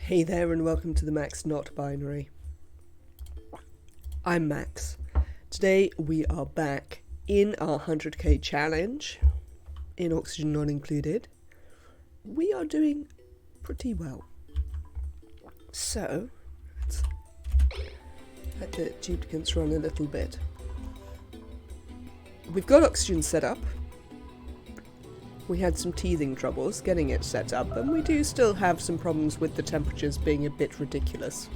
Hey there and welcome to the Max Not Binary. I'm Max. Today we are back in our 100k challenge, in oxygen not included. We are doing pretty well. So, let's let the duplicates run a little bit. We've got oxygen set up. We had some teething troubles getting it set up, and we do still have some problems with the temperatures being a bit ridiculous.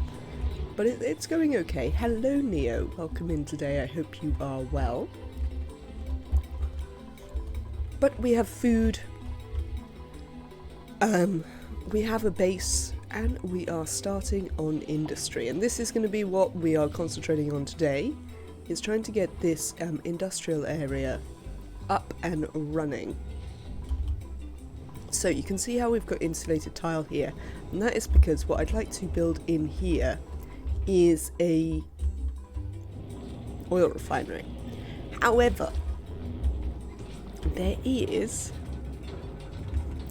But it's going okay. Hello Neo, welcome in today, I hope you are well. But we have food, we have a base, and we are starting on industry. And this is going to be what we are concentrating on today, is trying to get this industrial area up and running. So you can see how we've got insulated tile here, and that is because what I'd like to build in here is a oil refinery. However, there is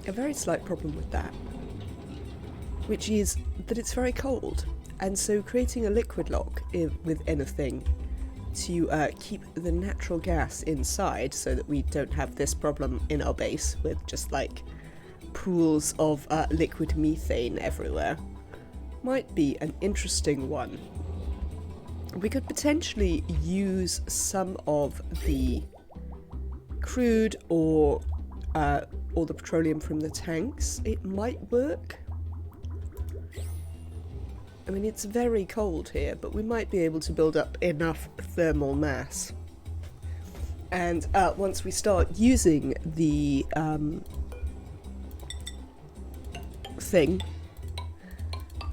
a very slight problem with that, which is that it's very cold, and so creating a liquid lock with anything to keep the natural gas inside so that we don't have this problem in our base with just like pools of liquid methane everywhere might be an interesting one. We could potentially use some of the crude or the petroleum from the tanks. It might work. I mean, it's very cold here, but we might be able to build up enough thermal mass. And once we start using the thing,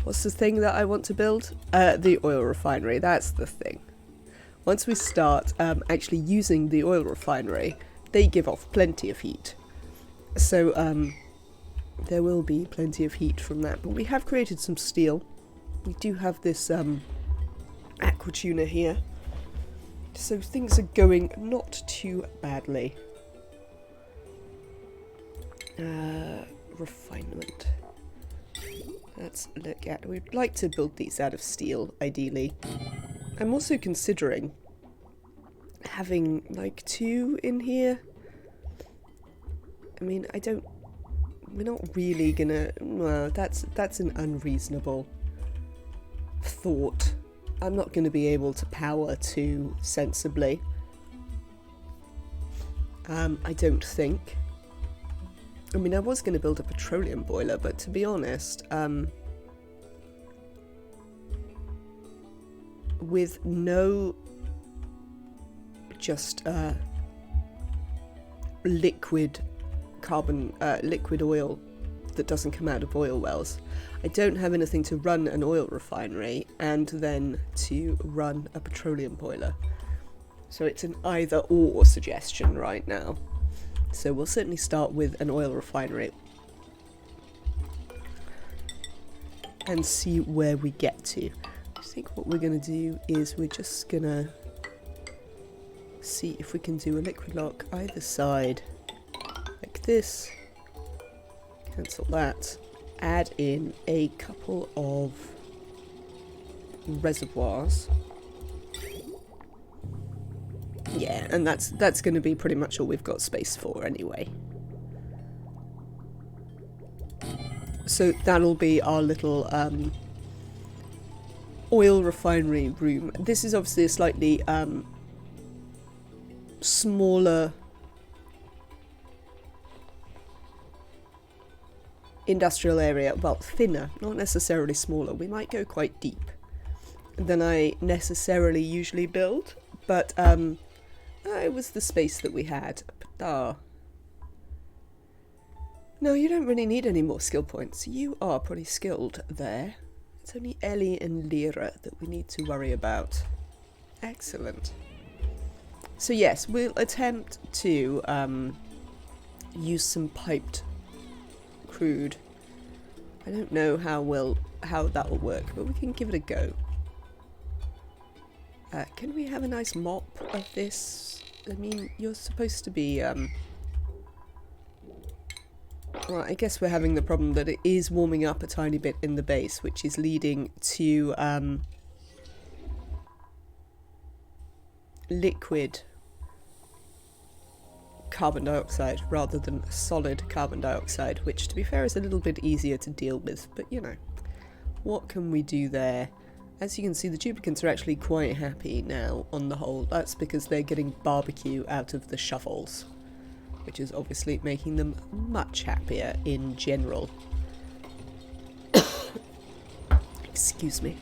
what's the thing that I want to build? The oil refinery, that's the thing. Once we start actually using the oil refinery, they give off plenty of heat. So there will be plenty of heat from that. But we have created some steel. We do have this aqua tuna here. So things are going not too badly. Refinement. Let's look at... We'd like to build these out of steel, ideally. I'm also considering having, like, 2 in here. I mean, we're not really gonna... Well, that's an unreasonable thought. I'm not going to be able to power 2 sensibly. I don't think. I mean, I was going to build a petroleum boiler, but to be honest, with no just liquid oil that doesn't come out of oil wells, I don't have anything to run an oil refinery and then to run a petroleum boiler. So it's an either or suggestion right now. So we'll certainly start with an oil refinery and see where we get to. I think what we're going to do is we're just going to see if we can do a liquid lock either side, like this. Cancel that. Add in a couple of reservoirs. Yeah, and that's going to be pretty much all we've got space for anyway. So that'll be our little oil refinery room. This is obviously a slightly smaller industrial area. Well, thinner, not necessarily smaller. We might go quite deep than I necessarily usually build, but it was the space that we had. No, you don't really need any more skill points. You are pretty skilled there. It's only Ellie and Lyra that we need to worry about. Excellent. So yes, we'll attempt to use some piped crude. I don't know how that will work, but we can give it a go. Can we have a nice mop of this? I mean, you're supposed to be, well, I guess we're having the problem that it is warming up a tiny bit in the base, which is leading to, liquid carbon dioxide rather than solid carbon dioxide, which, to be fair, is a little bit easier to deal with, but, you know, what can we do there? As you can see, the duplicants are actually quite happy now, on the whole. That's because they're getting barbecue out of the shovels, which is obviously making them much happier in general. Excuse me.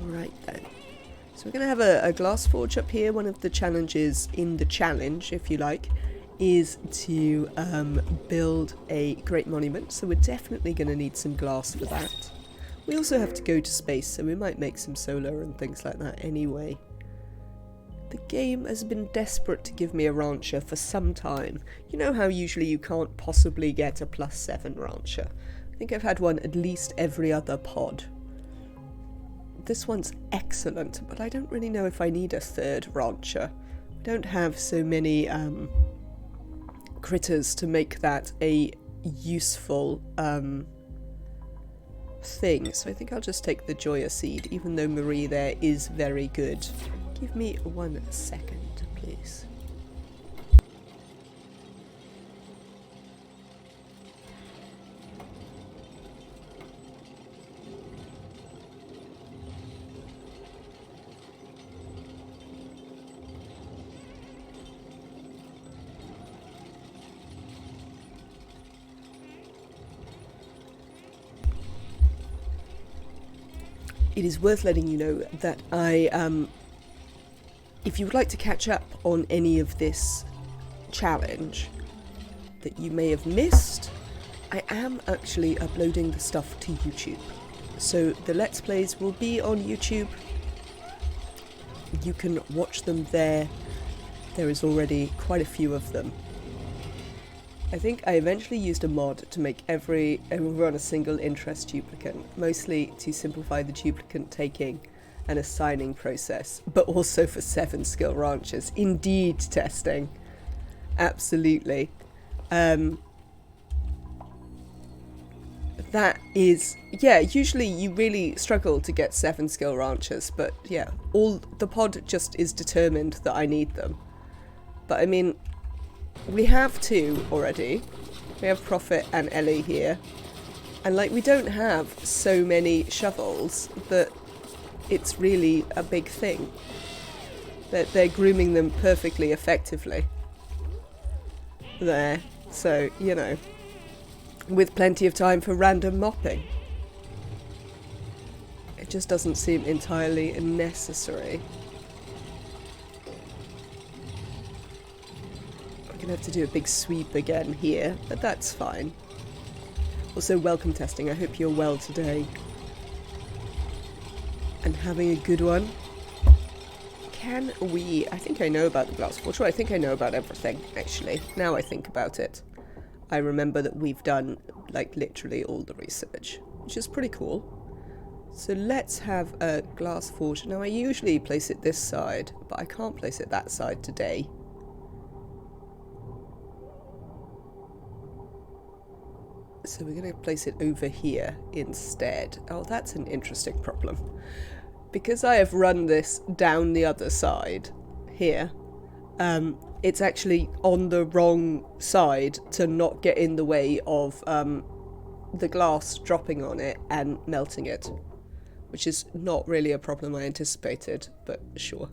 Alright then. So we're going to have a glass forge up here. One of the challenges in the challenge, if you like, is to build a great monument, so we're definitely going to need some glass for that. We also have to go to space, so we might make some solar and things like that anyway. The game has been desperate to give me a rancher for some time. You know how usually you can't possibly get a +7 rancher? I think I've had one at least every other pod. This one's excellent, but I don't really know if I need a 3rd rancher. I don't have so many critters to make that a useful thing, so I think I'll just take the Joya seed, even though Marie there is very good. Give me 1 second, please. It is worth letting you know that if you would like to catch up on any of this challenge that you may have missed, I am actually uploading the stuff to YouTube. So the Let's Plays will be on YouTube. You can watch them there. There is already quite a few of them. I think I eventually used a mod to make everyone a single interest duplicate, mostly to simplify the duplicate taking and assigning process, but also for 7 skill ranches. Indeed, testing. Absolutely. That is, yeah, usually you really struggle to get 7 skill ranches, but yeah, the pod just is determined that I need them. But I mean, we have 2 already. We have Prophet and Ellie here. And like, we don't have so many shovels that it's really a big thing. That they're grooming them perfectly effectively. There. So, you know, with plenty of time for random mopping. It just doesn't seem entirely necessary. Gonna have to do a big sweep again here, but that's fine. Also, welcome testing. I hope you're well today and having a good one. Can we... I think I know about the glass forge. I think I know about everything, actually. Now I think about it. I remember that we've done, like, literally all the research, which is pretty cool. So let's have a glass forge. Now, I usually place it this side, but I can't place it that side today. So we're going to place it over here instead. Oh, that's an interesting problem. Because I have run this down the other side here, it's actually on the wrong side to not get in the way of the glass dropping on it and melting it, which is not really a problem I anticipated, but sure.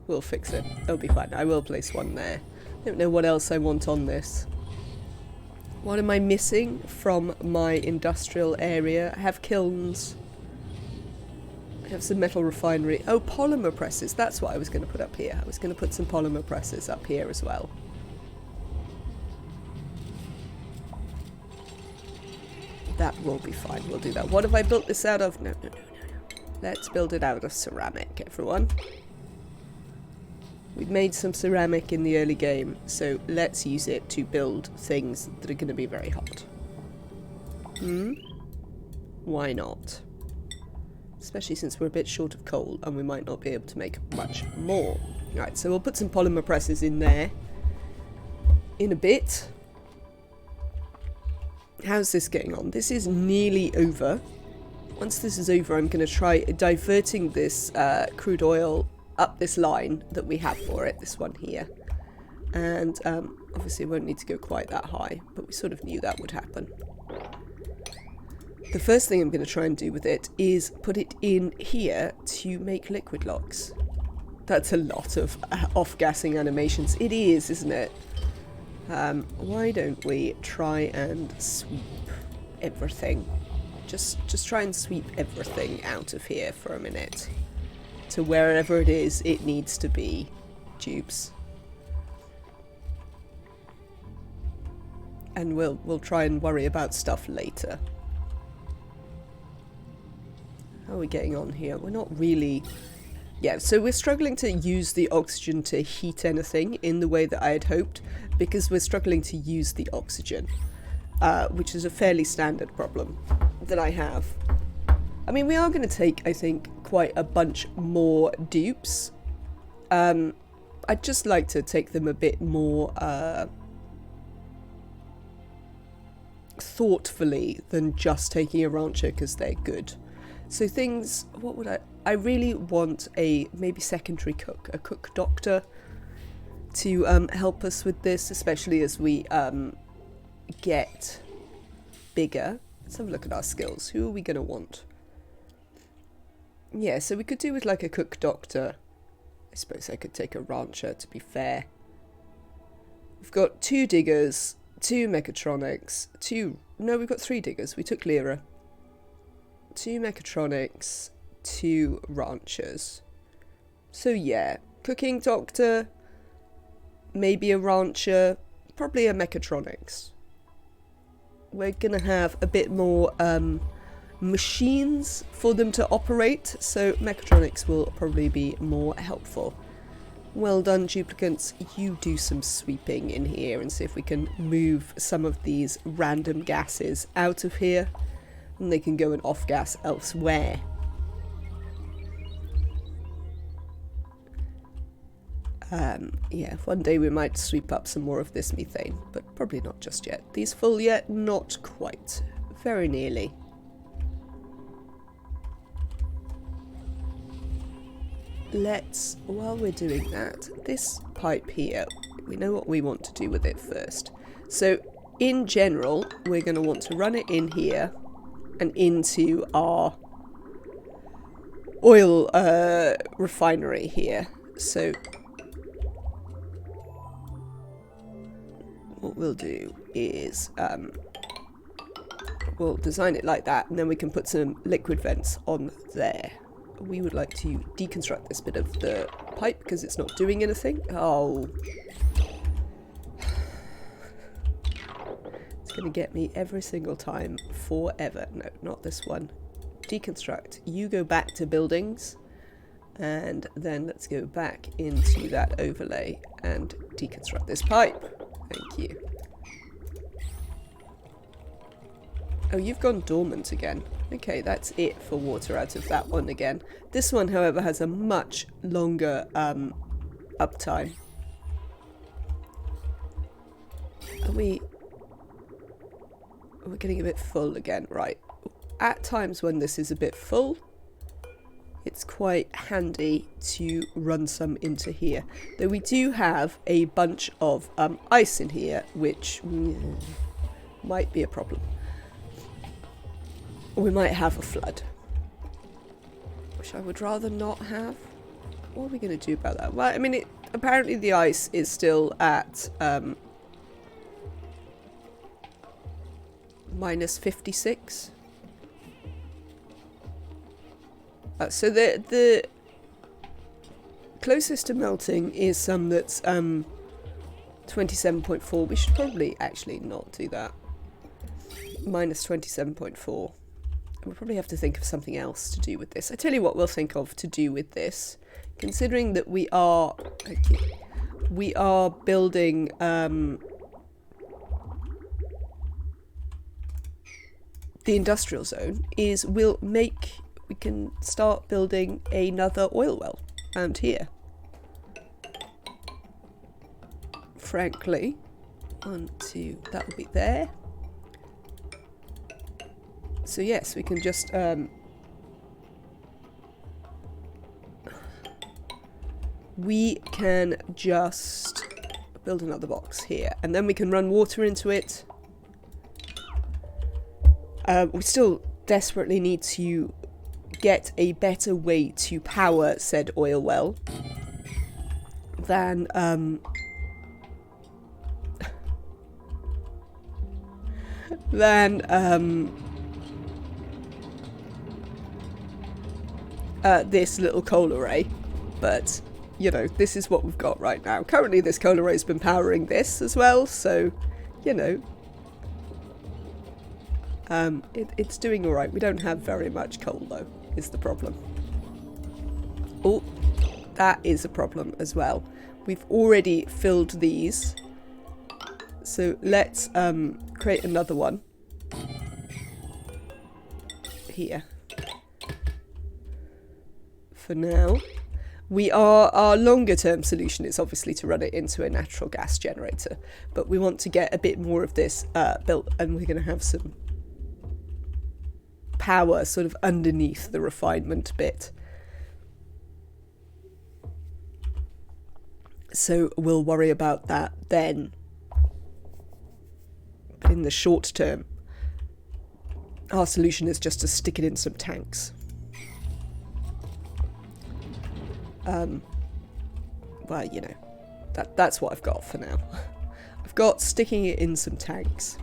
We'll fix it. It'll be fine. I will place one there. I don't know what else I want on this. What am I missing from my industrial area? I have kilns. I have some metal refinery. Oh, polymer presses. That's what I was going to put up here. I was going to put some polymer presses up here as well. That will be fine. We'll do that. What have I built this out of? No. Let's build it out of ceramic, everyone. We've made some ceramic in the early game, so let's use it to build things that are going to be very hot. Why not? Especially since we're a bit short of coal and we might not be able to make much more. Right, so we'll put some polymer presses in there in a bit. How's this getting on? This is nearly over. Once this is over, I'm going to try diverting this crude oil up this line that we have for it, this one here. And obviously it won't need to go quite that high, but we sort of knew that would happen. The first thing I'm going to try and do with it is put it in here to make liquid locks. That's a lot of off-gassing animations. It is, isn't it? Why don't we try and sweep everything? Just try and sweep everything out of here for a minute. To wherever it is it needs to be. Dupes. And we'll try and worry about stuff later. How are we getting on here? We're not really... Yeah, so we're struggling to use the oxygen to heat anything in the way that I had hoped, because we're struggling to use the oxygen, which is a fairly standard problem that I have. I mean, we are going to take, I think, quite a bunch more dupes. I'd just like to take them a bit more thoughtfully than just taking a rancher because they're good. So things, what would I really want a maybe secondary cook, a cook doctor to help us with this, especially as we get bigger. Let's have a look at our skills. Who are we going to want? Yeah, so we could do with like a cook doctor. I suppose I could take a rancher, to be fair. We've got 2 diggers, 2 mechatronics, we've got 3 diggers. We took Lyra. 2 mechatronics, 2 ranchers. So yeah, cooking doctor, maybe a rancher, probably a mechatronics. We're gonna have a bit more machines for them to operate, so mechatronics will probably be more helpful. Well done, duplicants. You do some sweeping in here and see if we can move some of these random gases out of here and they can go and off-gas elsewhere. Yeah, one day we might sweep up some more of this methane, but probably not just yet. These full yet? Not quite. Very nearly. While we're doing that, this pipe here, we know what we want to do with it first. So, in general, we're going to want to run it in here and into our oil refinery here. So, what we'll do is we'll design it like that, and then we can put some liquid vents on there. We would like to deconstruct this bit of the pipe because it's not doing anything. Oh. It's going to get me every single time forever. No, not this one. Deconstruct. You go back to buildings, and then let's go back into that overlay and deconstruct this pipe. Thank you. Oh, you've gone dormant again. Okay, that's it for water out of that one again. This one, however, has a much longer uptime. We're getting a bit full again, right. At times when this is a bit full, it's quite handy to run some into here. Though we do have a bunch of ice in here, which might be a problem. We might have a flood, which I would rather not have. What are we going to do about that? Well, I mean, apparently the ice is still at minus 56. So the closest to melting is some that's 27.4. We should probably actually not do that. Minus 27.4. We'll probably have to think of something else to do with this. I tell you what we'll think of to do with this. Considering that we are building the industrial zone, is we can start building another oil well around here. Frankly, 1, 2, that will be there. So yes, we can just build another box here, and then we can run water into it. We still desperately need to get a better way to power said oil well than this little coal array, but you know, this is what we've got right now. Currently this coal array has been powering this as well, so you know, it's doing alright. We don't have very much coal though, is the problem. Oh, that is a problem as well. We've already filled these, so let's create another one here. For now, Our longer term solution is obviously to run it into a natural gas generator, but we want to get a bit more of this built, and we're going to have some power sort of underneath the refinement bit. So we'll worry about that then. But in the short term, our solution is just to stick it in some tanks. Well, you know, that's what I've got for now. I've got sticking it in some tanks.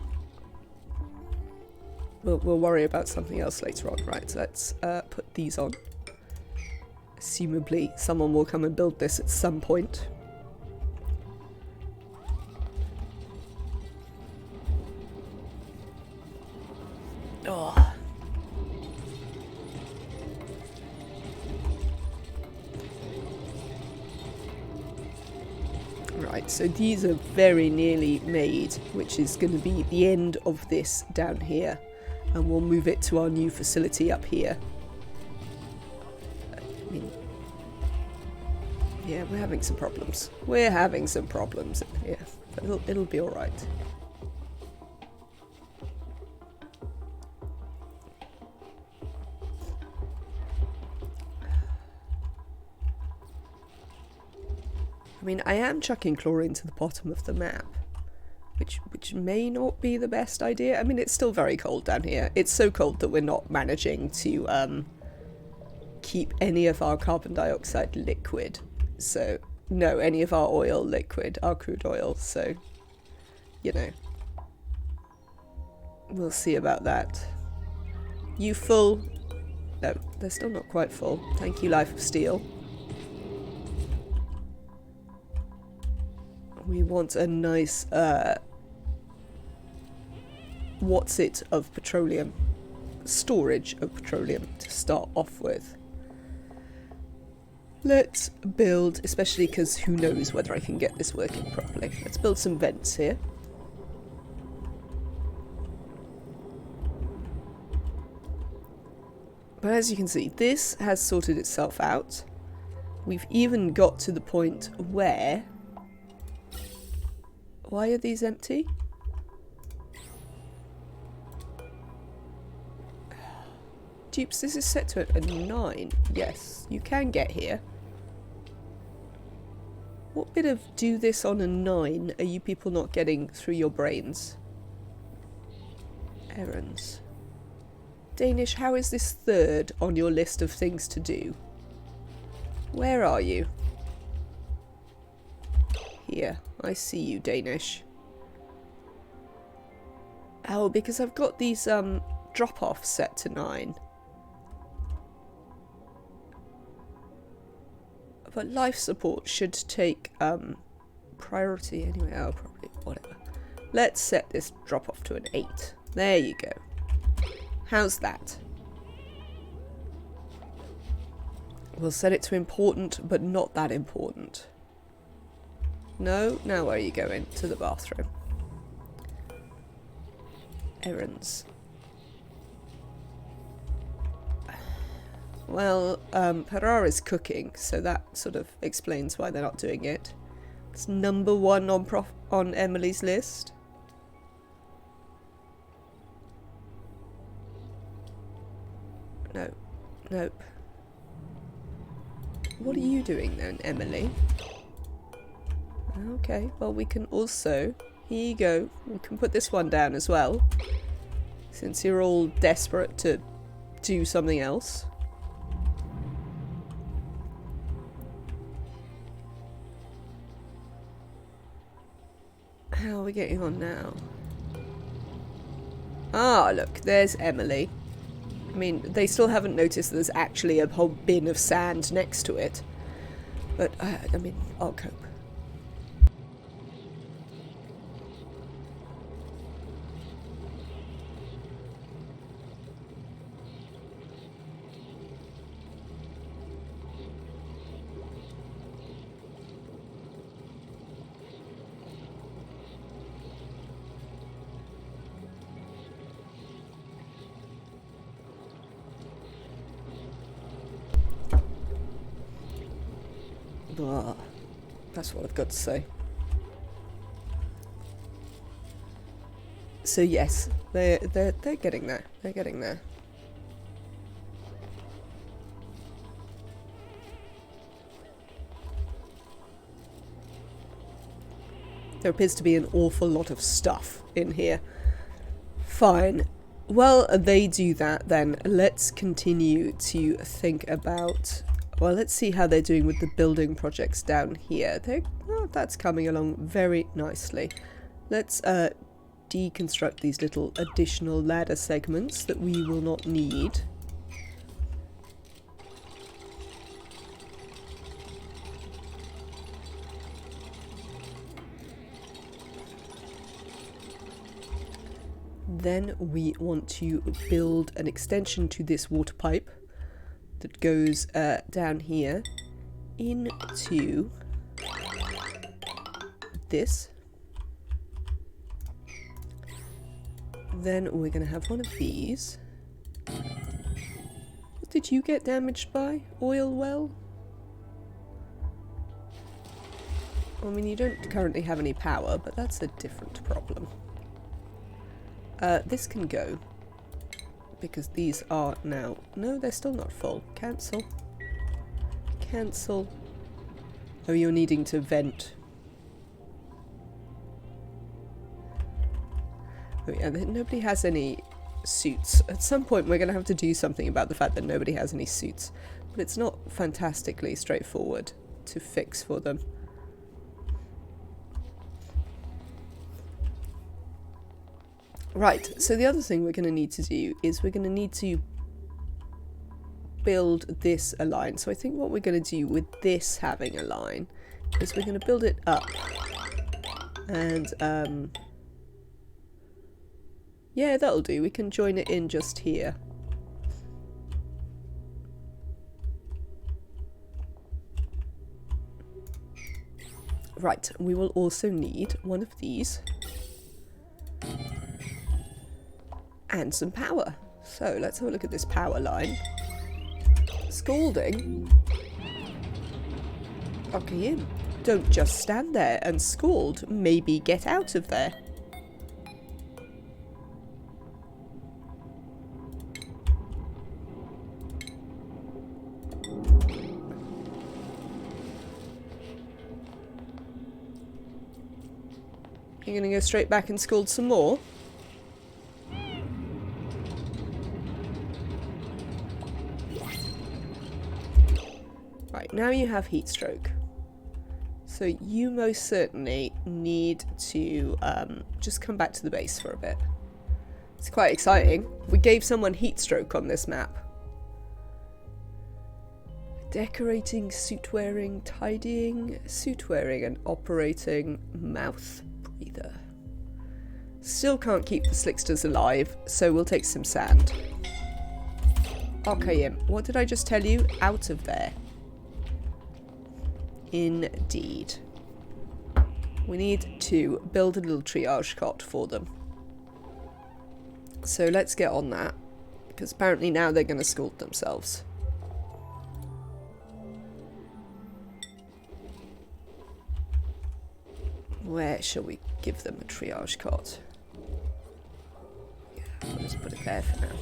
We'll worry about something else later on. Right, so let's put these on. Assumably, someone will come and build this at some point. Oh. Right, so these are very nearly made, which is going to be the end of this down here. And we'll move it to our new facility up here. I mean, yeah, we're having some problems. We're having some problems in here, but it'll be alright. I mean, I am chucking chlorine to the bottom of the map, which may not be the best idea. I mean, it's still very cold down here. It's so cold that we're not managing to keep any of our carbon dioxide liquid. So, no, any of our oil liquid, our crude oil. So, you know, we'll see about that. You full? No, they're still not quite full. Thank you, Life of Steel. We want a nice, what's it of petroleum? Storage of petroleum to start off with. Let's build, especially because who knows whether I can get this working properly. Let's build some vents here. But as you can see, this has sorted itself out. We've even got to the point where... Why are these empty? Dupes, this is set to a 9. Yes, you can get here. What bit of do this on a 9 are you people not getting through your brains? Errands. Danish, how is this 3rd on your list of things to do? Where are you? Here, I see you, Danish. Oh, because I've got these drop-offs set to 9. But life support should take priority anyway. Oh, probably, whatever. Let's set this drop-off to an 8. There you go. How's that? We'll set it to important, but not that important. No? Now where are you going? To the bathroom. Errands. Well, Ferrari's cooking, so that sort of explains why they're not doing it. It's number 1 on Emily's list. No. Nope. What are you doing then, Emily? Okay, well we can also, here you go, we can put this one down as well, since you're all desperate to do something else. How are we getting on now? Ah, look, there's Emily. I mean, they still haven't noticed there's actually a whole bin of sand next to it, but I mean, I'll cope. Blah. That's what I've got to say. So yes, they're getting there. They're getting there. There appears to be an awful lot of stuff in here. Fine. Well, they do that then. Let's continue to think about... Well, let's see how they're doing with the building projects down here. Well, that's coming along very nicely. Let's deconstruct these little additional ladder segments that we will not need. Then we want to build an extension to this water pipe that goes down here into this. Then we're going to have one of these. What did you get damaged by? Oil well? I mean, you don't currently have any power, but that's a different problem. This can go. Because these are now... No, they're still not full. Cancel. Cancel. Oh, you're needing to vent. Oh yeah, nobody has any suits. At some point we're going to have to do something about the fact that nobody has any suits. But it's not fantastically straightforward to fix for them. Right, so the other thing we're going to need to do is we're going to need to build this a line. So I think what we're going to do with this having a line is we're going to build it up. And, yeah, that'll do. We can join it in just here. Right, we will also need one of these. And some power. So let's have a look at this power line. Scalding? Okay, don't just stand there and scald. Maybe get out of there. You're gonna go straight back and scald some more? Right, now you have heat stroke. So you most certainly need to just come back to the base for a bit. It's quite exciting. We gave someone heat stroke on this map. Decorating, suit wearing, tidying, suit wearing and operating mouth breather. Still can't keep the Slicksters alive, so we'll take some sand. Okay, what did I just tell you? Out of there. Indeed. We need to build a little triage cot for them. So let's get on that, because apparently now they're going to scald themselves. Where shall we give them a triage cot? Yeah, we'll just put it there for now.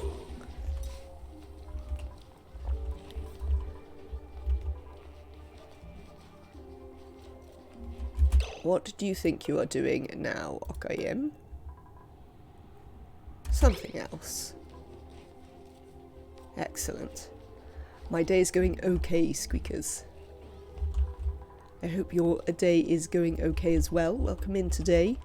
What do you think you are doing now, Okayim? Something else. Excellent. My day is going okay, Squeakers. I hope your day is going okay as well. Welcome in today.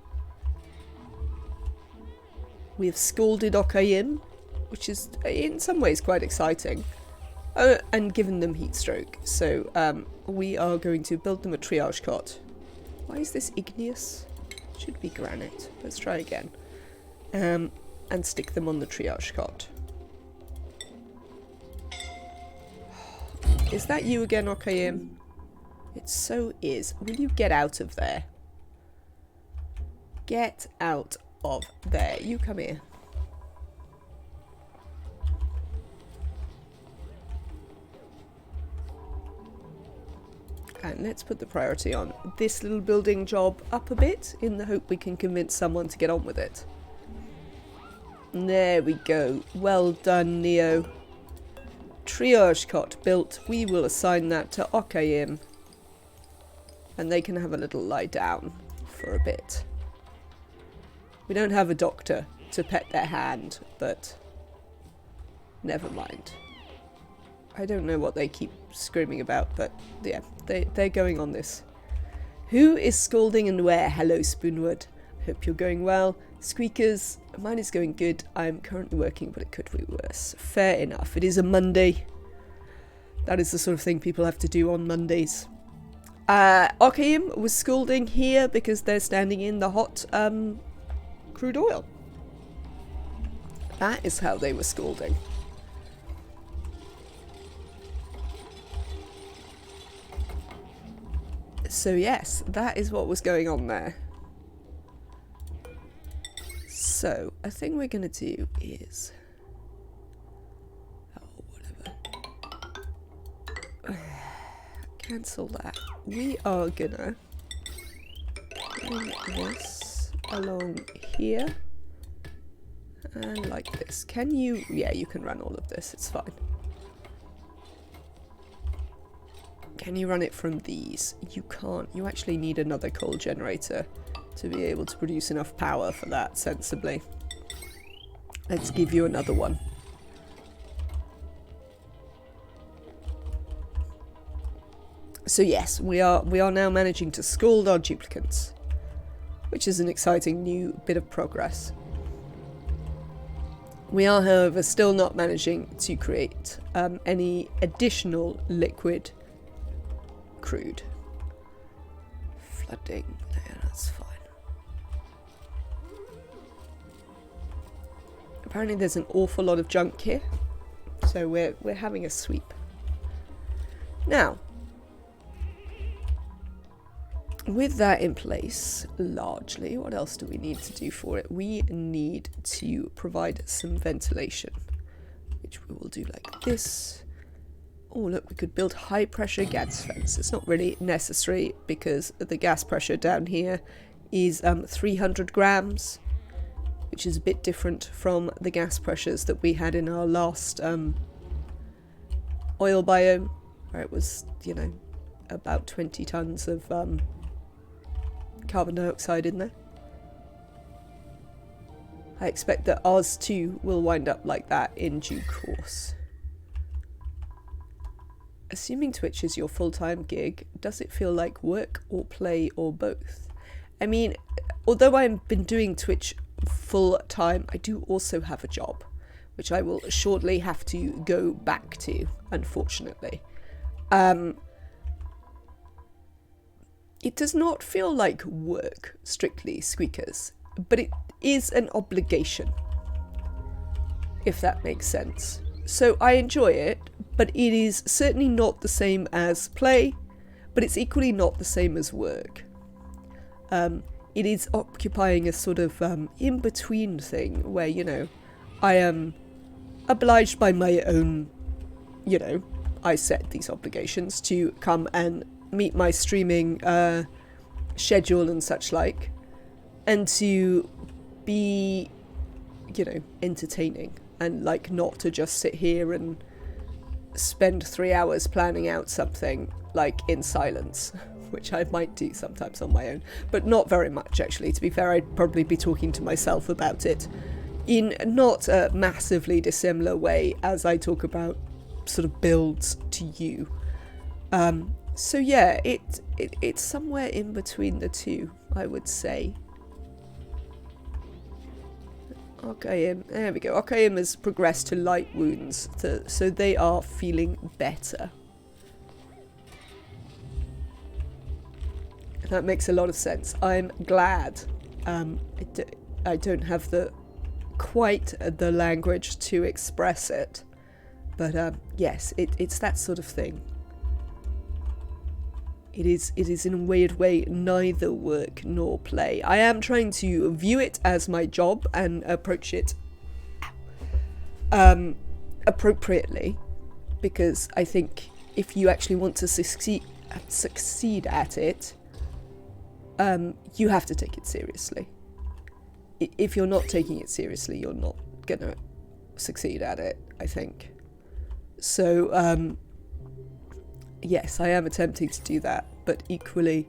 We have scalded Okayim, which is in some ways quite exciting. And given them heat stroke. So we are going to build them a triage cot. Why is this igneous? Should be granite. Let's try again. And stick them on the triage cot. Is that you again, Okayim? It so is. Will you get out of there? Get out of there. You come here. And let's put the priority on this little building job up a bit in the hope we can convince someone to get on with it. There we go. Well done, Neo. Triage cot built. We will assign that to Okayim. And they can have a little lie down for a bit. We don't have a doctor to pet their hand, but never mind. I don't know what they keep screaming about, but yeah, they're going on this. Who is scolding and where? Hello, Spoonwood. Hope you're going well. Squeakers, mine is going good. I'm currently working, but it could be worse. Fair enough. It is a Monday. That is the sort of thing people have to do on Mondays. Okayim was scolding here because they're standing in the hot crude oil. That is how they were scolding. So yes, that is what was going on there. So, a thing we're going to do is... oh, whatever. Cancel that. We are gonna bring this along here. And like this. Can you... yeah, you can run all of this, it's fine. Can you run it from these? You can't. You actually need another coal generator to be able to produce enough power for that sensibly. Let's give you another one. So yes, we are now managing to scold our duplicants, which is an exciting new bit of progress. We are, however, still not managing to create any additional liquid crude. Flooding. Yeah, that's fine. Apparently there's an awful lot of junk here, so we're having a sweep. Now, with that in place, largely, what else do we need to do for it? We need to provide some ventilation, which we will do like this. Oh look, we could build high pressure gas vents. It's not really necessary because the gas pressure down here is 300 grams, which is a bit different from the gas pressures that we had in our last oil biome, where it was, you know, about 20 tons of carbon dioxide in there. I expect that ours too will wind up like that in due course. Assuming Twitch is your full-time gig, does it feel like work or play or both? I mean, although I've been doing Twitch full-time, I do also have a job, which I will shortly have to go back to, unfortunately. It does not feel like work, strictly, Squeakers, but it is an obligation, if that makes sense. So I enjoy it, but it is certainly not the same as play, but it's equally not the same as work. It is occupying a sort of in-between thing where, you know, I am obliged by my own, you know, I set these obligations to come and meet my streaming schedule and such like, and to be, you know, entertaining and like not to just sit here and spend 3 hours planning out something like in silence, which I might do sometimes on my own, but not very much actually. To be fair, I'd probably be talking to myself about it in not a massively dissimilar way as I talk about sort of builds to you. So yeah, it's somewhere in between the two, I would say. Okayim, there we go. Okayim has progressed to light wounds, so they are feeling better. That makes a lot of sense. I'm glad. I don't have quite the language to express it, but yes, it's that sort of thing. It is in a weird way neither work nor play. I am trying to view it as my job and approach it appropriately, because I think if you actually want to succeed succeed at it, you have to take it seriously. If you're not taking it seriously, you're not gonna succeed at it, I think. So, yes, I am attempting to do that, but equally,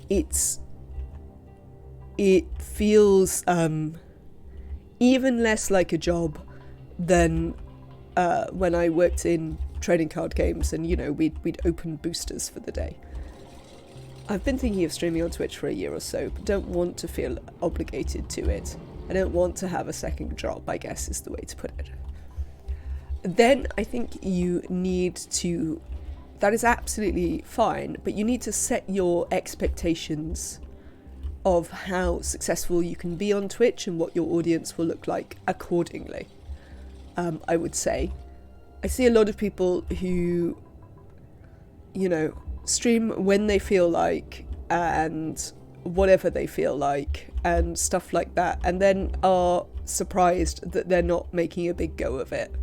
it feels even less like a job than when I worked in trading card games and, we'd open boosters for the day. I've been thinking of streaming on Twitch for a year or so, but don't want to feel obligated to it. I don't want to have a second job, I guess is the way to put it. Then I think you need to, that is absolutely fine, but you need to set your expectations of how successful you can be on Twitch and what your audience will look like accordingly. I would say. I see a lot of people who, stream when they feel like and whatever they feel like and stuff like that, and then are surprised that they're not making a big go of it.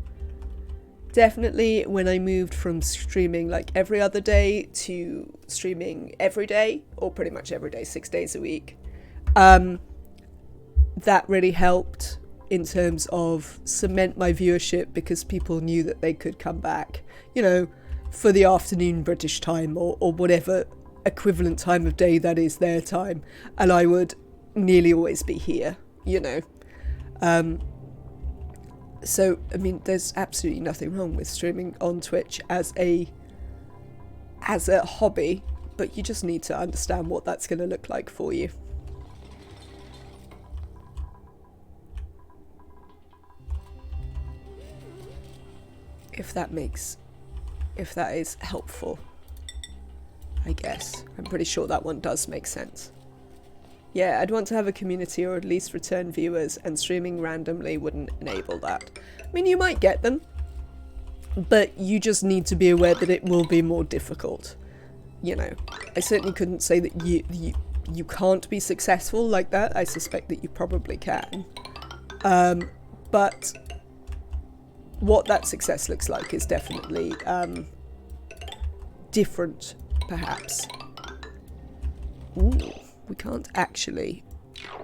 Definitely when I moved from streaming like every other day to streaming every day, or pretty much every day, 6 days a week, that really helped in terms of cement my viewership, because people knew that they could come back, for the afternoon British time or whatever equivalent time of day that is their time, and I would nearly always be here, So, I mean, there's absolutely nothing wrong with streaming on Twitch as a hobby, but you just need to understand what that's going to look like for you. If that is helpful, I guess. I'm pretty sure that one does make sense. Yeah, I'd want to have a community or at least return viewers, and streaming randomly wouldn't enable that. I mean, you might get them, but you just need to be aware that it will be more difficult. I certainly couldn't say that you can't be successful like that. I suspect that you probably can. But what that success looks like is definitely different, perhaps. Ooh. We can't actually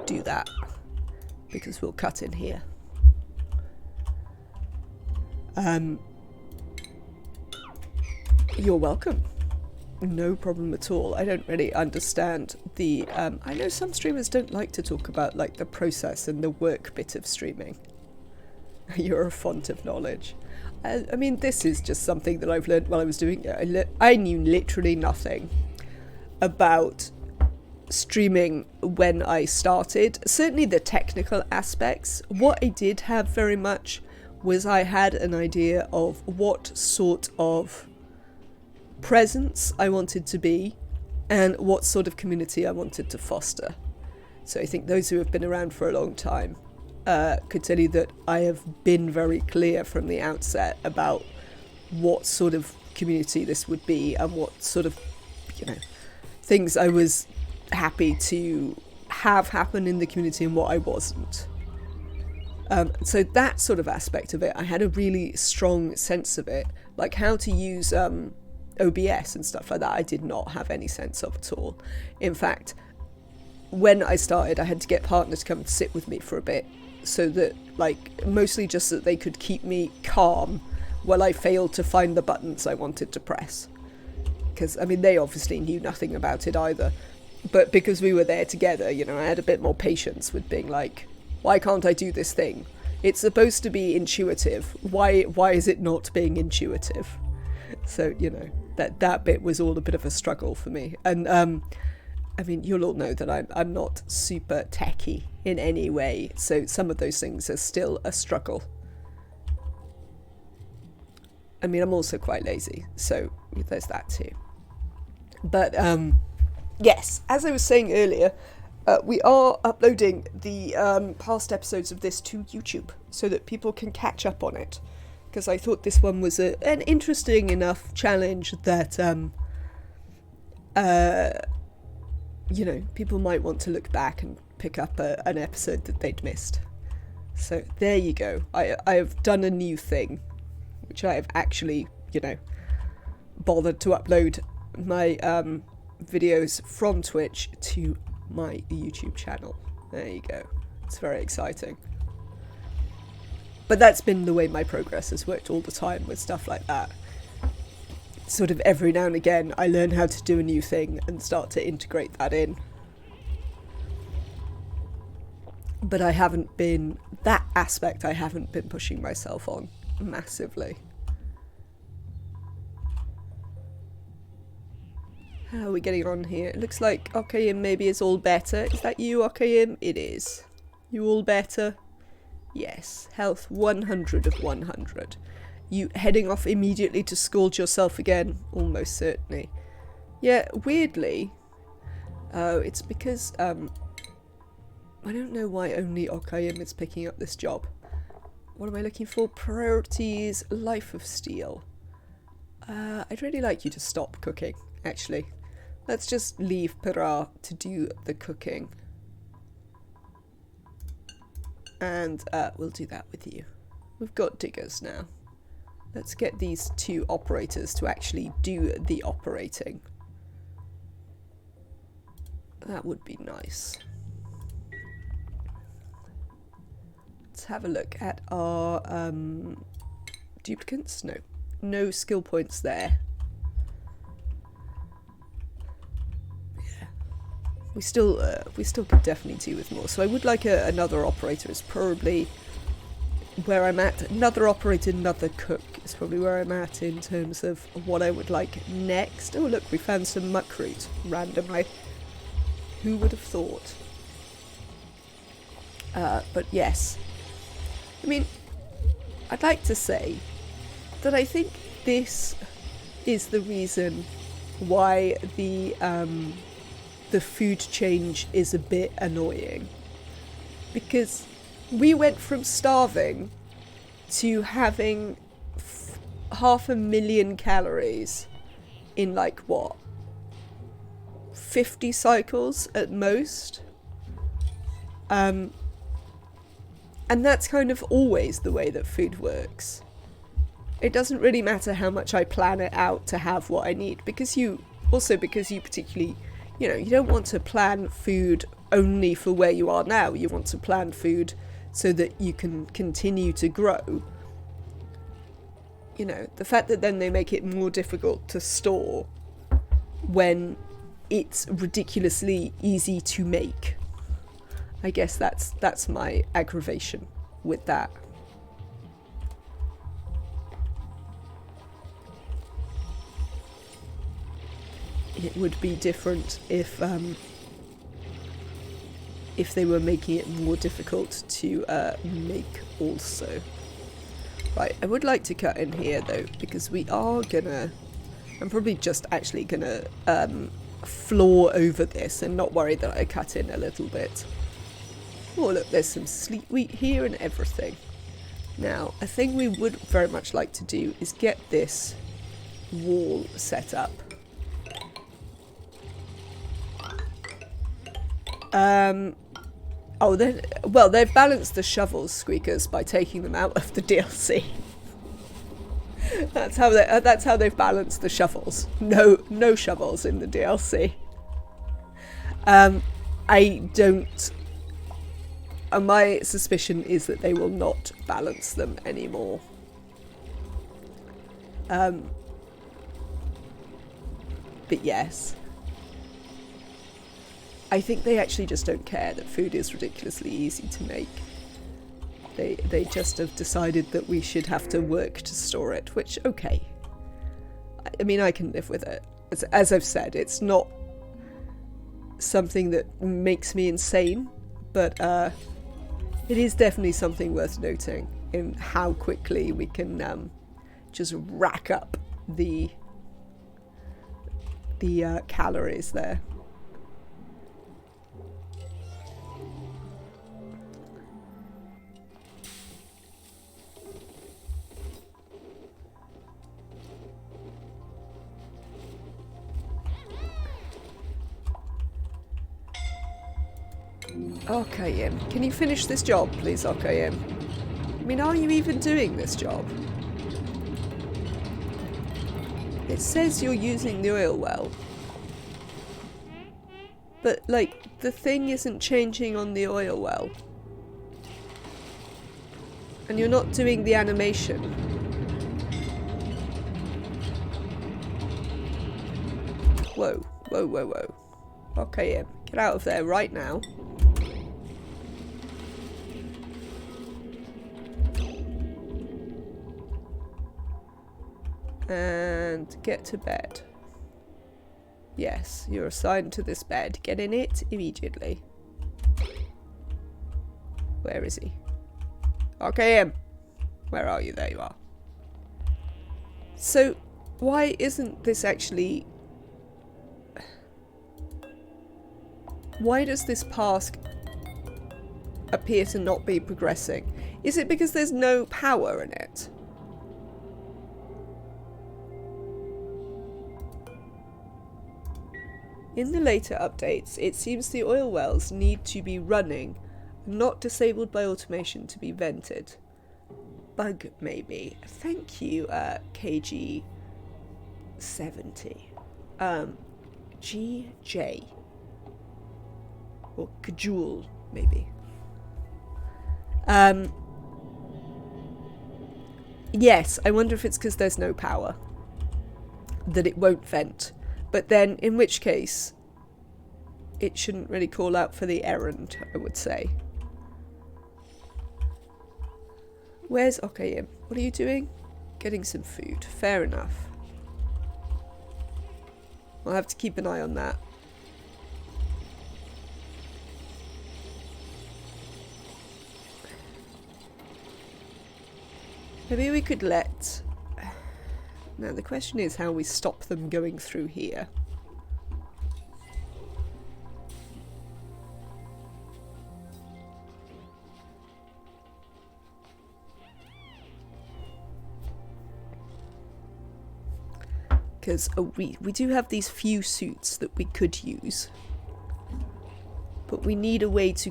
do that because we'll cut in here. You're welcome. No problem at all. I don't really understand the... I know some streamers don't like to talk about like the process and the work bit of streaming. You're a font of knowledge. I mean, this is just something that I've learned while I was doing it. I knew literally nothing about streaming when I started. Certainly the technical aspects. What I did have very much was I had an idea of what sort of presence I wanted to be and what sort of community I wanted to foster. So I think those who have been around for a long time could tell you that I have been very clear from the outset about what sort of community this would be and what sort of, things I was happy to have happen in the community and what I wasn't. So that sort of aspect of it, I had a really strong sense of it, like how to use OBS and stuff like that. I did not have any sense of at all. In fact, when I started, I had to get partners to come and sit with me for a bit, so that, like, mostly just so that they could keep me calm while I failed to find the buttons I wanted to press. Because, I mean, they obviously knew nothing about it either. But because we were there together, I had a bit more patience with being like, why can't I do this thing? It's supposed to be intuitive. Why is it not being intuitive? So, that bit was all a bit of a struggle for me. And, I mean, you'll all know that I'm not super techie in any way. So some of those things are still a struggle. I mean, I'm also quite lazy. So there's that too. But, yes, as I was saying earlier, we are uploading the past episodes of this to YouTube so that people can catch up on it. Because I thought this one was an interesting enough challenge that, people might want to look back and pick up an episode that they'd missed. So there you go. I have done a new thing, which I have actually, bothered to upload my videos from Twitch to my YouTube channel. There you go. It's very exciting. But that's been the way my progress has worked all the time with stuff like that. Sort of every now and again I learn how to do a new thing and start to integrate that in. But I haven't been, that aspect I haven't been pushing myself on massively. How are we getting on here? It looks like Okayim maybe is all better. Is that you, Okayim? It is. You all better? Yes. Health 100 of 100. You heading off immediately to scold yourself again? Almost certainly. Yeah, weirdly. Oh, it's because, I don't know why only Okayim is picking up this job. What am I looking for? Priorities, Life of Steel. I'd really like you to stop cooking, actually. Let's just leave Pira to do the cooking. And we'll do that with you. We've got diggers now. Let's get these two operators to actually do the operating. That would be nice. Let's have a look at our duplicants. No. No skill points there. We still could definitely do with more. So I would like another operator. Is probably where I'm at. Another operator, another cook is probably where I'm at in terms of what I would like next. Oh look, we found some muckroot randomly. Who would have thought? But yes. I mean, I'd like to say that I think this is the reason why the food change is a bit annoying, because we went from starving to having 500,000 calories in like what, 50 cycles at most, and that's kind of always the way that food works. It doesn't really matter how much I plan it out to have what I need, because you particularly, you know, you don't want to plan food only for where you are now. You want to plan food so that you can continue to grow. You know, the fact that then they make it more difficult to store when it's ridiculously easy to make. I guess that's my aggravation with that. It would be different if they were making it more difficult to make also. Right, I would like to cut in here though, because we are gonna, I'm probably just actually gonna floor over this and not worry that I cut in a little bit. Oh look, there's some sleet wheat here and everything. Now, a thing we would very much like to do is get this wall set up. Oh, well, they've balanced the shovels, Squeakers, by taking them out of the DLC. That's how they've balanced the shovels. No shovels in the DLC. I don't. My suspicion is that they will not balance them anymore. But yes. I think they actually just don't care that food is ridiculously easy to make. They just have decided that we should have to work to store it, which, okay. I mean, I can live with it. As I've said, it's not something that makes me insane, but it is definitely something worth noting in how quickly we can just rack up the calories there. Okayim, can you finish this job, please, Okayim? I mean, are you even doing this job? It says you're using the oil well. But, like, the thing isn't changing on the oil well. And you're not doing the animation. Whoa, whoa, whoa, whoa. Okay, Im, get out of there right now. And get to bed. Yes, you're assigned to this bed. Get in it immediately. Where is he? Okay, Im. Where are you? There you are. So, why isn't this actually... Why does this task appear to not be progressing? Is it because there's no power in it? In the later updates, it seems the oil wells need to be running, not disabled by automation to be vented. Bug, maybe. Thank you, KG70. GJ. Or Kajul, maybe. Yes, I wonder if it's because there's no power that it won't vent. But then, in which case, it shouldn't really call out for the errand, I would say. Where's Okayim? What are you doing? Getting some food. Fair enough. I'll have to keep an eye on that. Maybe we could let... Now the question is how we stop them going through here. Because we do have these few suits that we could use. But we need a way to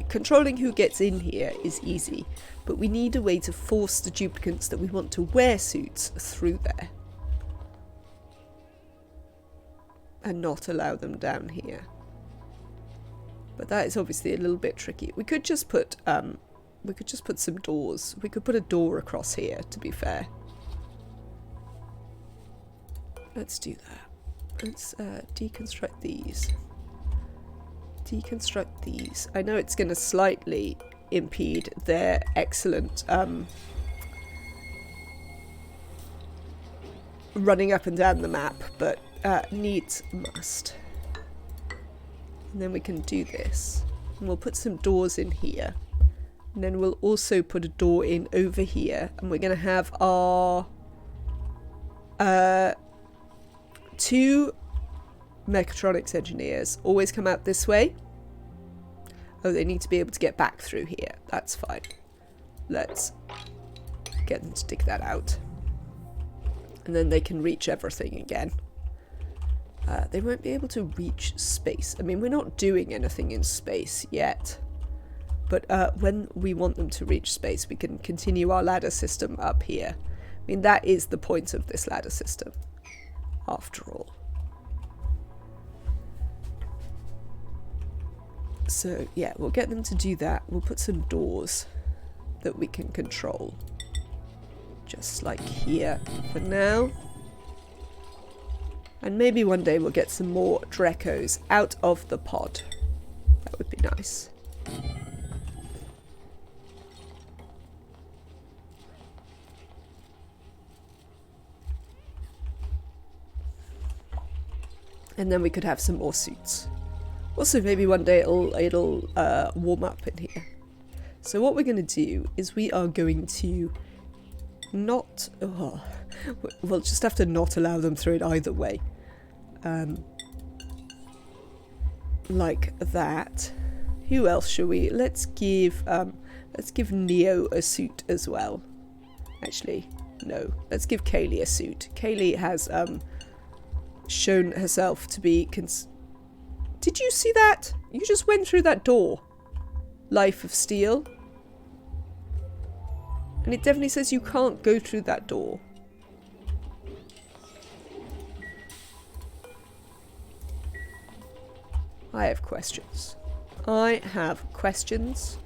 controlling who gets in here is easy. But we need a way to force the duplicants that we want to wear suits through there. And not allow them down here. But that is obviously a little bit tricky. We could just put some doors. We could put a door across here, to be fair. Let's do that. Let's deconstruct these. Deconstruct these. I know it's going to slightly impede their excellent running up and down the map, but needs must. And then we can do this. And we'll put some doors in here. And then we'll also put a door in over here. And we're going to have our 2 mechatronics engineers always come out this way. Oh, they need to be able to get back through here. That's fine. Let's get them to dig that out. And then they can reach everything again. They won't be able to reach space. I mean, we're not doing anything in space yet. But when we want them to reach space, we can continue our ladder system up here. I mean, that is the point of this ladder system, after all. So, yeah, we'll get them to do that. We'll put some doors that we can control. Just like here for now. And maybe one day we'll get some more Dreckos out of the pod. That would be nice. And then we could have some more suits. Also, maybe one day it'll warm up in here. So what we're going to do is we are going to not... Oh, we'll just have to not allow them through it either way. Like that. Who else shall we? Let's give Neo a suit as well. Actually, no. Let's give Kaylee a suit. Kaylee has shown herself to be... Did you see that? You just went through that door. Life of Steel. And it definitely says you can't go through that door. I have questions. I have questions.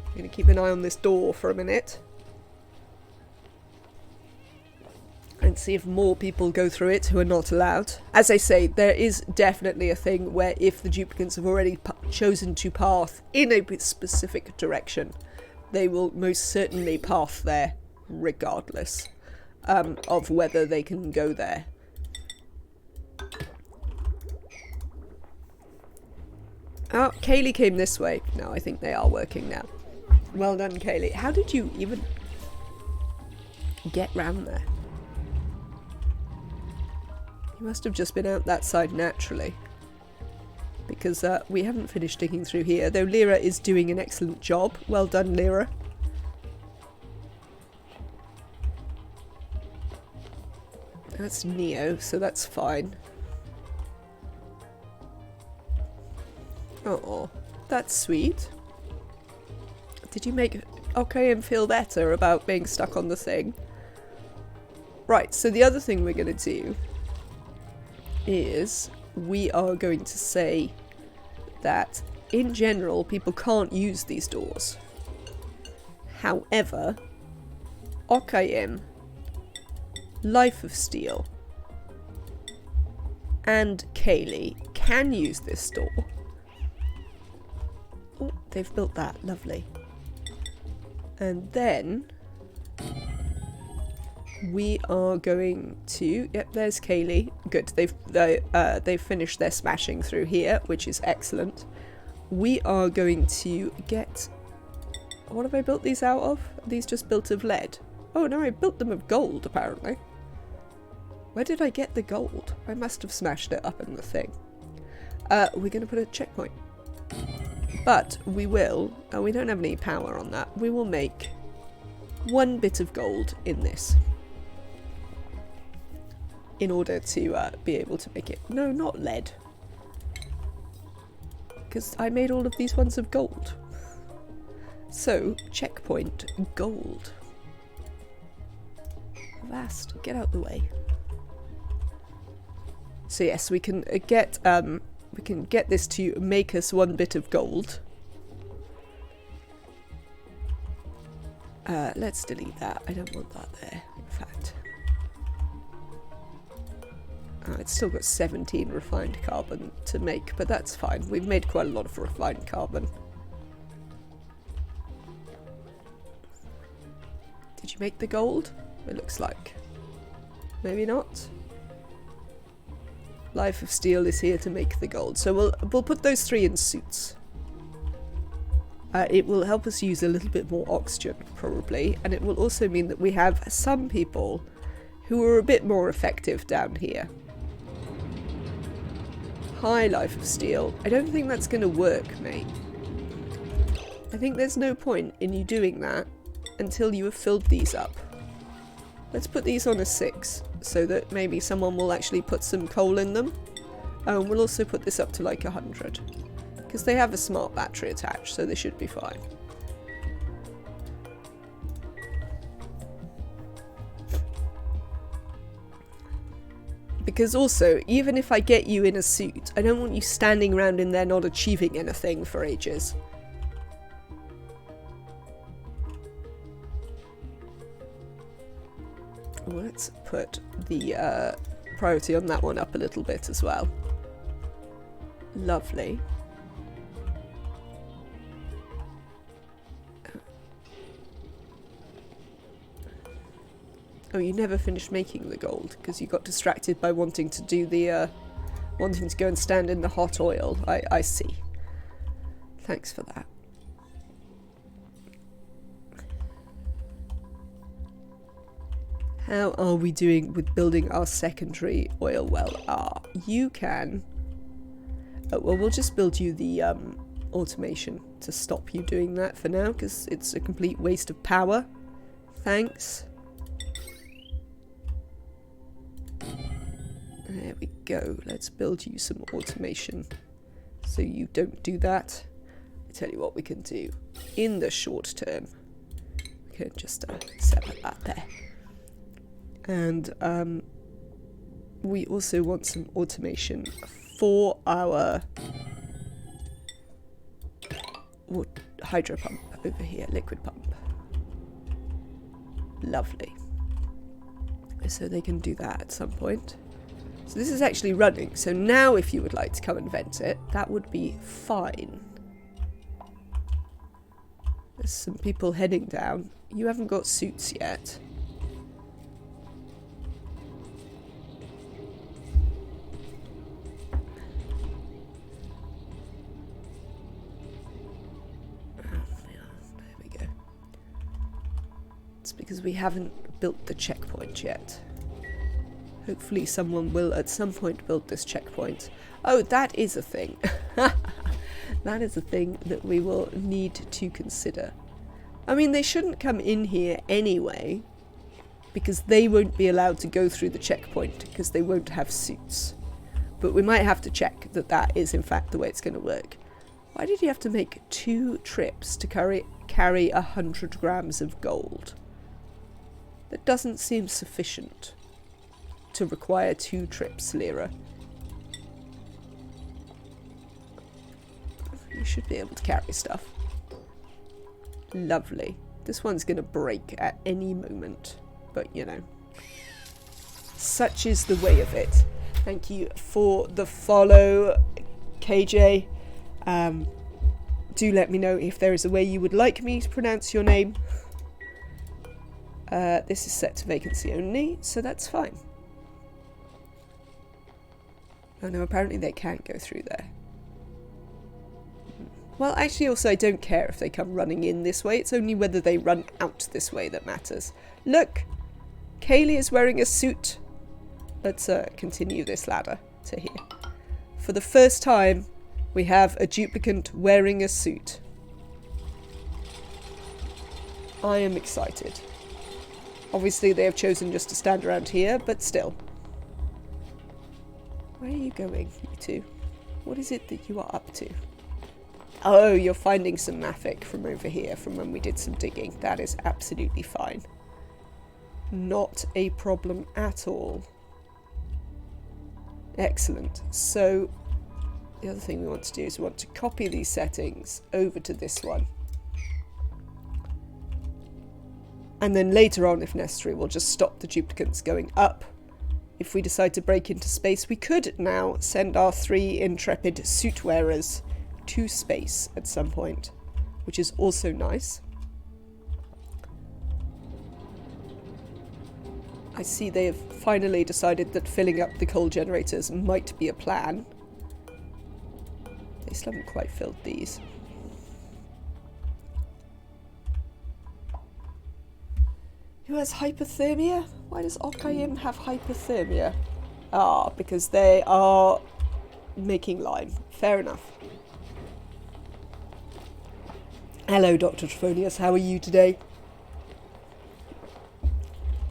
I'm going to keep an eye on this door for a minute. And see if more people go through it who are not allowed. As I say, there is definitely a thing where if the duplicants have already chosen to path in a specific direction, they will most certainly path there regardless of whether they can go there. Oh, Kaylee came this way. No, I think they are working now. Well done, Kaylee. How did you even get round there? You must have just been out that side naturally. Because we haven't finished digging through here, though Lyra is doing an excellent job. Well done, Lyra. That's Neo, so that's fine. Oh, that's sweet. Did you make OKM feel better about being stuck on the thing? Right, so the other thing we're going to do is we are going to say that in general people can't use these doors. However, OKM, Life of Steel, and Kaylee can use this door. Oh, they've built that. Lovely. And then we are going to... Yep, there's Kaylee. Good. They've finished their smashing through here, which is excellent. We are going to get... What have I built these out of? Are these just built of lead? Oh no, I built them of gold, apparently. Where did I get the gold? I must have smashed it up in the thing. We're going to put a checkpoint. But we will... Oh, we don't have any power on that. We will make 1 bit of gold in this. In order to be able to make it... No, not lead. Because I made all of these ones of gold. So, checkpoint gold. Vast, get out the way. So yes, we can get this to make us 1 bit of gold. Let's delete that. I don't want that there, in fact. It's still got 17 refined carbon to make, but that's fine. We've made quite a lot of refined carbon. Did you make the gold? It looks like. Maybe not. Life of Steel is here to make the gold. So we'll put those 3 in suits. It will help us use a little bit more oxygen, probably. And it will also mean that we have some people who are a bit more effective down here. Hi, Life of Steel. I don't think that's going to work, mate. I think there's no point in you doing that until you have filled these up. Let's put these on a 6, so that maybe someone will actually put some coal in them. We'll also put this up to like 100. Because they have a smart battery attached, so they should be fine. Because also, even if I get you in a suit, I don't want you standing around in there not achieving anything for ages. Let's put the priority on that one up a little bit as well. Lovely. Oh, you never finished making the gold because you got distracted by wanting to do the wanting to go and stand in the hot oil. I see. Thanks for that. How are we doing with building our secondary oil well? You can... Oh, well, we'll just build you the automation to stop you doing that for now, because it's a complete waste of power. Thanks. There we go. Let's build you some automation so you don't do that. I tell you what we can do. In the short term, we can just sever that there. And we also want some automation for our hydro pump over here, liquid pump. Lovely. So they can do that at some point. So this is actually running. So now if you would like to come and vent it, that would be fine. There's some people heading down. You haven't got suits yet. There we go. It's because we haven't built the checkpoint yet. Hopefully someone will at some point build this checkpoint. Oh, that is a thing. That is a thing that we will need to consider. I mean, they shouldn't come in here anyway, because they won't be allowed to go through the checkpoint because they won't have suits. But we might have to check that that is in fact the way it's going to work. Why did you have to make 2 trips to carry 100 grams of gold? That doesn't seem sufficient to require 2 trips, Lyra. You should be able to carry stuff. Lovely. This one's going to break at any moment, but you know, such is the way of it. Thank you for the follow, KJ. Do let me know if there is a way you would like me to pronounce your name. This is set to vacancy only, so that's fine. Oh no, apparently they can't go through there. Well, actually also I don't care if they come running in this way, it's only whether they run out this way that matters. Look! Kaylee is wearing a suit. Let's continue this ladder to here. For the first time, we have a duplicant wearing a suit. I am excited. Obviously they have chosen just to stand around here, but still. Where are you going, you two? What is it that you are up to? Oh, you're finding some mafic from over here, from when we did some digging. That is absolutely fine. Not a problem at all. Excellent. So, the other thing we want to do is we want to copy these settings over to this one. And then later on, if necessary, we'll just stop the duplicants going up. If we decide to break into space, we could now send our 3 intrepid suit wearers to space at some point, which is also nice. I see they have finally decided that filling up the coal generators might be a plan. They still haven't quite filled these. Who has hypothermia? Why does Okayim have hypothermia? Ah, because they are making lime. Fair enough. Hello, Dr. Trophonius. How are you today?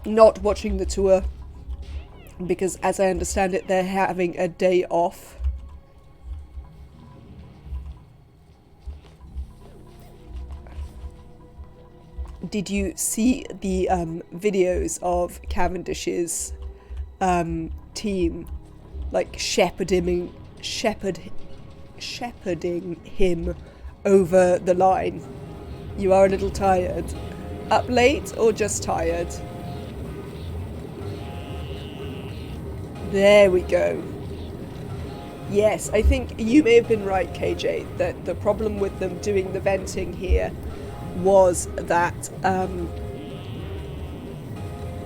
Not watching the tour, because as I understand it, they're having a day off. Did you see the videos of Cavendish's team, like shepherding him over the line? You are a little tired. Up late or just tired? There we go. Yes, I think you may have been right, KJ, that the problem with them doing the venting here was that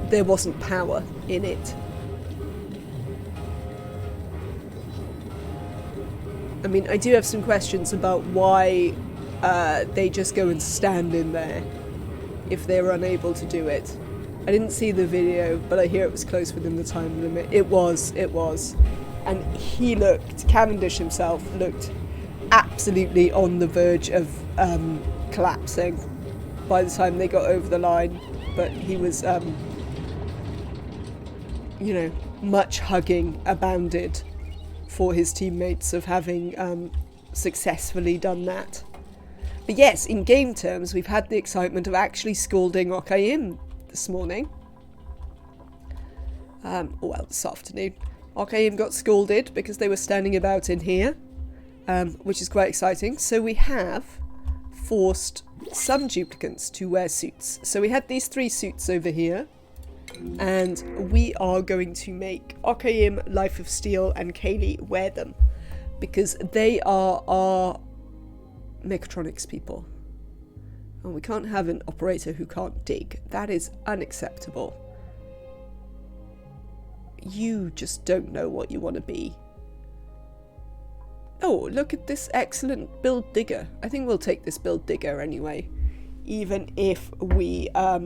there wasn't power in it. I mean, I do have some questions about why they just go and stand in there if they were unable to do it. I didn't see the video, but I hear it was close within the time limit. It was. And he looked, Cavendish himself looked absolutely on the verge of collapsing by the time they got over the line, but he was you know, much hugging abounded for his teammates of having successfully done that. But yes, in game terms, we've had the excitement of actually scalding Okayim this morning. Well, this afternoon. Okayim got scalded because they were standing about in here, which is quite exciting. So we have forced some duplicants to wear suits. So we had these 3 suits over here, and we are going to make Okayim, Life of Steel, and Kaylee wear them because they are our mechatronics people. And we can't have an operator who can't dig. That is unacceptable. You just don't know what you want to be. Oh, look at this excellent build digger. I think we'll take this build digger anyway. Even if we are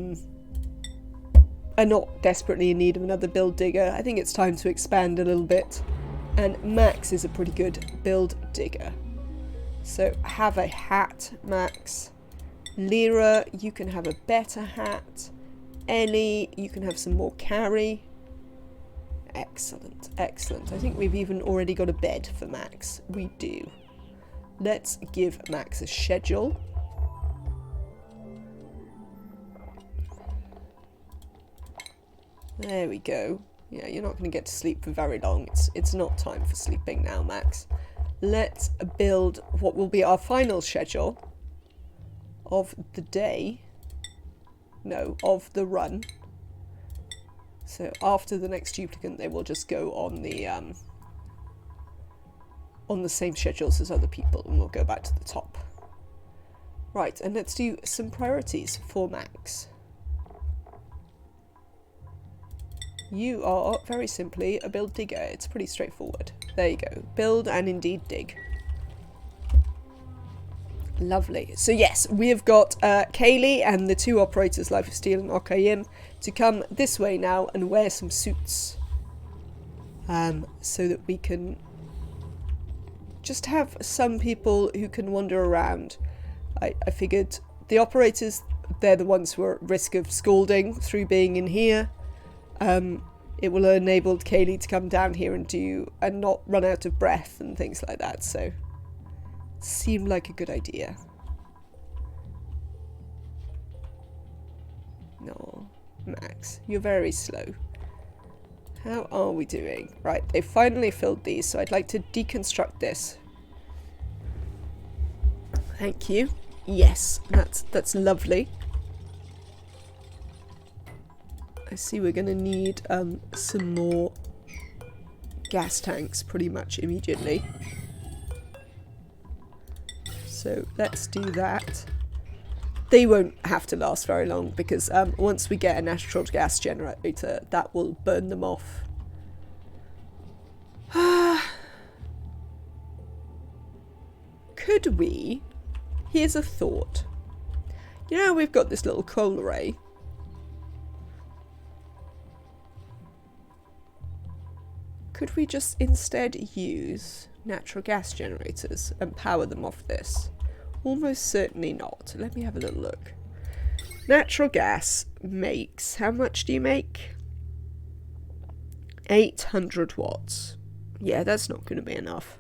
not desperately in need of another build digger. I think it's time to expand a little bit. And Max is a pretty good build digger. So have a hat, Max. Lyra, you can have a better hat. Ellie, you can have some more carry. Excellent, excellent. I think we've even already got a bed for Max. We do. Let's give Max a schedule. There we go. Yeah, you're not going to get to sleep for very long. It's not time for sleeping now, Max. Let's build what will be our final schedule of the day. No, of the run. So after the next duplicant, they will just go on the same schedules as other people, and we'll go back to the top. Right, and let's do some priorities for Max. You are very simply a build digger. It's pretty straightforward. There you go. Build and indeed dig. Lovely. So yes, we have got Kaylee and the 2 operators, Life of Steel and Okayim, to come this way now and wear some suits. So that we can just have some people who can wander around. I figured the operators, they're the ones who are at risk of scalding through being in here. It will enable Kaylee to come down here and not run out of breath and things like that, so seemed like a good idea. No, Max, you're very slow. How are we doing? Right, they finally filled these, so I'd like to deconstruct this. Thank you. Yes, that's lovely. I see we're going to need some more gas tanks pretty much immediately. So let's do that. They won't have to last very long because once we get a natural gas generator, that will burn them off. Could we? Here's a thought. You know, we've got this little coal array. Could we just instead use natural gas generators and power them off this? Almost certainly not. Let me have a little look. Natural gas makes... How much do you make? 800 watts. Yeah, that's not going to be enough.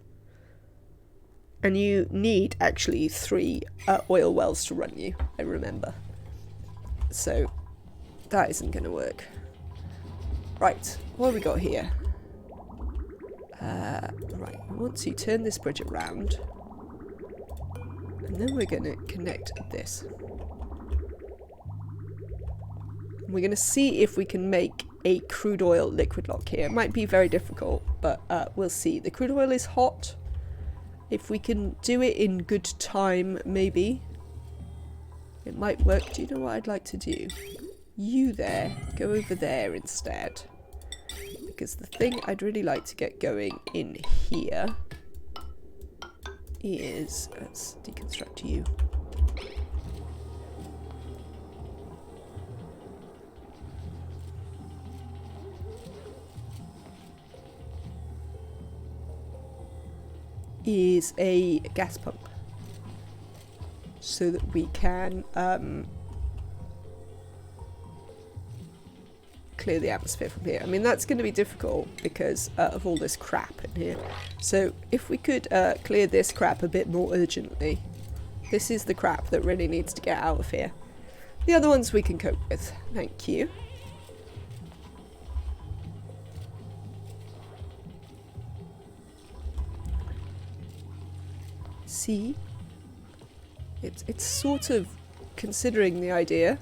And you need actually 3 oil wells to run you, I remember. So that isn't going to work. Right, what have we got here? Right, once you turn this bridge around, and then we're going to connect this. We're going to see if we can make a crude oil liquid lock here. It might be very difficult, but we'll see. The crude oil is hot. If we can do it in good time, maybe it might work. Do you know what I'd like to do? You there, go over there instead. Because the thing I'd really like to get going in here is, let's deconstruct you. Is a gas pump so that we can clear the atmosphere from here. I mean, that's going to be difficult because of all this crap in here. So if we could clear this crap a bit more urgently, This is the crap that really needs to get out of here. The other ones we can cope with. Thank you. See? It's sort of considering the idea.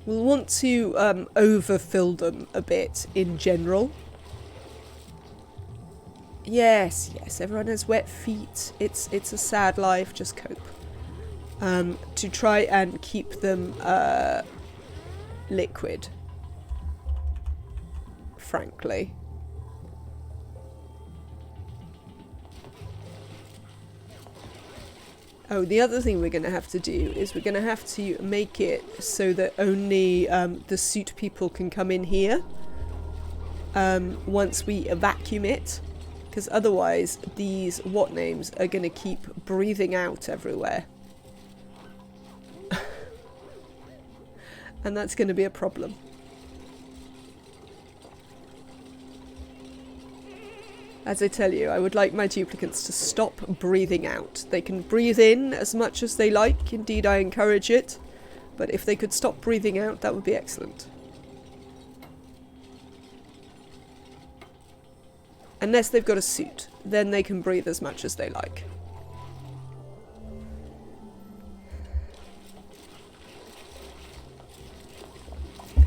We'll want to overfill them a bit in general. Yes, yes, everyone has wet feet. It's a sad life, just cope. To try and keep them liquid. Frankly. Oh, the other thing we're going to have to do is we're going to have to make it so that only the suit people can come in here once we vacuum it, because otherwise these what-names are going to keep breathing out everywhere. And that's going to be a problem. As I tell you, I would like my duplicants to stop breathing out. They can breathe in as much as they like, indeed I encourage it, but if they could stop breathing out, that would be excellent. Unless they've got a suit, then they can breathe as much as they like.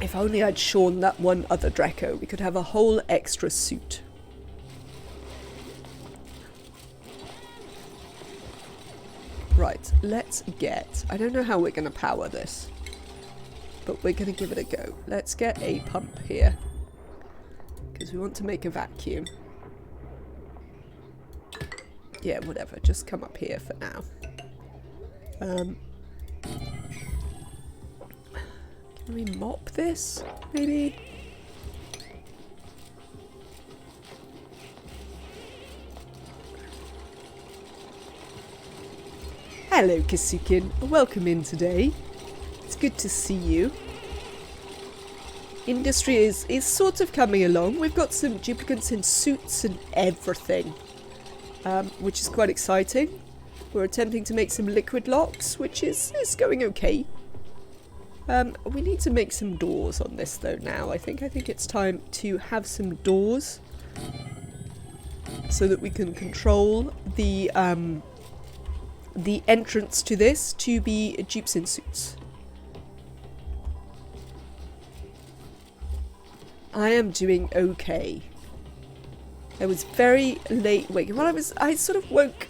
If only I'd shorn that one other Drecko, we could have a whole extra suit. Right, let's get... I don't know how we're going to power this, but we're going to give it a go. Let's get a pump here, because we want to make a vacuum. Yeah, whatever, just come up here for now. Can we mop this, maybe? Hello, Kasukin. Welcome in today. It's good to see you. Industry is sort of coming along. We've got some duplicants in suits and everything, which is quite exciting. We're attempting to make some liquid locks, which is going okay. We need to make some doors on this though now. I think it's time to have some doors so that we can control the entrance to this to be dupes in suits. I am doing okay. I was very late waking. Well, I sort of woke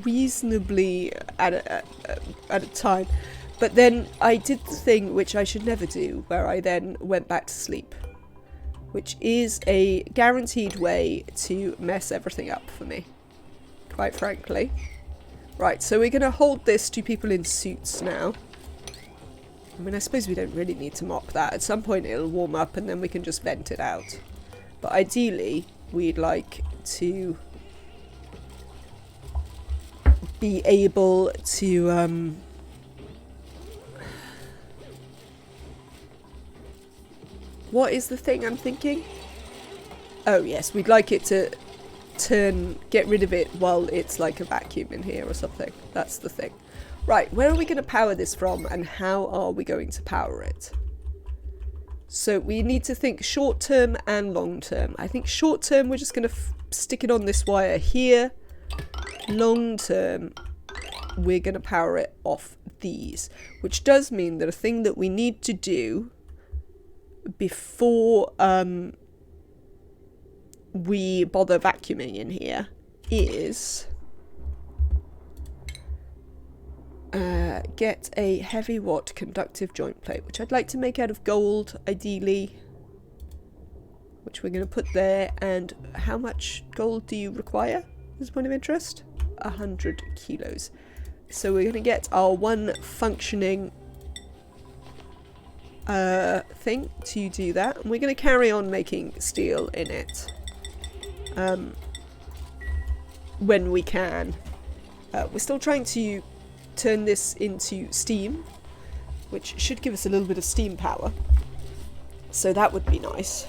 reasonably at a time, but then I did the thing which I should never do, where I then went back to sleep, which is a guaranteed way to mess everything up for me, quite frankly. Right, so we're going to hold this to people in suits now. I mean, I suppose we don't really need to mop that. At some point it'll warm up and then we can just vent it out. But ideally, we'd like to be able to... What is the thing I'm thinking? Oh yes, we'd like it to get rid of it while it's like a vacuum in here or something. That's the thing. Right, where are we going to power this from and how are we going to power it? So we need to think short term and long term. I think short term we're just going to stick it on this wire here. Long term we're going to power it off these, which does mean that a thing that we need to do before we bother vacuuming in here is get a heavy watt conductive joint plate, which I'd like to make out of gold, ideally, which we're going to put there. And how much gold do you require as a point of interest? 100 kilos. So we're going to get our one functioning thing to do that, and we're going to carry on making steel in it when we can. We're still trying to turn this into steam, which should give us a little bit of steam power, so that would be nice.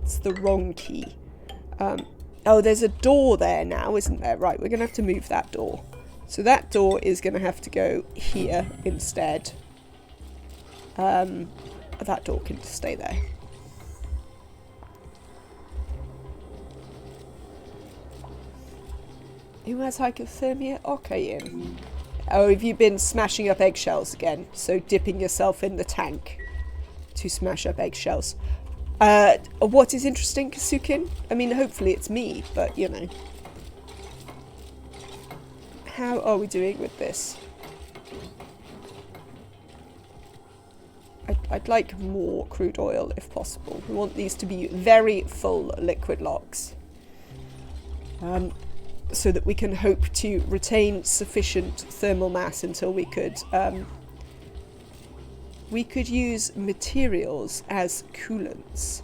It's the wrong key. Oh, there's a door there now, isn't there? Right, we're going to have to move that door. So that door is going to have to go here instead. That door can just stay there. Who has hypothermia? Okay, Ian. Oh, have you been smashing up eggshells again? So dipping yourself in the tank to smash up eggshells. What is interesting, Kasukin? I mean, hopefully it's me, but you know. How are we doing with this? I'd like more crude oil if possible. We want these to be very full liquid locks. So that we can hope to retain sufficient thermal mass until we could use materials as coolants.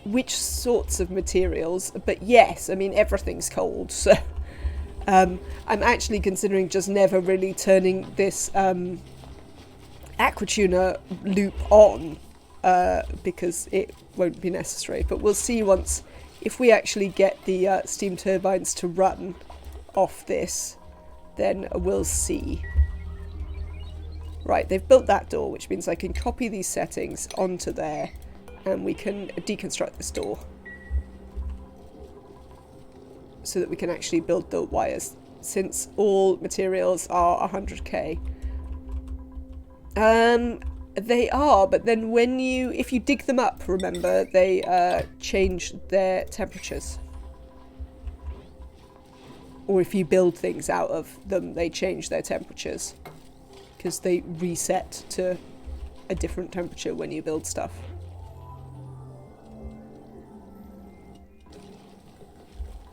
Which sorts of materials? But yes, I mean everything's cold, so I'm actually considering just never really turning this aquatuner loop on because it won't be necessary. But we'll see once. If we actually get the steam turbines to run off this, then we'll see. Right, they've built that door, which means I can copy these settings onto there, and we can deconstruct this door. So that we can actually build the wires, since all materials are 100k. They are, but then if you dig them up, remember, they change their temperatures. Or if you build things out of them, they change their temperatures. Because they reset to a different temperature when you build stuff.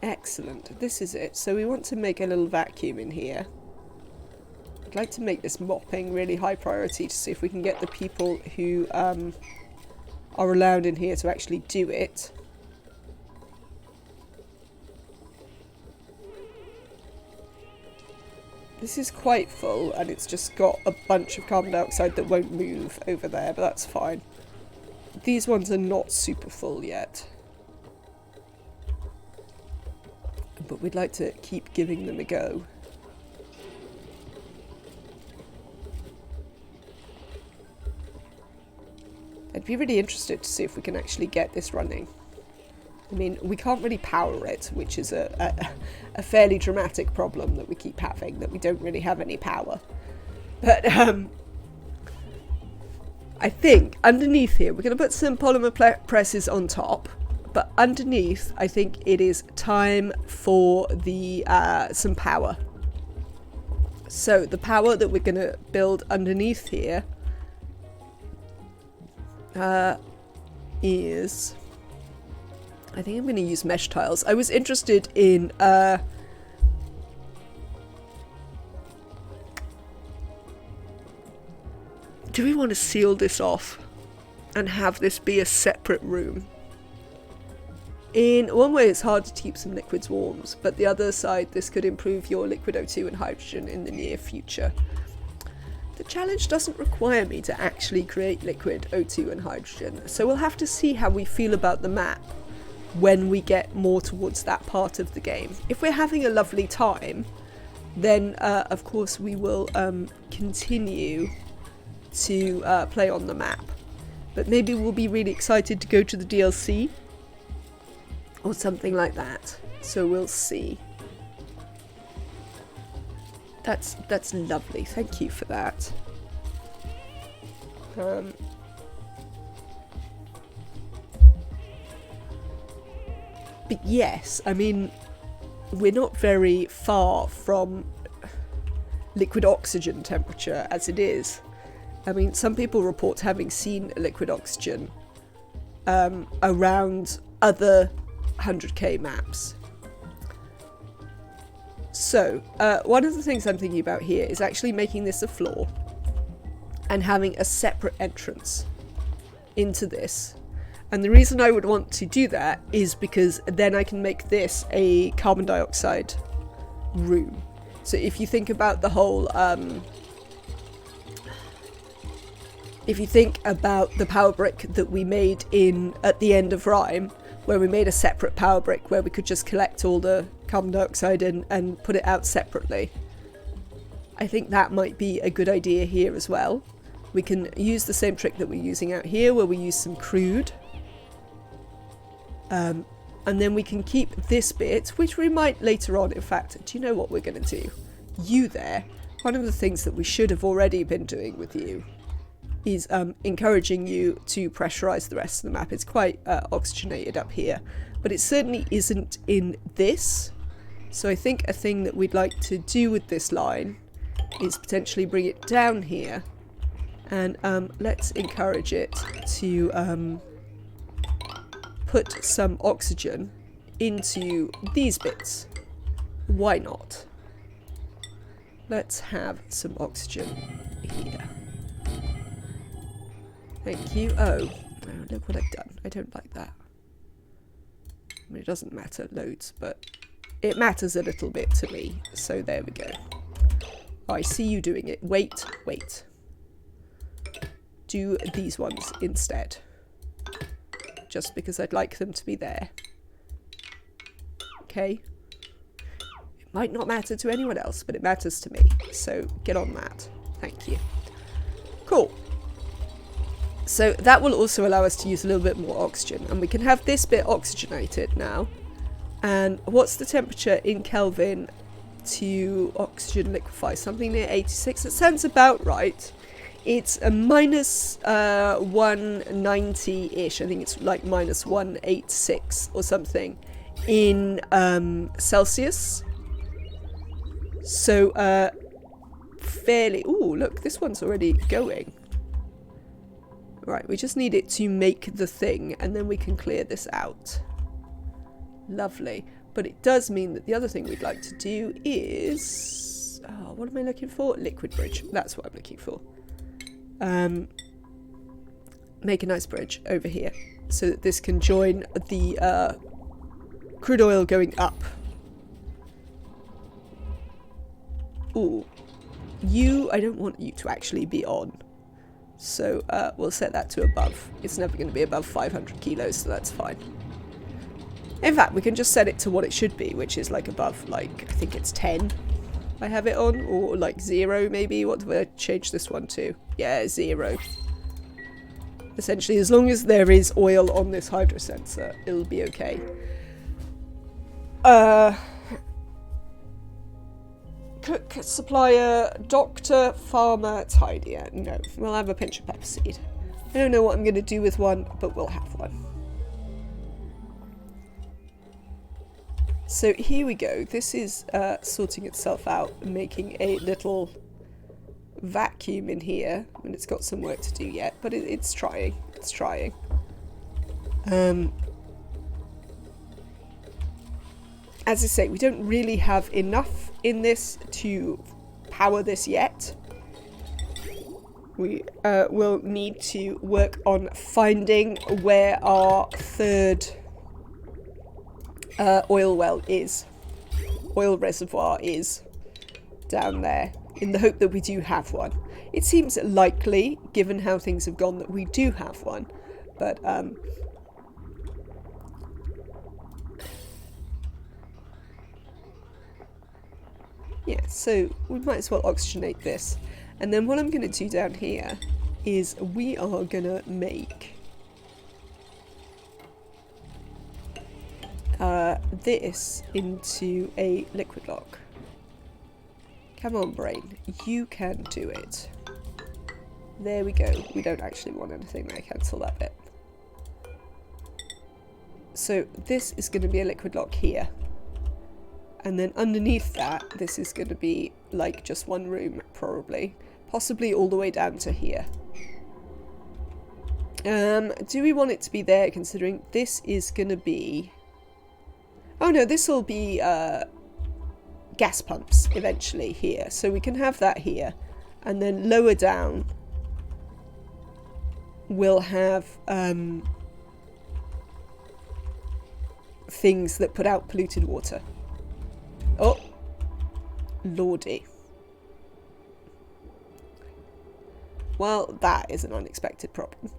Excellent, this is it. So we want to make a little vacuum in here. I'd like to make this mopping really high priority to see if we can get the people who are allowed in here to actually do it. This is quite full and it's just got a bunch of carbon dioxide that won't move over there, but that's fine. These ones are not super full yet. But we'd like to keep giving them a go. I'd be really interested to see if we can actually get this running. I mean, we can't really power it, which is a fairly dramatic problem that we keep having, that we don't really have any power. But I think underneath here, we're going to put some polymer presses on top, but underneath, I think it is time for the some power. So the power that we're going to build underneath here is, I think I'm going to use mesh tiles. I was interested in do we want to seal this off and have this be a separate room? In one way it's hard to keep some liquids warm, but the other side, this could improve your liquid O2 and hydrogen in the near future. The challenge doesn't require me to actually create liquid O2 and hydrogen, so we'll have to see how we feel about the map when we get more towards that part of the game. If we're having a lovely time, then of course we will continue to play on the map. But maybe we'll be really excited to go to the DLC or something like that. So we'll see. That's lovely. Thank you for that. But yes, I mean, we're not very far from liquid oxygen temperature as it is. I mean, some people report having seen liquid oxygen around other 100k maps. So, one of the things I'm thinking about here is actually making this a floor and having a separate entrance into this. And the reason I would want to do that is because then I can make this a carbon dioxide room. So if you think about the whole if you think about the power brick that we made at the end of Rhyme, where we made a separate power brick where we could just collect all the carbon dioxide and put it out separately, I think that might be a good idea here as well. We can use the same trick that we're using out here, where we use some crude. And then we can keep this bit, which we might later on, in fact, do you know what we're going to do? You there, one of the things that we should have already been doing with you is encouraging you to pressurize the rest of the map. It's quite oxygenated up here, but it certainly isn't in this. So I think a thing that we'd like to do with this line is potentially bring it down here, and let's encourage it to put some oxygen into these bits. Why not? Let's have some oxygen here. Thank you. Oh, look what I've done. I don't like that. I mean, it doesn't matter loads, but it matters a little bit to me. So there we go. Oh, I see you doing it. Wait, wait. Do these ones instead. Just because I'd like them to be there. Okay. It might not matter to anyone else, but it matters to me. So get on that. Thank you. Cool. So that will also allow us to use a little bit more oxygen. And we can have this bit oxygenated now. And what's the temperature in Kelvin to oxygen liquefy? Something near 86. It sounds about right. It's a minus 190-ish. I think it's like minus 186 or something in Celsius. So fairly... Ooh, look, this one's already going. Right, we just need it to make the thing, and then we can clear this out. Lovely. But it does mean that the other thing we'd like to do is... Oh, what am I looking for? Liquid bridge. That's what I'm looking for. Make a nice bridge over here so that this can join the crude oil going up. Ooh. I don't want you to actually be on. So we'll set that to above. It's never going to be above 500 kilos, so that's fine. In fact, we can just set it to what it should be, which is like above, like, I think it's 10 I have it on, or like 0 maybe. What do I change this one to? Yeah, 0. Essentially, as long as there is oil on this hydro sensor, it'll be okay. Cook, supplier, doctor, farmer, tidier. No, we'll have a pinch of pepper seed. I don't know what I'm going to do with one, but we'll have one. So here we go. This is sorting itself out, making a little vacuum in here. I mean, it's got some work to do yet, but it's trying. It's trying. As I say, we don't really have enough in this to power this yet. We will need to work on finding where our third oil well is. Oil reservoir is down there, in the hope that we do have one. It seems likely, given how things have gone, that we do have one, but yeah, so we might as well oxygenate this. And then what I'm going to do down here is we are going to make this into a liquid lock. Come on, brain. You can do it. There we go. We don't actually want anything there. Cancel that bit. So this is going to be a liquid lock here. And then underneath that, this is going to be like just one room, probably. Possibly all the way down to here. Do we want it to be there, considering this is going to be... Oh no, this will be gas pumps eventually here. So we can have that here. And then lower down, we'll have things that put out polluted water. Oh, lordy. well, that is an unexpected problem.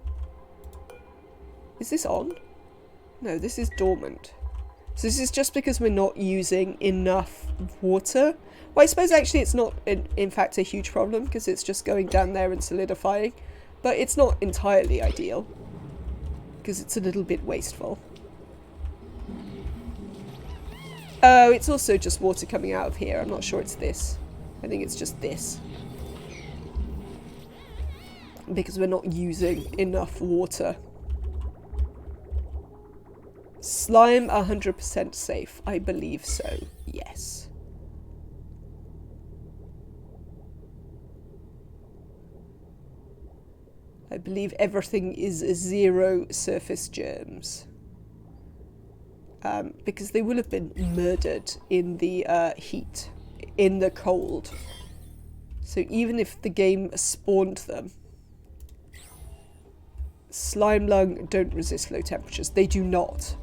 Is this on? No, this is dormant. So this is just because we're not using enough water. Well, I suppose actually it's not in fact a huge problem because it's just going down there and solidifying. But it's not entirely ideal because it's a little bit wasteful. Oh, it's also just water coming out of here. I'm not sure it's this. I think it's just this. Because we're not using enough water. Slime 100% safe. I believe so. Yes. I believe everything is 0 surface germs. Because they will have been murdered in the heat, in the cold. So even if the game spawned them, slime lung don't resist low temperatures. They do not.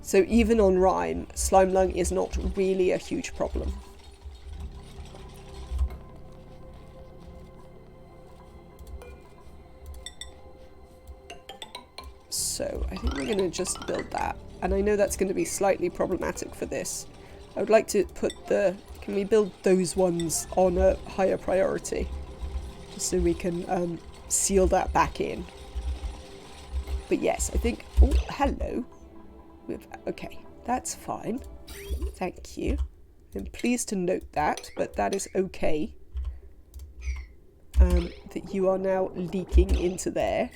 So even on Rime, slime lung is not really a huge problem. So I think we're going to just build that. And I know that's going to be slightly problematic for this. I would like to put the... Can we build those ones on a higher priority? Just so we can seal that back in. But yes, I think... Oh, hello. Okay, that's fine. Thank you. I'm pleased to note that, but that is okay. That you are now leaking into there.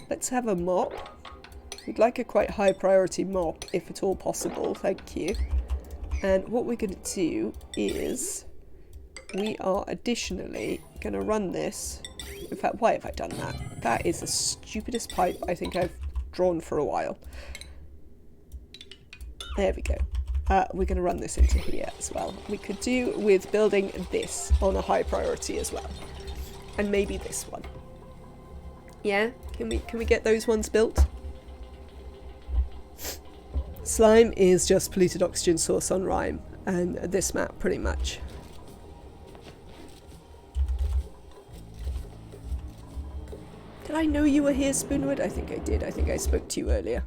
Let's have a mop. We'd like a quite high priority mop, if at all possible. Thank you. And what we're going to do is we are additionally going to run this. In fact, why have I done that? That is the stupidest pipe I think I've drawn for a while. There we go. We're going to run this into here as well. We could do with building this on a high priority as well. And maybe this one. Yeah? Can we get those ones built? Slime is just polluted oxygen source on Rime, and this map pretty much. Did I know you were here, Spoonwood? I think I did. I think I spoke to you earlier.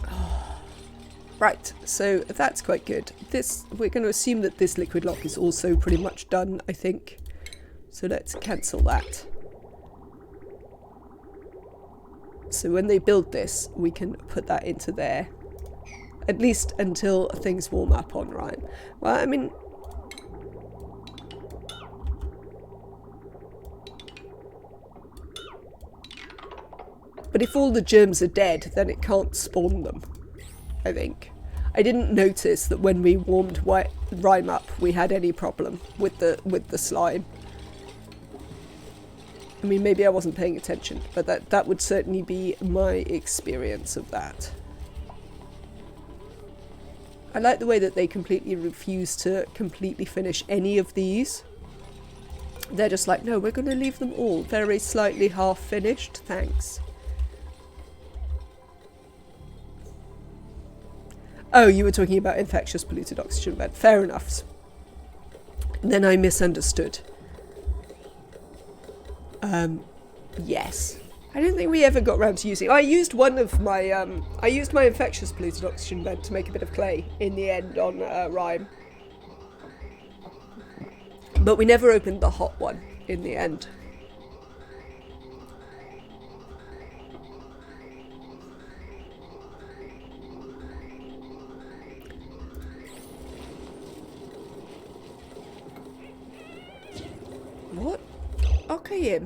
Oh. Right, so that's quite good. This, we're going to assume that this liquid lock is also pretty much done, I think. So let's cancel that. So when they build this, we can put that into there. At least until things warm up on Rime. Well, I mean... But if all the germs are dead, then it can't spawn them, I think. I didn't notice that when we warmed Rime up, we had any problem with the slime. I mean, maybe I wasn't paying attention, but that would certainly be my experience of that. I like the way that they completely refuse to completely finish any of these. They're just like, no, we're going to leave them all very slightly half finished, thanks. Oh, you were talking about infectious polluted oxygen bed. Fair enough. Then I misunderstood. Yes. I don't think we ever got around to using it. I used one of my, I used my infectious polluted oxygen bed to make a bit of clay in the end on Rime. But we never opened the hot one in the end. What? Okay,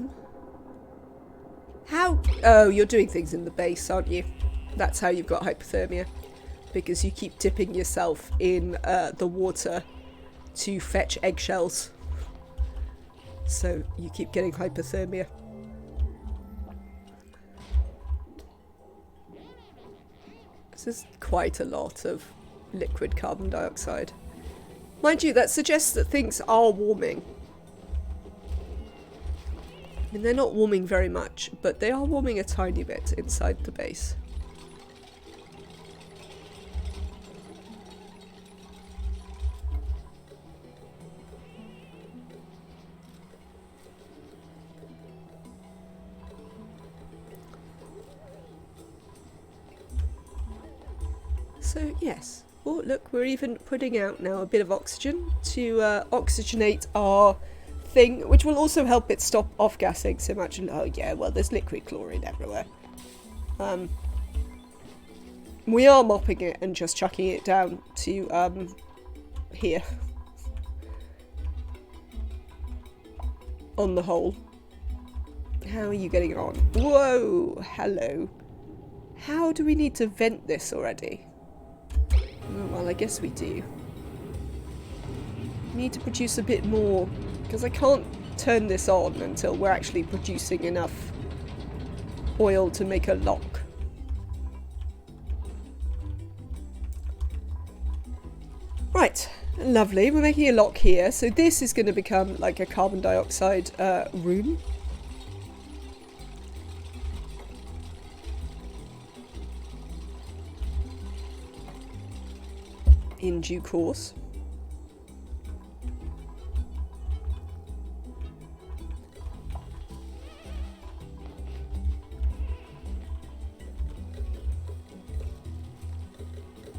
How? Oh, you're doing things in the base, aren't you? That's how you've got hypothermia. Because you keep dipping yourself in the water to fetch eggshells. So you keep getting hypothermia. This is quite a lot of liquid carbon dioxide. Mind you, that suggests that things are warming. I mean, they're not warming very much, but they are warming a tiny bit inside the base. So yes. Oh, look, we're even putting out now a bit of oxygen to oxygenate our thing, which will also help it stop off-gassing. So imagine, oh yeah, well, there's liquid chlorine everywhere. We are mopping it and just chucking it down to here. On the whole. How are you getting on? Whoa, hello. How do we need to vent this already? Oh, well, I guess we do. We need to produce a bit more, because I can't turn this on until we're actually producing enough oil to make a lock. Right, lovely. We're making a lock here. So this is going to become like a carbon dioxide room. In due course.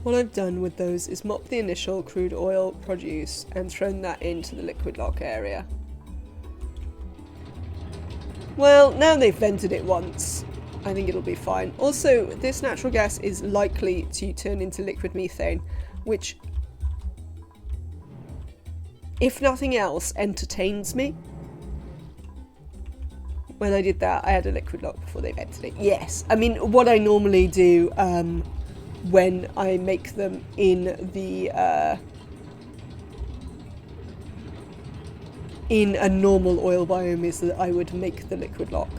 What I've done with those is mop the initial crude oil produce and thrown that into the liquid lock area. Well, now they've vented it once, I think it'll be fine. Also, this natural gas is likely to turn into liquid methane, which, if nothing else, entertains me. When I did that, I had a liquid lock before they vented it. Yes, I mean, what I normally do when I make them in the in a normal oil biome is that I would make the liquid lock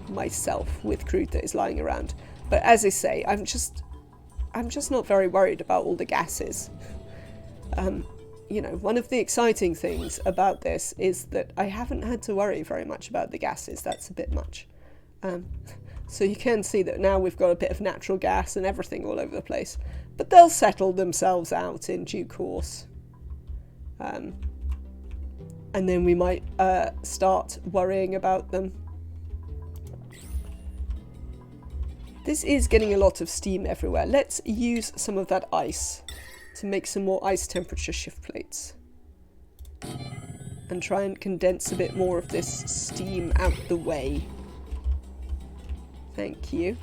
myself with crude that is lying around. But as I say, I'm just not very worried about all the gases. You know, one of the exciting things about this is that I haven't had to worry very much about the gases. That's a bit much. So you can see that now we've got a bit of natural gas and everything all over the place. But they'll settle themselves out in due course. And then we might start worrying about them. This is getting a lot of steam everywhere. Let's use some of that ice to make some more ice temperature shift plates. And try and condense a bit more of this steam out the way. Thank you.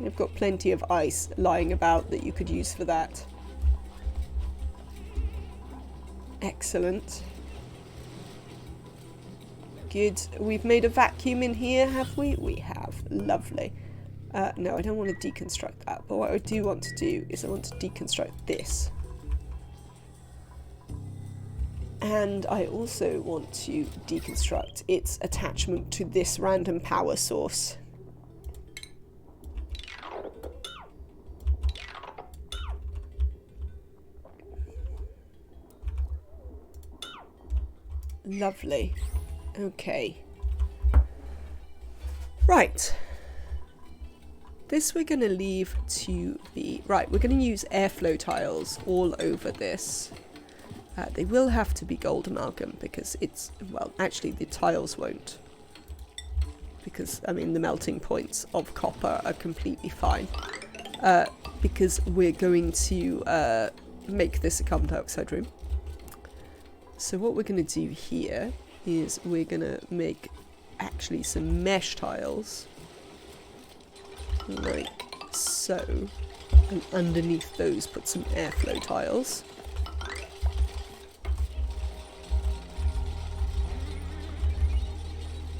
You've got plenty of ice lying about that you could use for that. Excellent. Good. We've made a vacuum in here, have we? We have. Lovely. No, I don't want to deconstruct that, but what I do want to do is I want to deconstruct this. And I also want to deconstruct its attachment to this random power source. Lovely. Okay. Right. This we're going to leave to be... Right, we're going to use airflow tiles all over this. They will have to be gold amalgam because it's... Well, actually the tiles won't. Because, I mean, the melting points of copper are completely fine. Because we're going to make this a carbon dioxide room. So what we're going to do here is we're going to make actually some mesh tiles. Like so. And underneath those put some airflow tiles.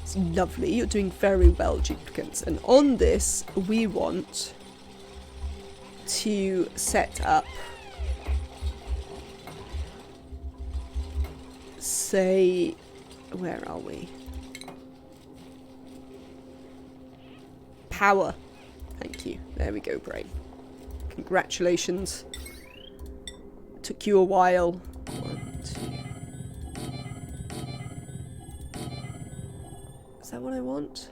It's lovely. You're doing very well, duplicates. And on this we want to set up, say, where are we? Power. Thank you. There we go, brain. Congratulations. Took you a while. 1, 2. Is that what I want?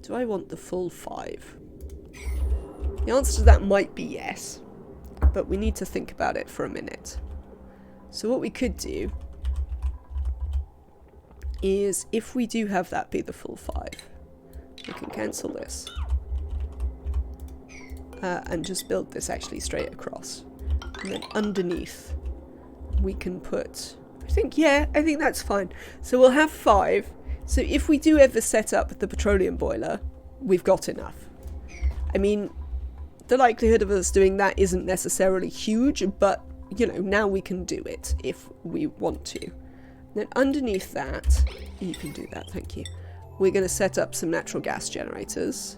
Do I want the full 5? The answer to that might be yes, but we need to think about it for a minute. So what we could do is, if we do have that be the full 5, we can cancel this. and just build this actually straight across. And then underneath we can put, I think that's fine. So we'll have 5. So if we do ever set up the petroleum boiler, we've got enough. I mean, the likelihood of us doing that isn't necessarily huge, but, you know, now we can do it if we want to. Then underneath that, you can do that, thank you. We're going to set up some natural gas generators.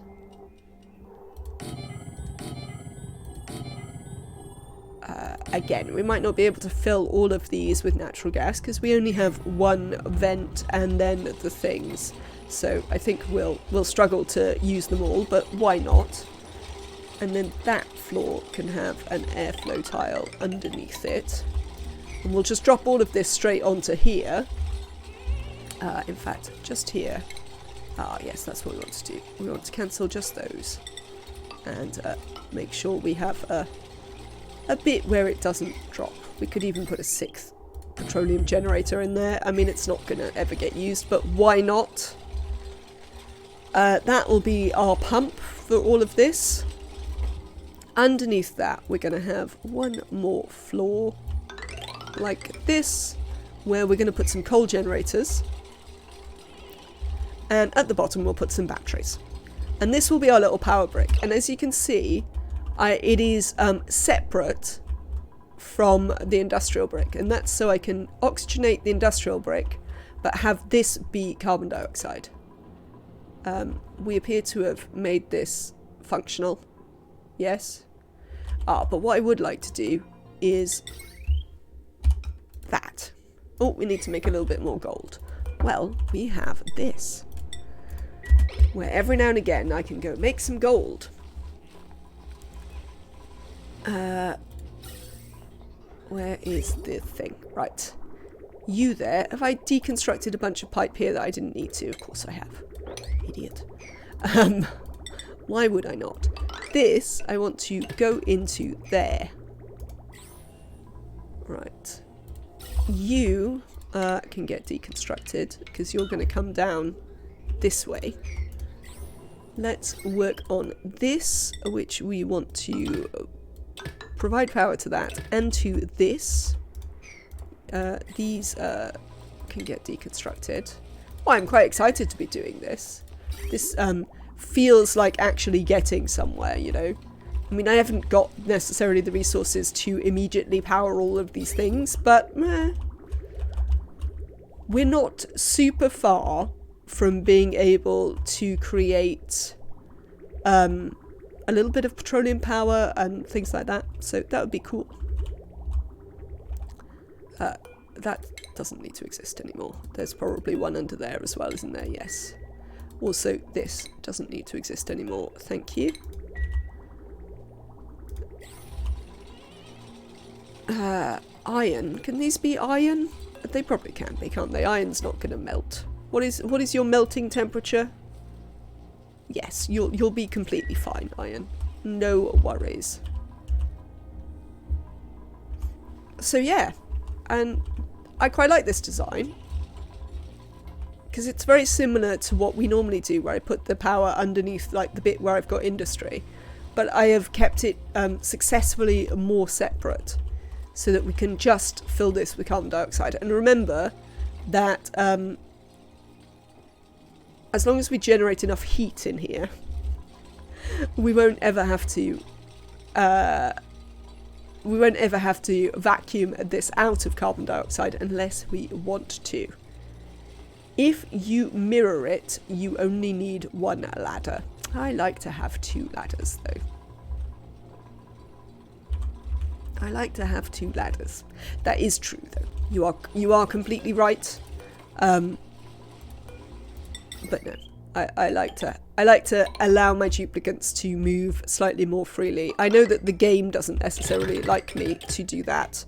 Again, we might not be able to fill all of these with natural gas because we only have 1 vent and then the things. So I think we'll struggle to use them all, but why not? And then that floor can have an airflow tile underneath it. And we'll just drop all of this straight onto here. In fact, just here. Ah, yes, that's what we want to do. We want to cancel just those. And make sure we have a bit where it doesn't drop. We could even put a 6th petroleum generator in there. I mean, it's not going to ever get used, but why not? That will be our pump for all of this. Underneath that, we're going to have 1 more floor like this, where we're going to put some coal generators. And at the bottom, we'll put some batteries. And this will be our little power brick. And as you can see, it is separate from the industrial brick, and that's so I can oxygenate the industrial brick but have this be carbon dioxide. We appear to have made this functional, yes. But what I would like to do is that. Oh, we need to make a little bit more gold. Well, we have this, where every now and again I can go make some gold. Where is the thing? Right. You there. Have I deconstructed a bunch of pipe here that I didn't need to? Of course I have. Idiot. Why would I not? This, I want to go into there. Right. You can get deconstructed, because you're going to come down this way. Let's work on this, which we want to provide power to that, and to this. These can get deconstructed. Well, I'm quite excited to be doing this. This feels like actually getting somewhere, you know. I mean, I haven't got necessarily the resources to immediately power all of these things, but we're not super far from being able to create a little bit of petroleum power and things like that, so that would be cool. That doesn't need to exist anymore. There's probably one under there as well, isn't there? Yes. Also, this doesn't need to exist anymore. Thank you. Iron. Can these be iron? They probably can be, can't they? Iron's not going to melt. What is your melting temperature? Yes, you'll be completely fine, iron. No worries. So yeah, and I quite like this design because it's very similar to what we normally do, where I put the power underneath, like the bit where I've got industry, but I have kept it successfully more separate so that we can just fill this with carbon dioxide. And remember that as long as we generate enough heat in here, we won't ever have to vacuum this out of carbon dioxide unless we want to. If you mirror it, you only need 1 ladder. I like to have 2 ladders though. I like to have 2 ladders. That is true though. You are completely right. But no, I like to allow my duplicates to move slightly more freely. I know that the game doesn't necessarily like me to do that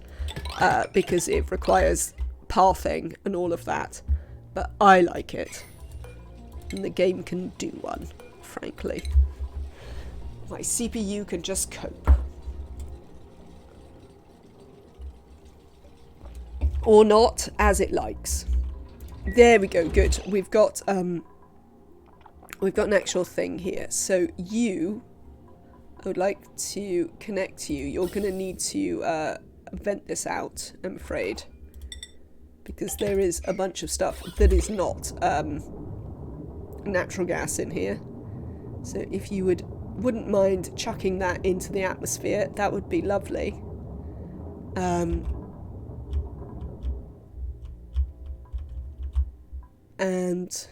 because it requires pathing and all of that, but I like it, and the game can do one, frankly. My CPU can just cope. Or not, as it likes. There we go, good. We've got an actual thing here. So you I would like to connect you. You're going to need to vent this out, I'm afraid. Because there is a bunch of stuff that is not natural gas in here. So if you wouldn't mind chucking that into the atmosphere, that would be lovely. And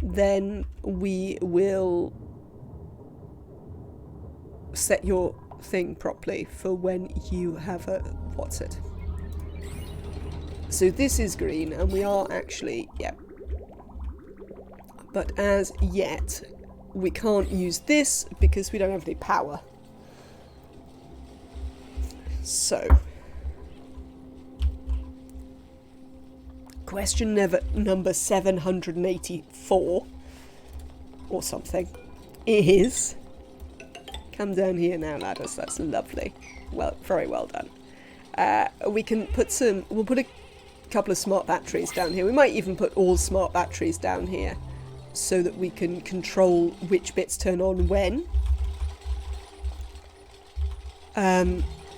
then we will set your thing properly for when you have a... what's it? So this is green, and we are actually... yeah. But as yet, we can't use this because we don't have any power. So... question number 784 or something is... come down here now, ladders. That's lovely. Well, very well done. We can put some... we'll put a couple of smart batteries down here. We might even put all smart batteries down here so that we can control which bits turn on when.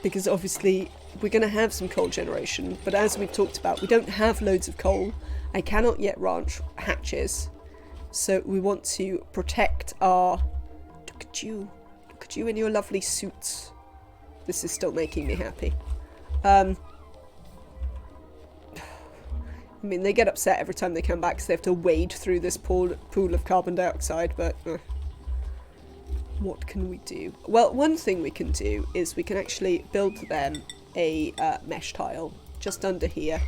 Because obviously we're going to have some coal generation, but as we've talked about, we don't have loads of coal. I cannot yet ranch hatches, so we want to protect our... look at you in your lovely suits. This is still making me happy. I mean, they get upset every time they come back because they have to wade through this pool of carbon dioxide, but what can we do? Well, one thing we can do is we can actually build them a mesh tile just under here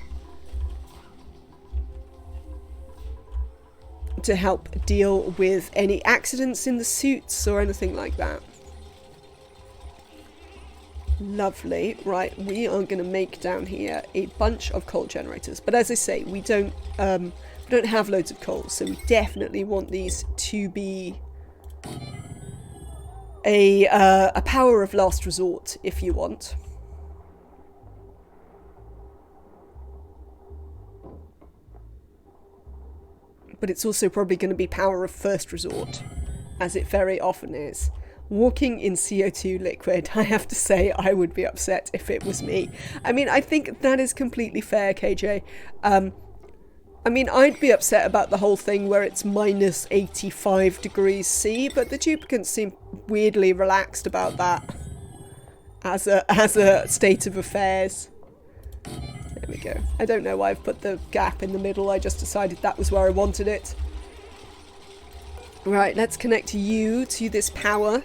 to help deal with any accidents in the suits or anything like that. Lovely. Right, we are going to make down here a bunch of coal generators, but as I say, we don't have loads of coal, so we definitely want these to be a power of last resort, if you want. But it's also probably going to be power of first resort, as it very often is. Walking in CO2 liquid, I have to say I would be upset if it was me. I mean, I think that is completely fair, KJ. I mean, I'd be upset about the whole thing where it's minus 85 degrees C, but the duplicants seem weirdly relaxed about that as a state of affairs. There we go. I don't know why I've put the gap in the middle. I just decided that was where I wanted it. Right, let's connect you to this power.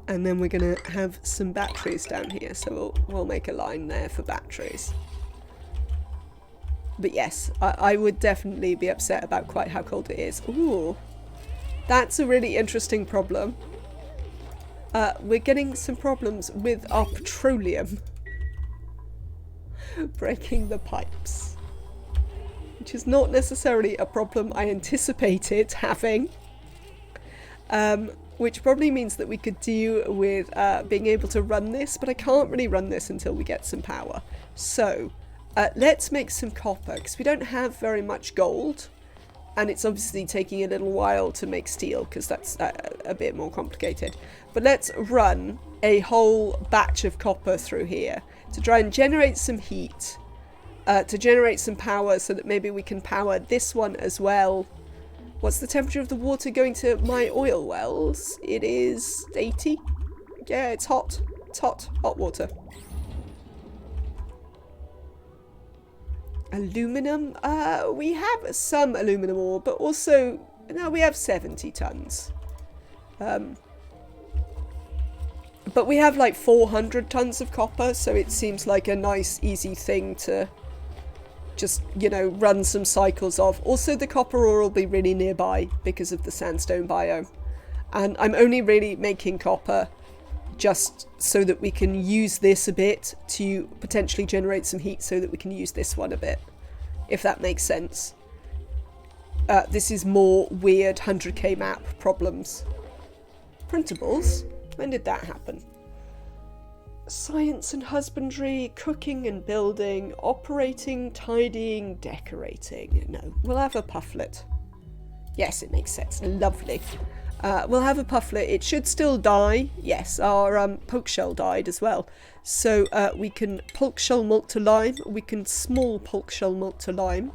And then we're going to have some batteries down here. So we'll make a line there for batteries. But yes, I would definitely be upset about quite how cold it is. Ooh, that's a really interesting problem. We're getting some problems with our petroleum breaking the pipes, which is not necessarily a problem I anticipated having, which probably means that we could do with being able to run this, but I can't really run this until we get some power. So let's make some copper, because we don't have very much gold. And it's obviously taking a little while to make steel, because that's a bit more complicated. But let's run a whole batch of copper through here to try and generate some heat, to generate some power so that maybe we can power this one as well. What's the temperature of the water going to my oil wells? It is 80. Yeah, it's hot. It's hot. Hot water. Aluminum? We have some aluminum ore, but also... no, we have 70 tons. But we have like 400 tons of copper, so it seems like a nice, easy thing to just, you know, run some cycles of. Also, the copper ore will be really nearby because of the sandstone biome. And I'm only really making copper just so that we can use this a bit to potentially generate some heat so that we can use this one a bit, if that makes sense. This is more weird 100k map problems. Printables? When did that happen? Science and husbandry, cooking and building, operating, tidying, decorating. No, we'll have a pufflet. Yes, it makes sense. Lovely. We'll have a pufflet. It should still die. Yes, our poke shell died as well. So we can pulk shell malt to lime. We can small pulk shell malt to lime.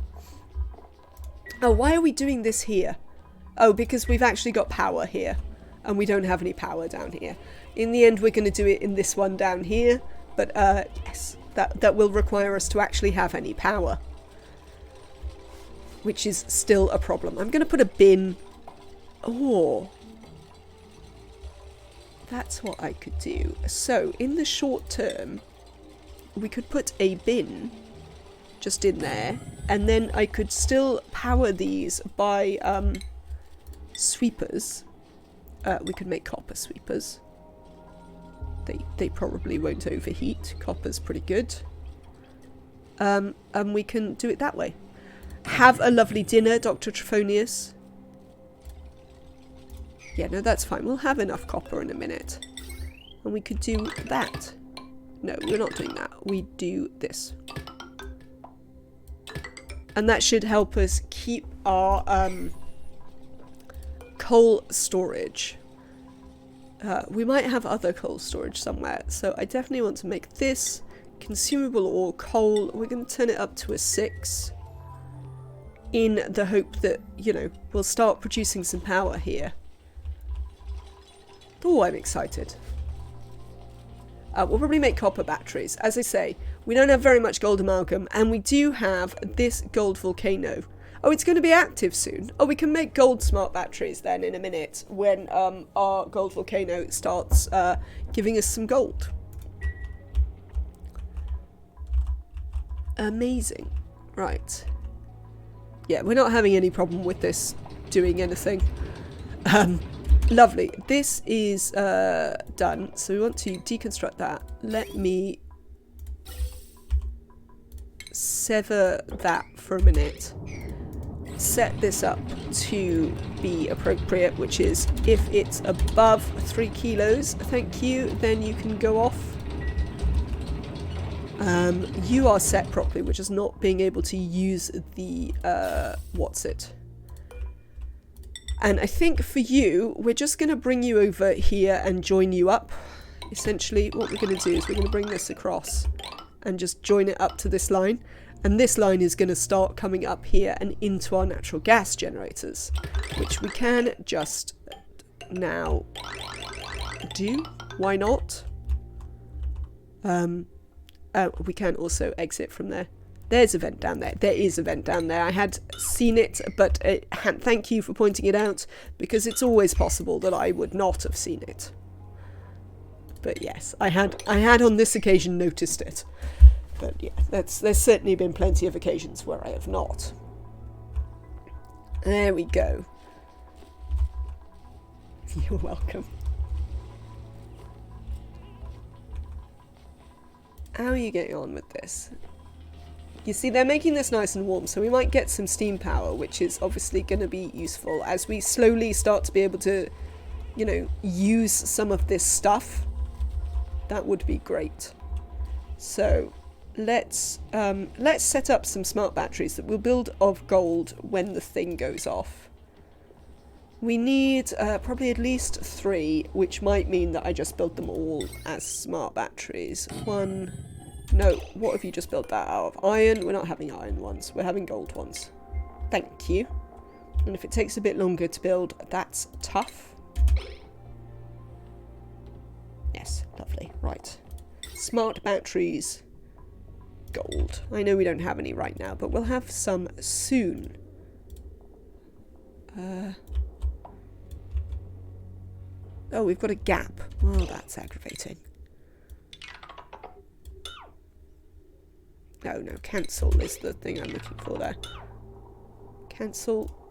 Oh, why are we doing this here? Oh, because we've actually got power here. And we don't have any power down here. In the end, we're going to do it in this one down here. But yes, that will require us to actually have any power. Which is still a problem. I'm going to put a bin. Oh. That's what I could do. So, in the short term, we could put a bin just in there. And then I could still power these by sweepers. We could make copper sweepers. They probably won't overheat. Copper's pretty good. And we can do it that way. Have a lovely dinner, Dr. Trophonius. Yeah, no, that's fine. We'll have enough copper in a minute. And we could do that. No, we're not doing that. We do this. And that should help us keep our coal storage. We might have other coal storage somewhere. So I definitely want to make this consumable ore coal. We're going to turn it up to a 6. In the hope that, you know, we'll start producing some power here. Oh, I'm excited. We'll probably make copper batteries. As I say, we don't have very much gold amalgam, and we do have this gold volcano. Oh, it's going to be active soon. Oh, we can make gold smart batteries then in a minute when our gold volcano starts giving us some gold. Amazing. Right. Yeah, we're not having any problem with this doing anything. Lovely. This is done. So we want to deconstruct that. Let me sever that for a minute. Set this up to be appropriate, which is if it's above 3 kilos, thank you, then you can go off. You are set properly, which is not being able to use the, what's it? And I think for you, we're just going to bring you over here and join you up. Essentially, what we're going to do is we're going to bring this across and just join it up to this line. And this line is going to start coming up here and into our natural gas generators, which we can just now do. Why not? We can also exit from there. There's a vent down there. There is a vent down there. I had seen it, but thank you for pointing it out, because it's always possible that I would not have seen it. But yes, I had on this occasion noticed it. But yeah, there's certainly been plenty of occasions where I have not. There we go. You're welcome. How are you getting on with this? You see, they're making this nice and warm, so we might get some steam power, which is obviously going to be useful as we slowly start to be able to, you know, use some of this stuff. That would be great. So let's set up some smart batteries that we'll build of gold when the thing goes off. We need probably at least 3, which might mean that I just build them all as smart batteries. 1... No, what have you just built that out of? Iron? We're not having iron ones. We're having gold ones. Thank you. And if it takes a bit longer to build, that's tough. Yes, lovely. Right. Smart batteries. Gold. I know we don't have any right now, but we'll have some soon. Oh, we've got a gap. Oh, that's aggravating. No, cancel is the thing I'm looking for there. Cancel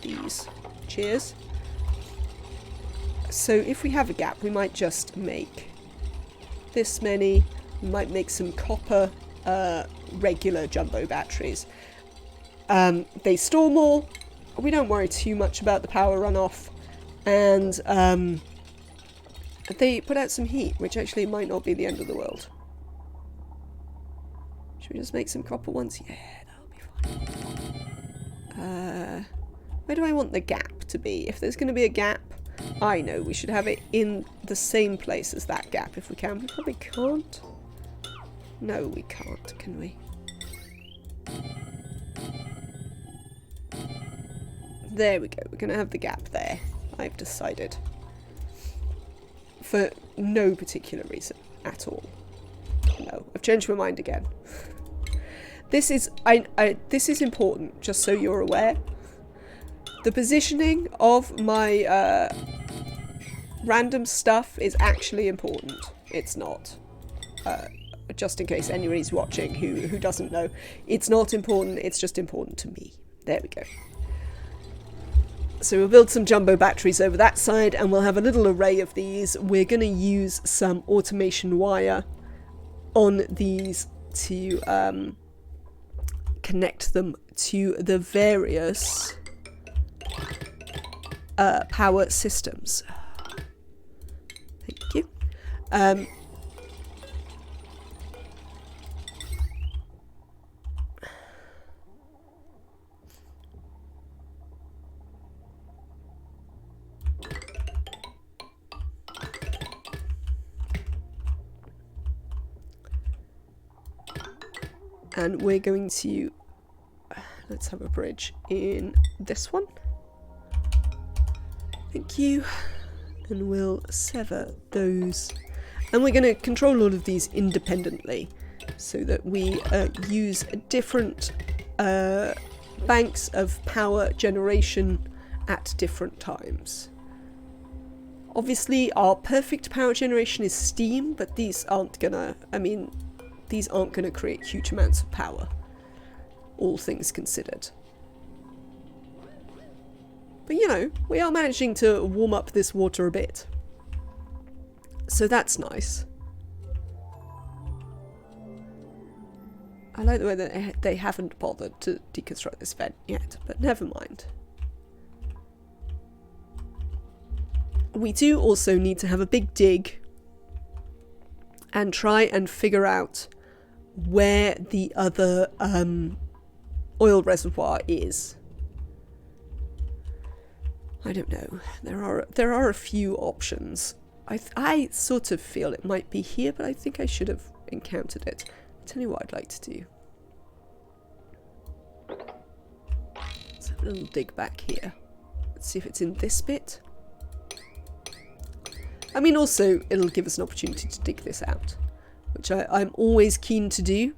these. Cheers. So if we have a gap, we might just make this many. We might make some copper regular jumbo batteries. They store more. We don't worry too much about the power runoff. And they put out some heat, which actually might not be the end of the world. Should we just make some copper ones? Yeah, that'll be Where do I want the gap to be? If there's going to be a gap, I know we should have it in the same place as that gap if we can. We probably can't. No, we can't, can we? There we go. We're going to have the gap there. I've decided. For no particular reason at all. No, I've changed my mind again. This is this is important, just so you're aware. The positioning of my random stuff is actually important. It's not. Just in case anybody's watching who doesn't know. It's not important, it's just important to me. There we go. So we'll build some jumbo batteries over that side and we'll have a little array of these. We're going to use some automation wire on these to connect them to the various power systems. Thank you. And we're going to, let's have a bridge in this one. Thank you. And we'll sever those. And we're going to control all of these independently so that we use different banks of power generation at different times. Obviously, our perfect power generation is steam, but these aren't gonna, these aren't going to create huge amounts of power, all things considered. But you know, we are managing to warm up this water a bit. So that's nice. I like the way that they haven't bothered to deconstruct this vent yet, but never mind. We do also need to have a big dig and try and figure out where the other oil reservoir is. I don't know. There are a few options. I sort of feel it might be here, but I think I should have encountered it. I'll tell you what I'd like to do. Let's have a little dig back here. Let's see if it's in this bit. I mean, also, it'll give us an opportunity to dig this out, which I'm always keen to do.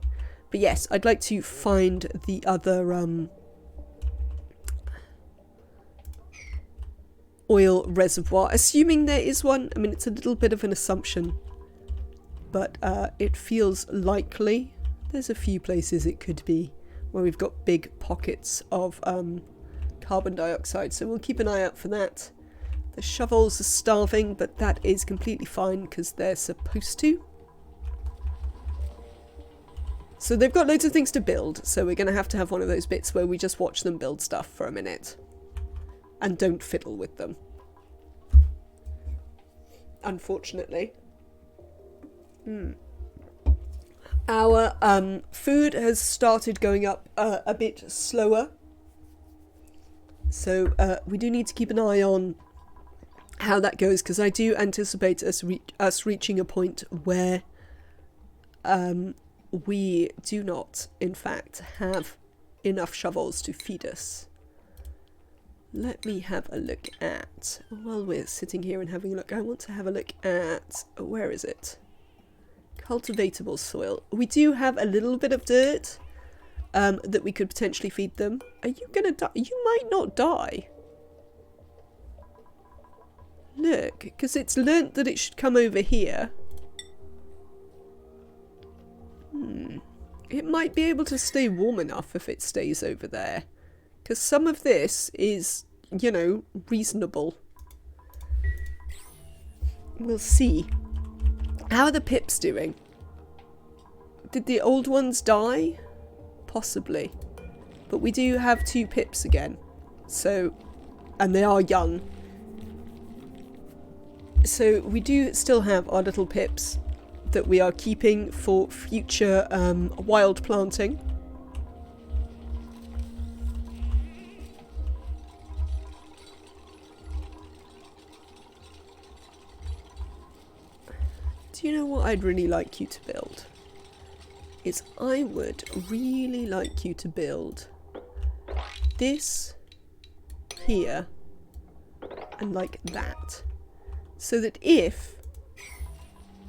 But yes, I'd like to find the other oil reservoir, assuming there is one. I mean, it's a little bit of an assumption, but it feels likely. There's a few places it could be where we've got big pockets of carbon dioxide, so we'll keep an eye out for that. The shovels are starving, but that is completely fine because they're supposed to. So they've got loads of things to build, so we're going to have one of those bits where we just watch them build stuff for a minute. And don't fiddle with them. Unfortunately. Our food has started going up a bit slower. So we do need to keep an eye on how that goes, because I do anticipate us reaching a point where we do not, in fact, have enough shovels to feed us. Let me have a look at, while we're sitting here and having a look, I want to have a look at, where is it? Cultivatable soil. We do have a little bit of dirt that we could potentially feed them. Are you gonna die? You might not die. Look, because it's learnt that it should come over here. It might be able to stay warm enough if it stays over there. Because some of this is, you know, reasonable. We'll see. How are the pips doing? Did the old ones die? Possibly. But we do have 2 pips again. So, and they are young. So we do still have our little pips that we are keeping for future wild planting. Do you know what I'd really like you to build? Is I would really like you to build this here and like that. So that if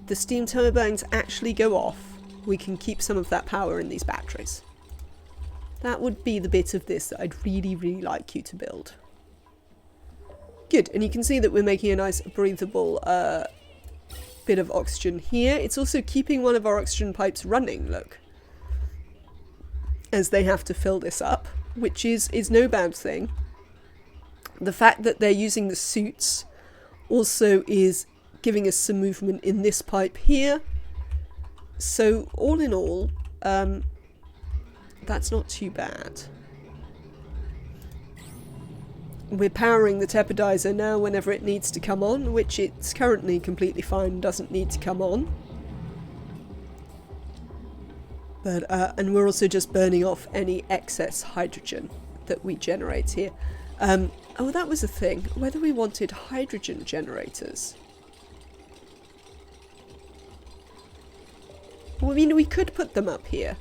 the steam turbines actually go off, we can keep some of that power in these batteries. That would be the bit of this that I'd really, really like you to build. Good, and you can see that we're making a nice breathable bit of oxygen here. It's also keeping one of our oxygen pipes running, look. As they have to fill this up, which is no bad thing. The fact that they're using the suits also is giving us some movement in this pipe here. So all in all, that's not too bad. We're powering the tepidizer now whenever it needs to come on, which it's currently completely fine, doesn't need to come on. But and we're also just burning off any excess hydrogen that we generate here. Oh, that was a thing, whether we wanted hydrogen generators. Well, I mean, we could put them up here.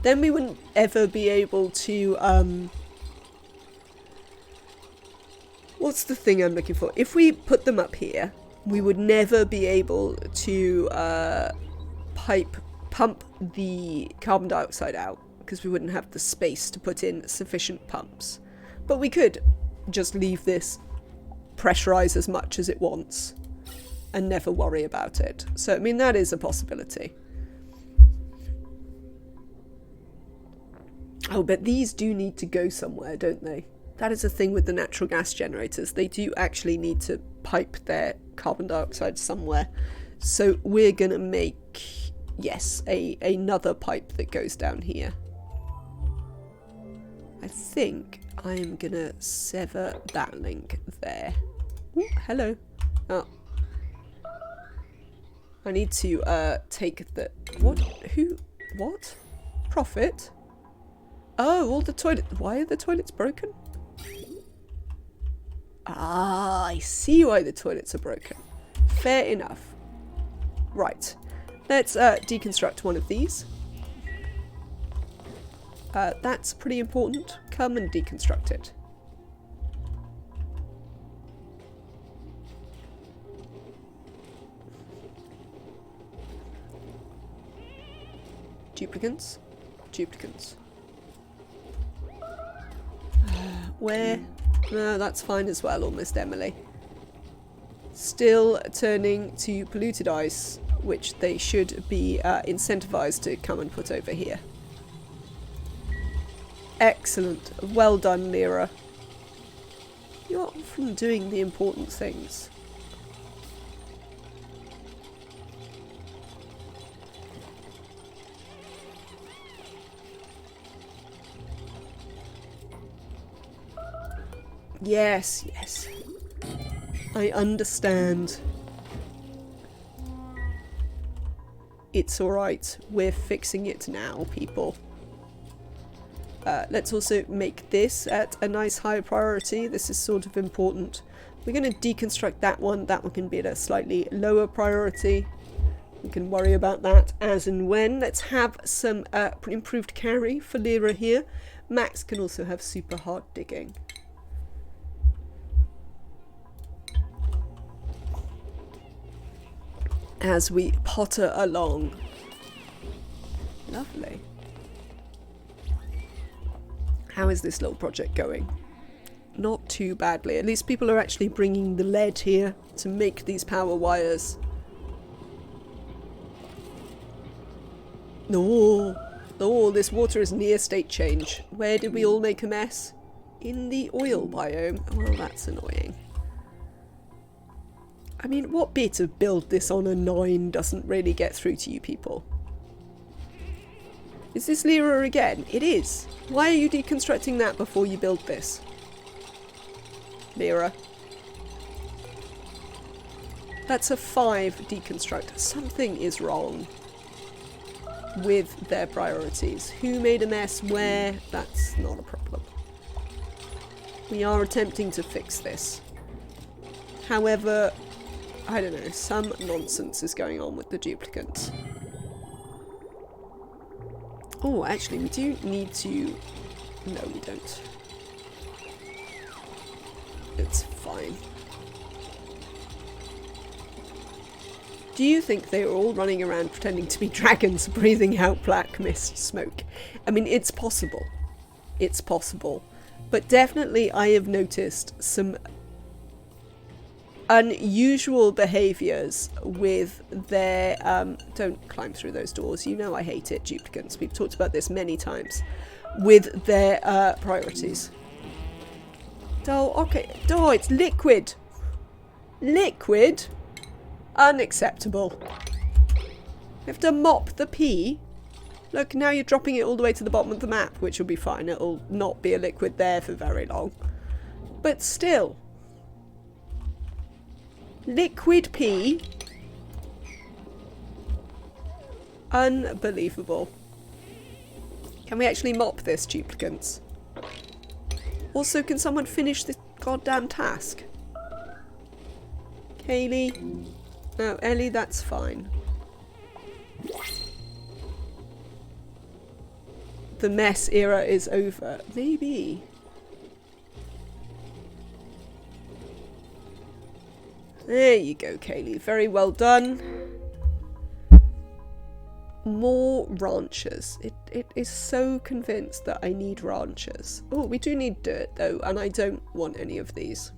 Then we wouldn't ever be able to, what's the thing I'm looking for? If we put them up here, we would never be able to pump the carbon dioxide out, because we wouldn't have the space to put in sufficient pumps. But we could just leave this pressurize as much as it wants and never worry about it. So, I mean, that is a possibility. Oh, but these do need to go somewhere, don't they? That is a thing with the natural gas generators. They do actually need to pipe their carbon dioxide somewhere. So we're going to make, yes, another pipe that goes down here. I think I'm going to sever that link there. Ooh, hello. Oh. I need to take the... What? Who? What? Profit? Oh, all the toilet... Why are the toilets broken? Ah, I see why the toilets are broken. Fair enough. Right. Let's deconstruct one of these. That's pretty important. Come and deconstruct it. Duplicants. Duplicants. Where? No, that's fine as well, almost Emily. Still turning to polluted ice, which they should be incentivized to come and put over here. Excellent. Well done, Lyra. You're often doing the important things. Yes, yes. I understand. It's alright. We're fixing it now, people. Let's also make this at a nice high priority. This is sort of important. We're going to deconstruct that one. That one can be at a slightly lower priority. We can worry about that as and when. Let's have some improved carry for Lyra here. Max can also have super hard digging. As we potter along. Lovely. How is this little project going? Not too badly. At least people are actually bringing the lead here to make these power wires. Oh, this water is near state change. Where did we all make a mess? In the oil biome. Well, that's annoying. I mean, what bit of build this on a 9 doesn't really get through to you people? Is this Lyra again? It is. Why are you deconstructing that before you build this? Lyra. That's a 5 deconstruct. Something is wrong with their priorities. Who made a mess where? That's not a problem. We are attempting to fix this. However, I don't know, some nonsense is going on with the duplicants. Oh, actually, we do need to... No, we don't. It's fine. Do you think they were all running around pretending to be dragons breathing out black mist smoke? I mean, it's possible. It's possible. But definitely I have noticed some unusual behaviours with their... don't climb through those doors. You know I hate it, duplicants. We've talked about this many times. With their priorities. Oh, okay. Oh, it's liquid. Liquid? Unacceptable. We have to mop the pee. Look, now you're dropping it all the way to the bottom of the map, which will be fine. It'll not be a liquid there for very long. But still. Liquid pee. Unbelievable. Can we actually mop this, duplicants? Also, can someone finish this goddamn task? Kaylee? No, Ellie, that's fine. The mess era is over. Maybe. There you go, Kaylee. Very well done. More ranchers. It is so convinced that I need ranchers. Oh, we do need dirt, though, and I don't want any of these.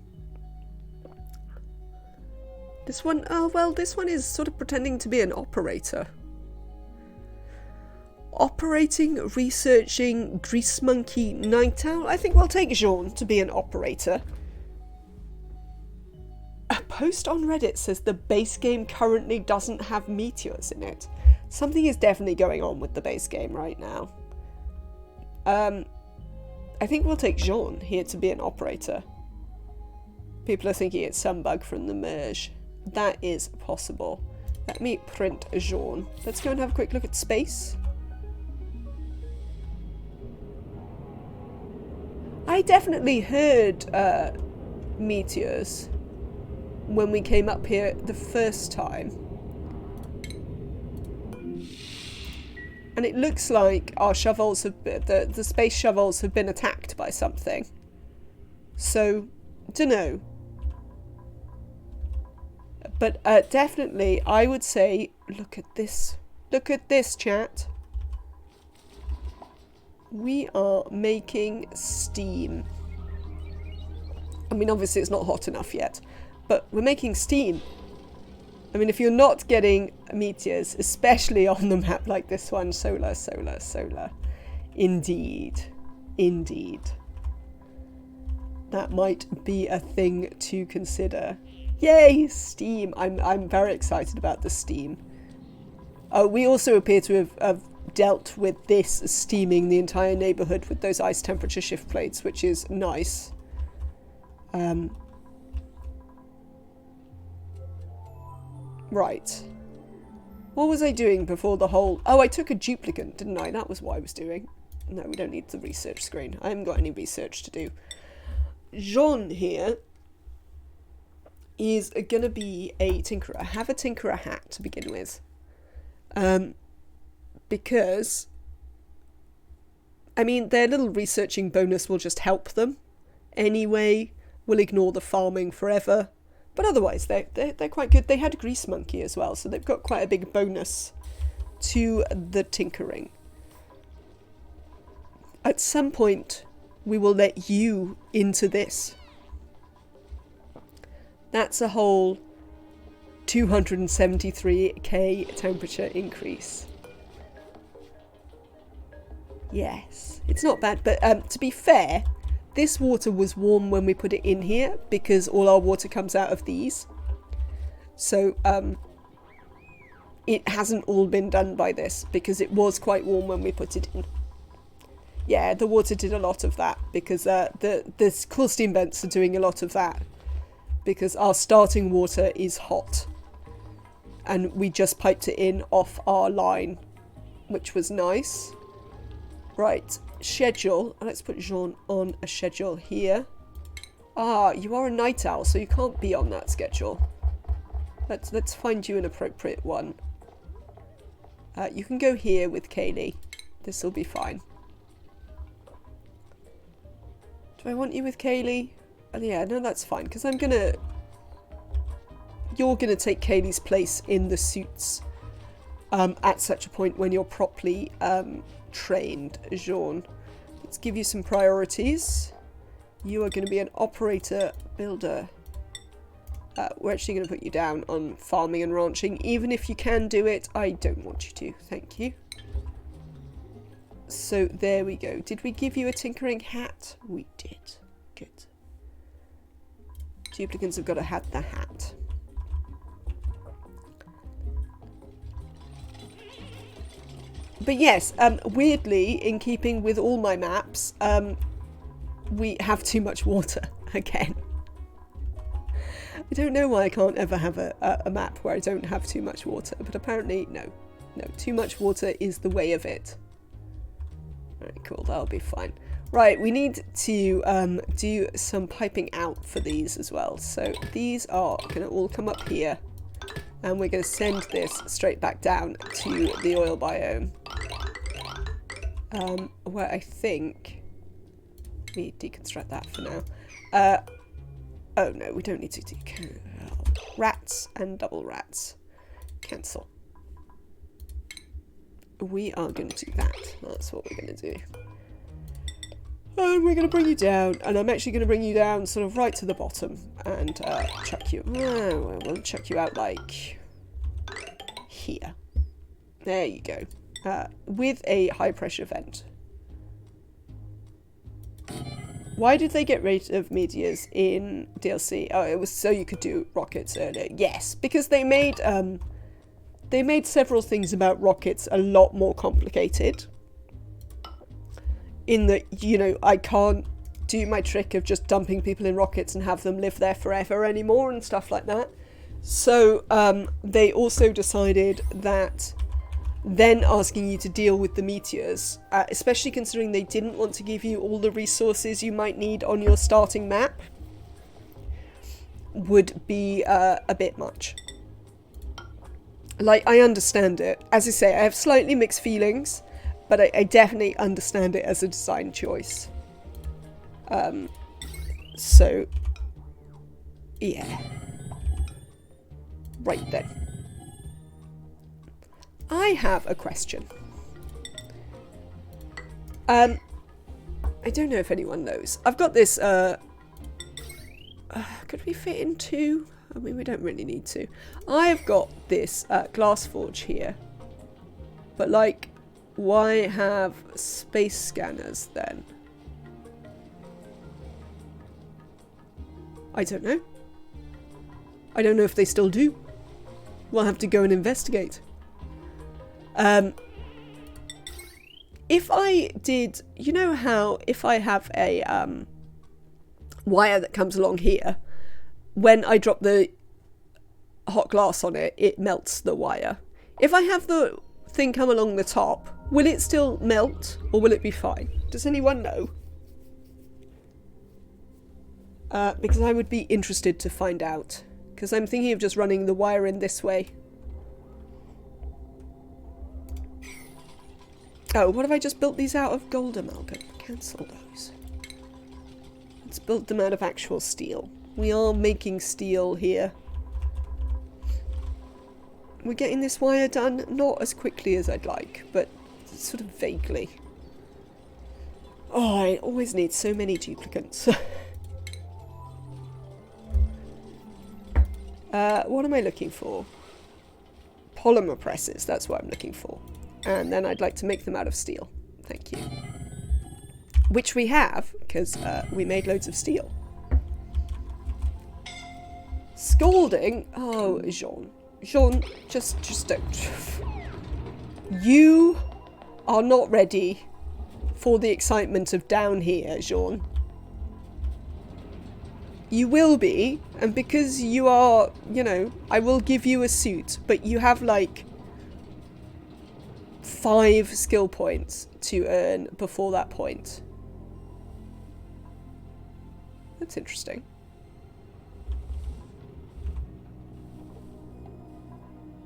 This one, oh well, this one is sort of pretending to be an operator. Operating, researching, grease monkey, night owl. I think we'll take Jean to be an operator. A post on Reddit says the base game currently doesn't have meteors in it. Something is definitely going on with the base game right now. I think we'll take Jean here to be an operator. People are thinking it's some bug from the merge. That is possible. Let me print Jean. Let's go and have a quick look at space. I definitely heard meteors when we came up here the first time. And it looks like our shovels have been, the space shovels have been attacked by something. So, dunno. But definitely, I would say, look at this. Look at this, chat. We are making steam. I mean, obviously it's not hot enough yet, but we're making steam. I mean, if you're not getting meteors, especially on the map like this one, solar, solar, solar. Indeed. Indeed. That might be a thing to consider. Yay, steam. I'm very excited about the steam. We also appear to have dealt with this steaming the entire neighbourhood with those ice temperature shift plates, which is nice. Right. What was I doing before the whole... Oh, I took a duplicant, didn't I? That was what I was doing. No, we don't need the research screen. I haven't got any research to do. Jean here is going to be a tinkerer. Have a tinkerer hat to begin with. Because, I mean, their little researching bonus will just help them. Anyway, we'll ignore the farming forever. But otherwise, they're quite good. They had Grease Monkey as well, so they've got quite a big bonus to the tinkering. At some point, we will let you into this. That's a whole 273k temperature increase. Yes, it's not bad, but to be fair, this water was warm when we put it in here because all our water comes out of these. So it hasn't all been done by this because it was quite warm when we put it in. Yeah, the water did a lot of that because the cool steam vents are doing a lot of that because our starting water is hot and we just piped it in off our line, which was nice. Right, schedule. Let's put Jean on a schedule here. Ah, you are a night owl, so you can't be on that schedule. Let's find you an appropriate one. You can go here with Kaylee. This will be fine. Do I want you with Kaylee? Oh, yeah, no, that's fine, because I'm gonna... You're gonna take Kaylee's place in the suits at such a point when you're properly trained, Jean. Let's give you some priorities. You are going to be an operator builder. We're actually going to put you down on farming and ranching. Even if you can do it, I don't want you to. Thank you. So there we go. Did we give you a tinkering hat? We did. Good. Duplicants have got to have the hat. But yes, weirdly, in keeping with all my maps, we have too much water again. I don't know why I can't ever have a map where I don't have too much water, but apparently, no. No, too much water is the way of it. Alright, cool, that'll be fine. Right, we need to do some piping out for these as well. So these are going to all come up here, and we're going to send this straight back down to the oil biome. Where I think... Let me deconstruct that for now. Oh no, we don't need to do rats and double rats. Cancel. We are going to do that. That's what we're going to do. And we're going to bring you down, and I'm actually going to bring you down sort of right to the bottom and chuck you. We'll chuck you out like here. There you go. With a high pressure vent. Why did they get rid of meteors in DLC? Oh, it was so you could do rockets earlier. Yes, because they made several things about rockets a lot more complicated. In that, you know, I can't do my trick of just dumping people in rockets and have them live there forever anymore and stuff like that. So they also decided that then asking you to deal with the meteors, especially considering they didn't want to give you all the resources you might need on your starting map, would be a bit much. Like, I understand it. As I say, I have slightly mixed feelings, but I definitely understand it as a design choice. So, yeah. Right then. I have a question. I don't know if anyone knows. I've got this, could we fit in two? I mean, we don't really need to. I've got this glass forge here. But, like, why have space scanners then? I don't know. I don't know if they still do. We'll have to go and investigate. If I did, you know how if I have a wire that comes along here, when I drop the hot glass on it, it melts the wire. If I have the thing come along the top, will it still melt or will it be fine? Does anyone know? Because I would be interested to find out. Because I'm thinking of just running the wire in this way. Oh, what if I just built these out of gold amalgam? Cancel those. Let's build them out of actual steel. We are making steel here. We're getting this wire done, not as quickly as I'd like, but sort of vaguely. Oh, I always need so many duplicates. What am I looking for? Polymer presses, that's what I'm looking for. And then I'd like to make them out of steel. Thank you. Which we have, because we made loads of steel. Scalding? Oh, Jean. Jean, just don't. You are not ready for the excitement of down here, Jean. You will be, and because you are, you know, I will give you a suit, but you have like 5 skill points to earn before that point. That's interesting.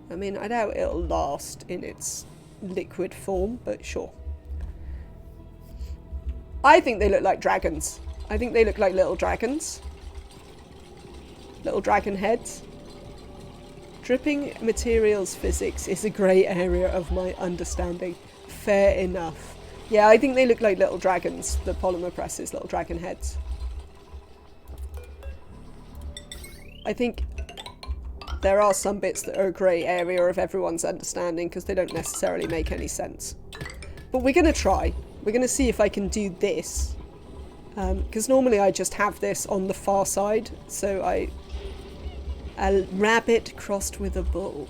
I mean, I doubt it'll last in its liquid form, but sure. I think they look like dragons. I think they look like little dragons. Little dragon heads. Dripping materials physics is a grey area of my understanding. Fair enough. Yeah, I think they look like little dragons, the polymer presses, little dragon heads. I think there are some bits that are a grey area of everyone's understanding because they don't necessarily make any sense. But we're going to try. We're going to see if I can do this. Because normally I just have this on the far side. So a rabbit crossed with a bull.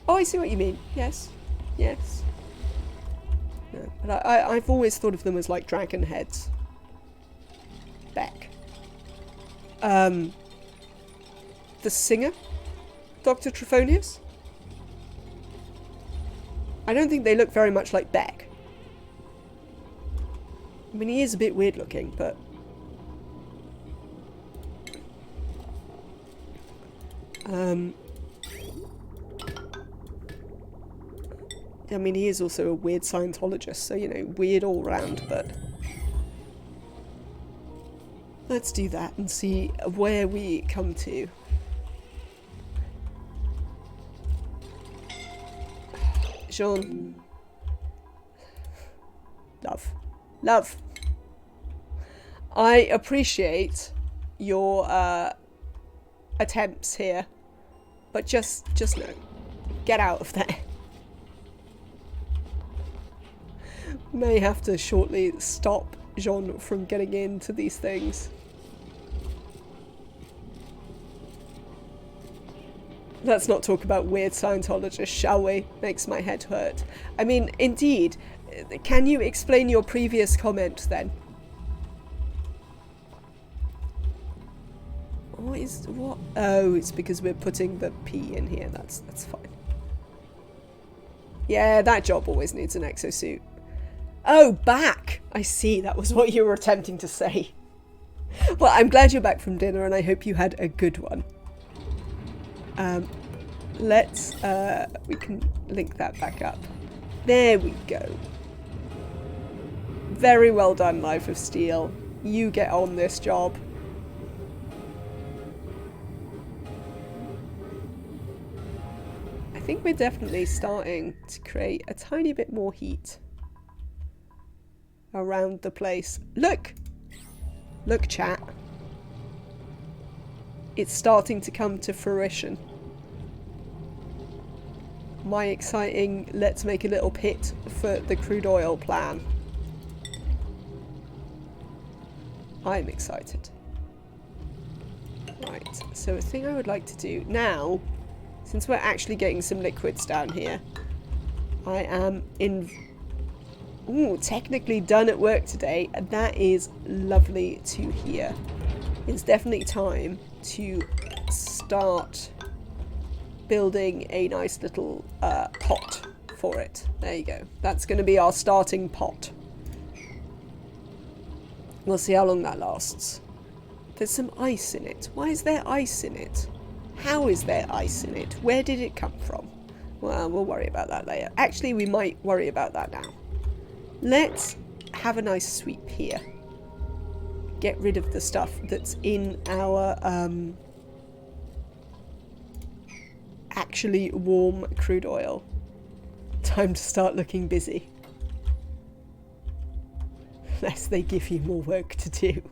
Oh, I see what you mean. Yes. Yes. No, but I've always thought of them as like dragon heads. Beck. The singer? Dr. Trophonius? I don't think they look very much like Beck. I mean, he is a bit weird looking, but... I mean, he is also a weird Scientologist, so, you know, weird all round, but... Let's do that and see where we come to. Jean. Love. Love. I appreciate your attempts here, but just no. Get out of there. May have to shortly stop Jean from getting into these things. Let's not talk about weird Scientologists, shall we? Makes my head hurt. I mean, indeed. Can you explain your previous comment then? What? Oh, it's because we're putting the P in here. That's fine. Yeah, that job always needs an exosuit. Oh, back! I see, that was what you were attempting to say. Well, I'm glad you're back from dinner and I hope you had a good one. We can link that back up. There we go. Very well done, Life of Steel. You get on this job. I think we're definitely starting to create a tiny bit more heat around the place. Look! Look, chat. It's starting to come to fruition. My exciting, let's make a little pit for the crude oil plan. I'm excited. Right, so a thing I would like to do now, since we're actually getting some liquids down here, I am technically done at work today, and that is lovely to hear. It's definitely time to start building a nice little pot for it. There you go. That's going to be our starting pot. We'll see how long that lasts. There's some ice in it. Why is there ice in it? How is there ice in it? Where did it come from? Well, we'll worry about that later. Actually, we might worry about that now. Let's have a nice sweep here. Get rid of the stuff that's in our actually warm crude oil. Time to start looking busy. Lest they give you more work to do.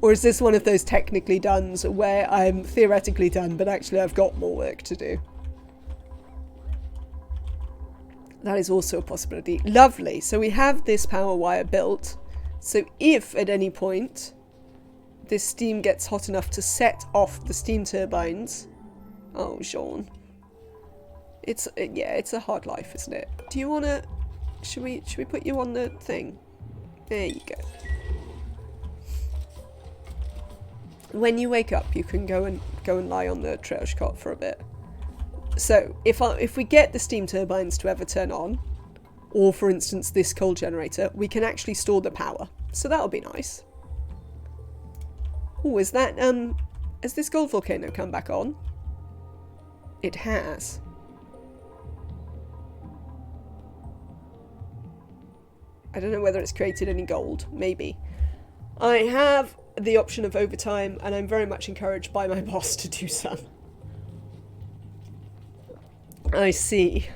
Or is this one of those technically dones where I'm theoretically done, but actually I've got more work to do? That is also a possibility. Lovely. So we have this power wire built. So if at any point this steam gets hot enough to set off the steam turbines... Oh, Jean. It's a hard life, isn't it? Do you want to... Should we put you on the thing? There you go. When you wake up, you can go and lie on the triage cot for a bit. So, if we get the steam turbines to ever turn on, or for instance this coal generator, we can actually store the power. So that'll be nice. Oh, is that Has this gold volcano come back on? It has. I don't know whether it's created any gold. Maybe. I have the option of overtime, and I'm very much encouraged by my boss to do some. I see.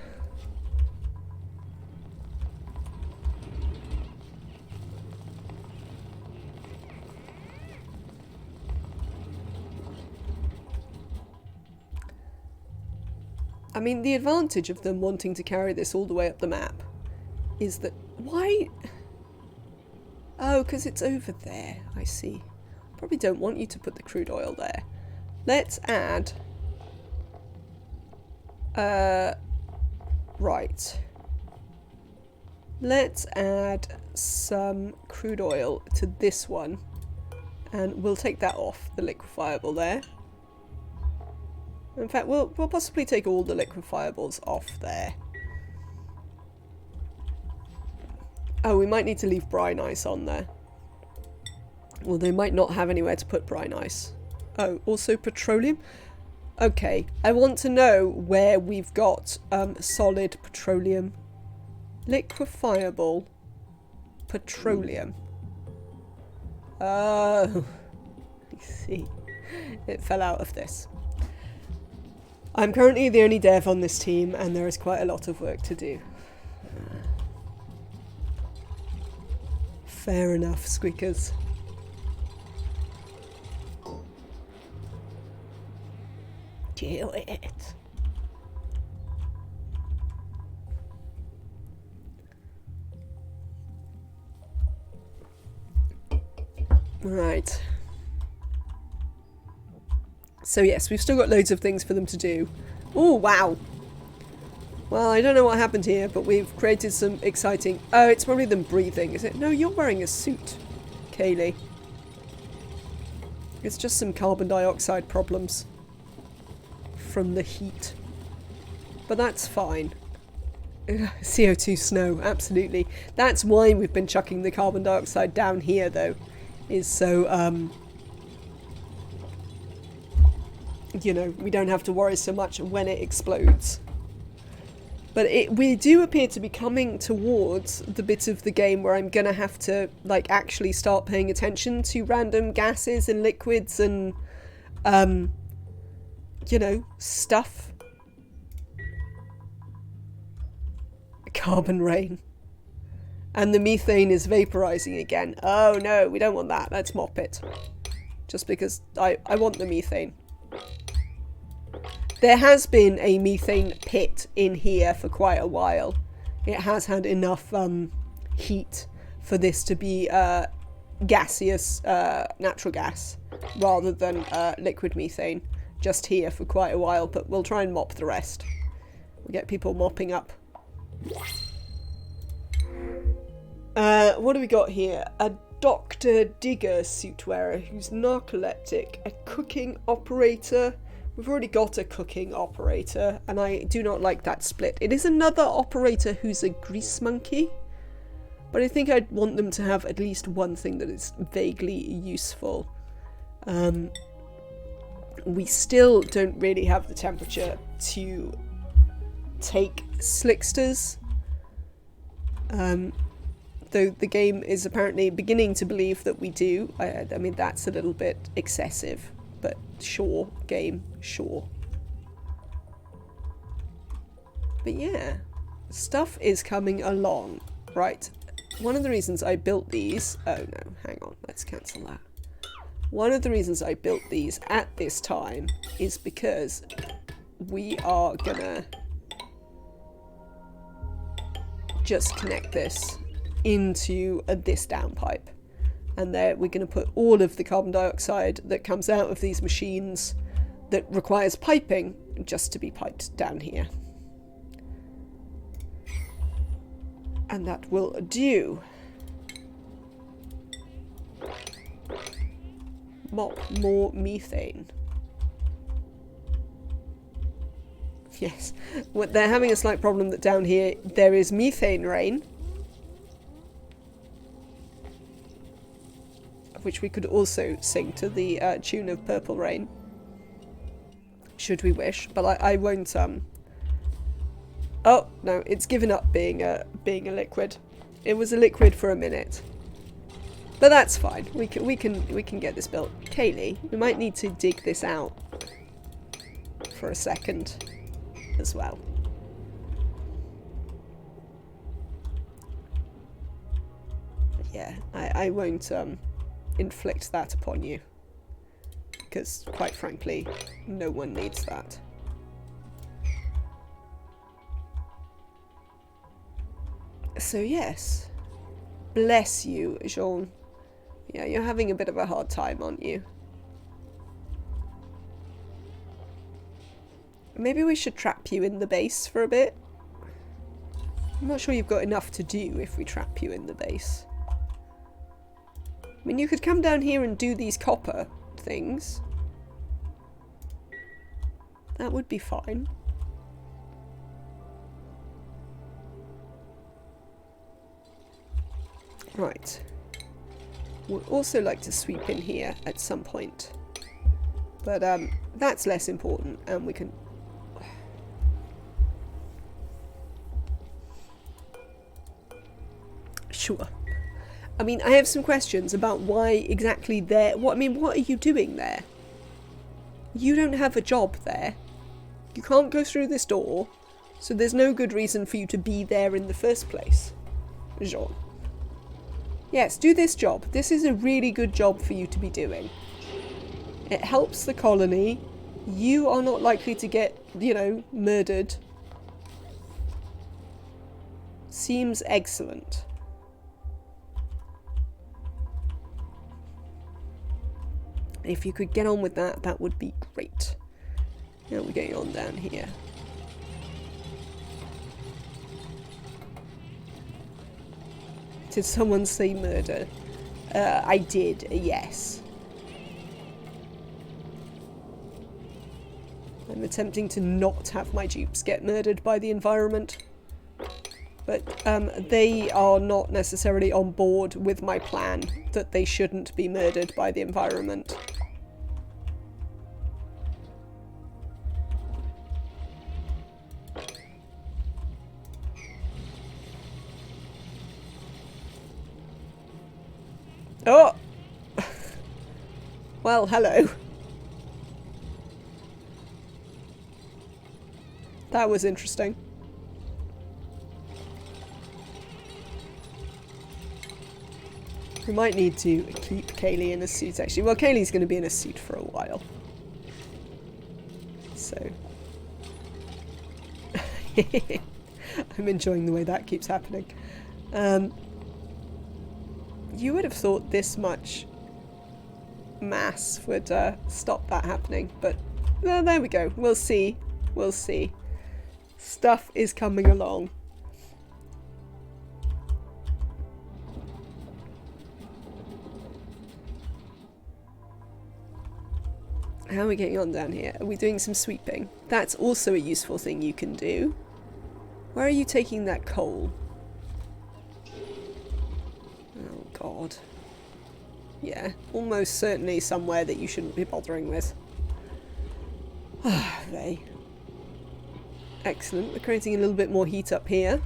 I mean, the advantage of them wanting to carry this all the way up the map is that... Why? Oh, because it's over there. I see. Probably don't want you to put the crude oil there. Let's add... right. Let's add some crude oil to this one. And we'll take that off, the liquefiable there. In fact, we'll possibly take all the liquefiables off there. Oh, we might need to leave brine ice on there. Well, they might not have anywhere to put brine ice. Oh, also petroleum? Okay, I want to know where we've got solid petroleum. Liquefiable petroleum. Oh, I see. It fell out of this. I'm currently the only dev on this team, and there is quite a lot of work to do. Fair enough, squeakers. Do it. Right. So yes, we've still got loads of things for them to do. Oh, wow. Well, I don't know what happened here, but we've created some exciting... Oh, it's probably them breathing, is it? No, you're wearing a suit, Kaylee. It's just some carbon dioxide problems from the heat. But that's fine. CO2 snow, absolutely. That's why we've been chucking the carbon dioxide down here, though. Is so, you know, we don't have to worry so much when it explodes. But we do appear to be coming towards the bit of the game where I'm gonna have to, like, actually start paying attention to random gases and liquids and, you know, stuff. Carbon rain. And the methane is vaporizing again. Oh no, we don't want that. Let's mop it. Just because I want the methane. There has been a methane pit in here for quite a while. It has had enough heat for this to be gaseous natural gas rather than liquid methane. Just here for quite a while, but we'll try and mop the rest. We'll get people mopping up. What do we got here? A Dr. Digger suit wearer who's narcoleptic, a cooking operator. We've already got a cooking operator, and I do not like that split. It is another operator who's a grease monkey, but I think I'd want them to have at least one thing that is vaguely useful. We still don't really have the temperature to take Slicksters. Though the game is apparently beginning to believe that we do. I mean, that's a little bit excessive, but sure, game, sure. But yeah, stuff is coming along. Right, one of the reasons I built these... Oh no, hang on, let's cancel that. One of the reasons I built these at this time is because we are gonna just connect this into this downpipe, and there we're going to put all of the carbon dioxide that comes out of these machines that requires piping just to be piped down here, and that will do. Mop more methane. Yes, well, they're having a slight problem that down here there is methane rain which we could also sing to the tune of Purple Rain, should we wish. But I won't. Oh no, it's given up being a liquid. It was a liquid for a minute, but that's fine. We can get this built. Kaylee, we might need to dig this out for a second as well. Yeah, I won't inflict that upon you, because quite frankly, no one needs that. So yes, bless you, Jean. Yeah, you're having a bit of a hard time, aren't you? Maybe we should trap you in the base for a bit. I'm not sure you've got enough to do if we trap you in the base. I mean, you could come down here and do these copper things. That would be fine. Right. Would also like to sweep in here at some point. But that's less important, and we can... Sure. I mean, I have some questions about why exactly there... What are you doing there? You don't have a job there. You can't go through this door, so there's no good reason for you to be there in the first place. Jean. Yes, do this job. This is a really good job for you to be doing. It helps the colony. You are not likely to get, you know, murdered. Seems excellent. If you could get on with that, that would be great. How are we getting on down here? Did someone say murder? I did, yes. I'm attempting to not have my dupes get murdered by the environment. But they are not necessarily on board with my plan that they shouldn't be murdered by the environment. Oh! Well, hello. That was interesting. We might need to keep Kaylee in a suit, actually. Well, Kaylee's going to be in a suit for a while. So... I'm enjoying the way that keeps happening. You would have thought this much mass would stop that happening, but there we go. We'll see. We'll see. Stuff is coming along. How are we getting on down here? Are we doing some sweeping? That's also a useful thing you can do. Where are you taking that coal? Oh god. Yeah, almost certainly somewhere that you shouldn't be bothering with. They. Excellent. We're creating a little bit more heat up here.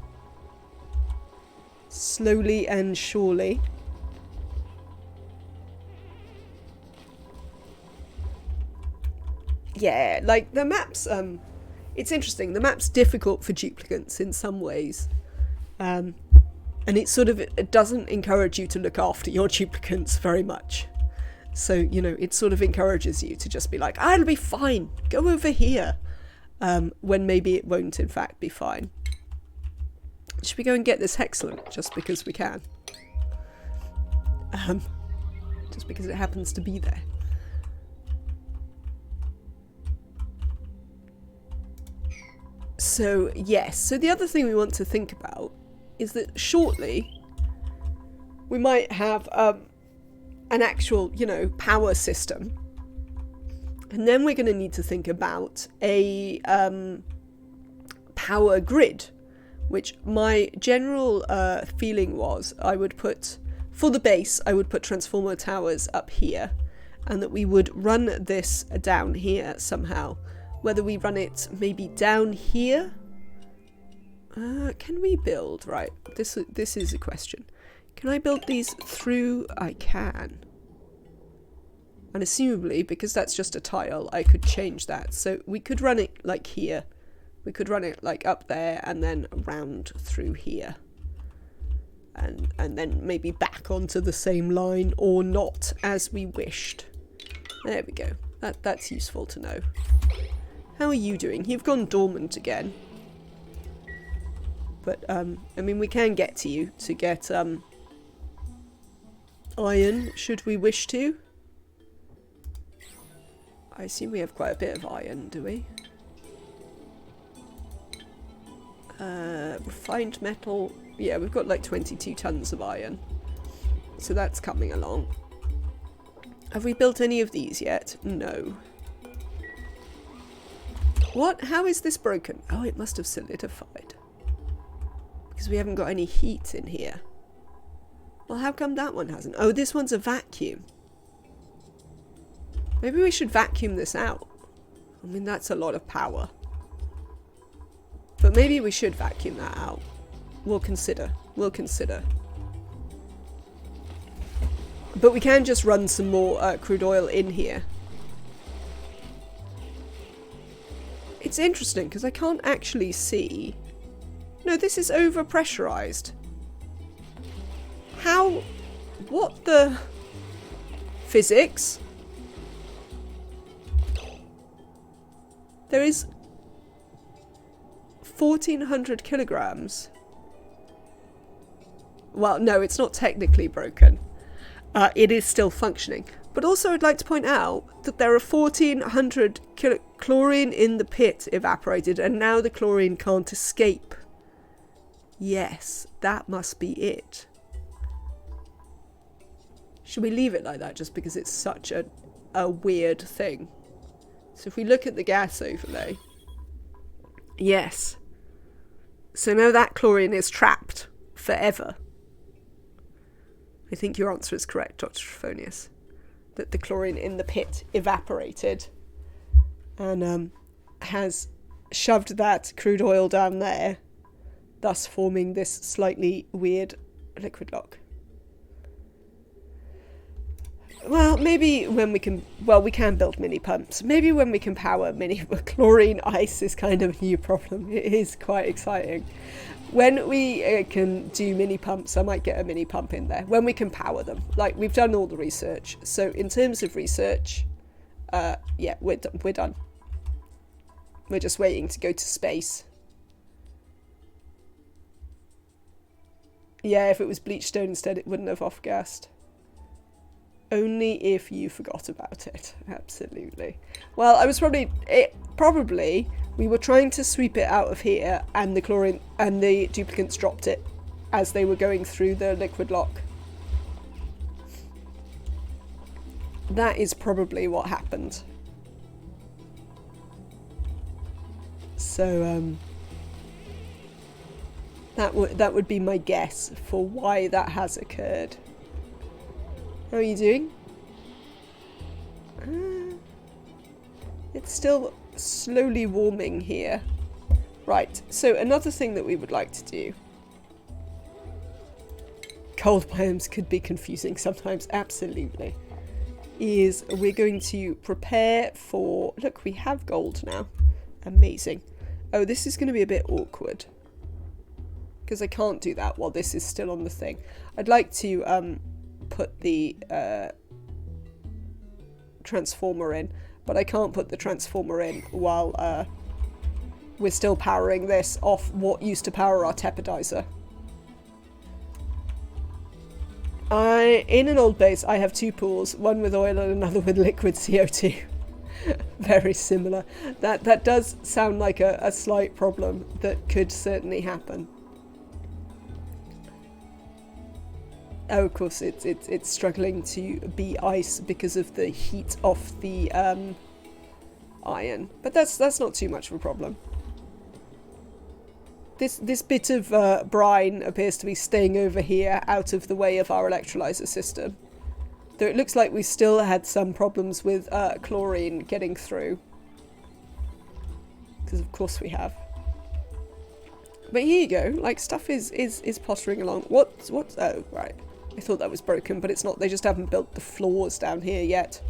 Slowly and surely. Yeah, like the maps, it's interesting. The map's difficult for duplicants in some ways. And it doesn't encourage you to look after your duplicants very much. So, you know, it sort of encourages you to just be like, I'll be fine, go over here. When maybe it won't in fact be fine. Should we go and get this Hexlant just because we can? Just because it happens to be there. So, yes. So the other thing we want to think about is that shortly we might have an actual, you know, power system. And then we're going to need to think about a power grid, which my general feeling was I would put for the base, I would put transformer towers up here, and that we would run this down here somehow. Whether we run it maybe down here? Can we build? Right, this is a question. Can I build these through? I can. And assumably, because that's just a tile, I could change that. So we could run it like here. We could run it like up there and then around through here. And then maybe back onto the same line or not, as we wished. There we go. That's useful to know. How are you doing? You've gone dormant again. But, I mean, we can get to you to get, iron, should we wish to. I assume we have quite a bit of iron, do we? Refined metal. Yeah, we've got like 22 tons of iron. So that's coming along. Have we built any of these yet? No. What? How is this broken? Oh, it must have solidified. Because we haven't got any heat in here. Well, how come that one hasn't? Oh, this one's a vacuum. Maybe we should vacuum this out. I mean, that's a lot of power. But maybe we should vacuum that out. We'll consider. We'll consider. But we can just run some more crude oil in here. It's interesting because I can't actually see. No, this is over-pressurized. How? What the? Physics? There is 1,400 kilograms. Well, no, it's not technically broken. It is still functioning. But also I'd like to point out that there are 1,400 chlorine in the pit evaporated, and now the chlorine can't escape. Yes, that must be it. Should we leave it like that just because it's such a weird thing? So if we look at the gas overlay, yes. So now that chlorine is trapped forever. I think your answer is correct, Dr. Trophonius. That the chlorine in the pit evaporated and has shoved that crude oil down there, thus forming this slightly weird liquid lock. Well, maybe when we can... Well, we can build mini pumps. Maybe when we can power mini... Chlorine ice is kind of a new problem. It is quite exciting. When we can do mini pumps, I might get a mini pump in there. When we can power them. Like, we've done all the research. So, in terms of research, yeah, we're done. We're just waiting to go to space. Yeah, if it was bleached stone instead, it wouldn't have off-gassed. Only if you forgot about it. Absolutely. Well, I was probably we were trying to sweep it out of here, and the chlorine and the duplicants dropped it as they were going through the liquid lock. That is probably what happened. So that would be my guess for why that has occurred. How are you doing? It's still slowly warming here. Right, so another thing that we would like to do. Cold biomes could be confusing sometimes, absolutely. Is we're going to prepare for... Look, we have gold now. Amazing. Oh, this is going to be a bit awkward. Because I can't do that while this is still on the thing. I'd like to... put the transformer in, but I can't put the transformer in while we're still powering this off what used to power our tepidizer. In an old base I have two pools, one with oil and another with liquid CO2. Very similar. That does sound like a slight problem that could certainly happen. Oh, of course, it's struggling to be ice because of the heat off the iron. But that's not too much of a problem. This bit of brine appears to be staying over here out of the way of our electrolyzer system. Though it looks like we still had some problems with chlorine getting through. Because of course we have. But here you go, like stuff is pottering along. What's, oh, right. I thought that was broken, but it's not. They just haven't built the floors down here yet.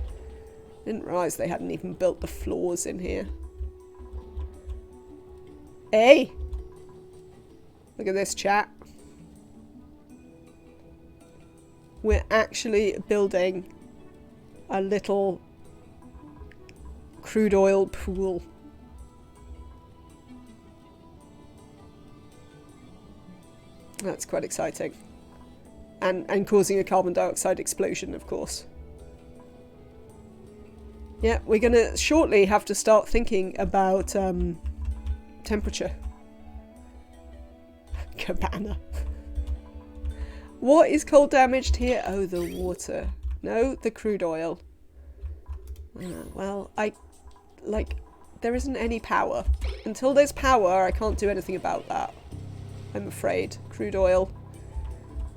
Didn't realise they hadn't even built the floors in here. Hey! Look at this, chat. We're actually building a little crude oil pool. That's quite exciting. And causing a carbon dioxide explosion, of course. Yeah, we're going to shortly have to start thinking about temperature. Cabana. What is cold damaged here? Oh, the water. No, the crude oil. Well, there isn't any power. Until there's power, I can't do anything about that. I'm afraid. Crude oil.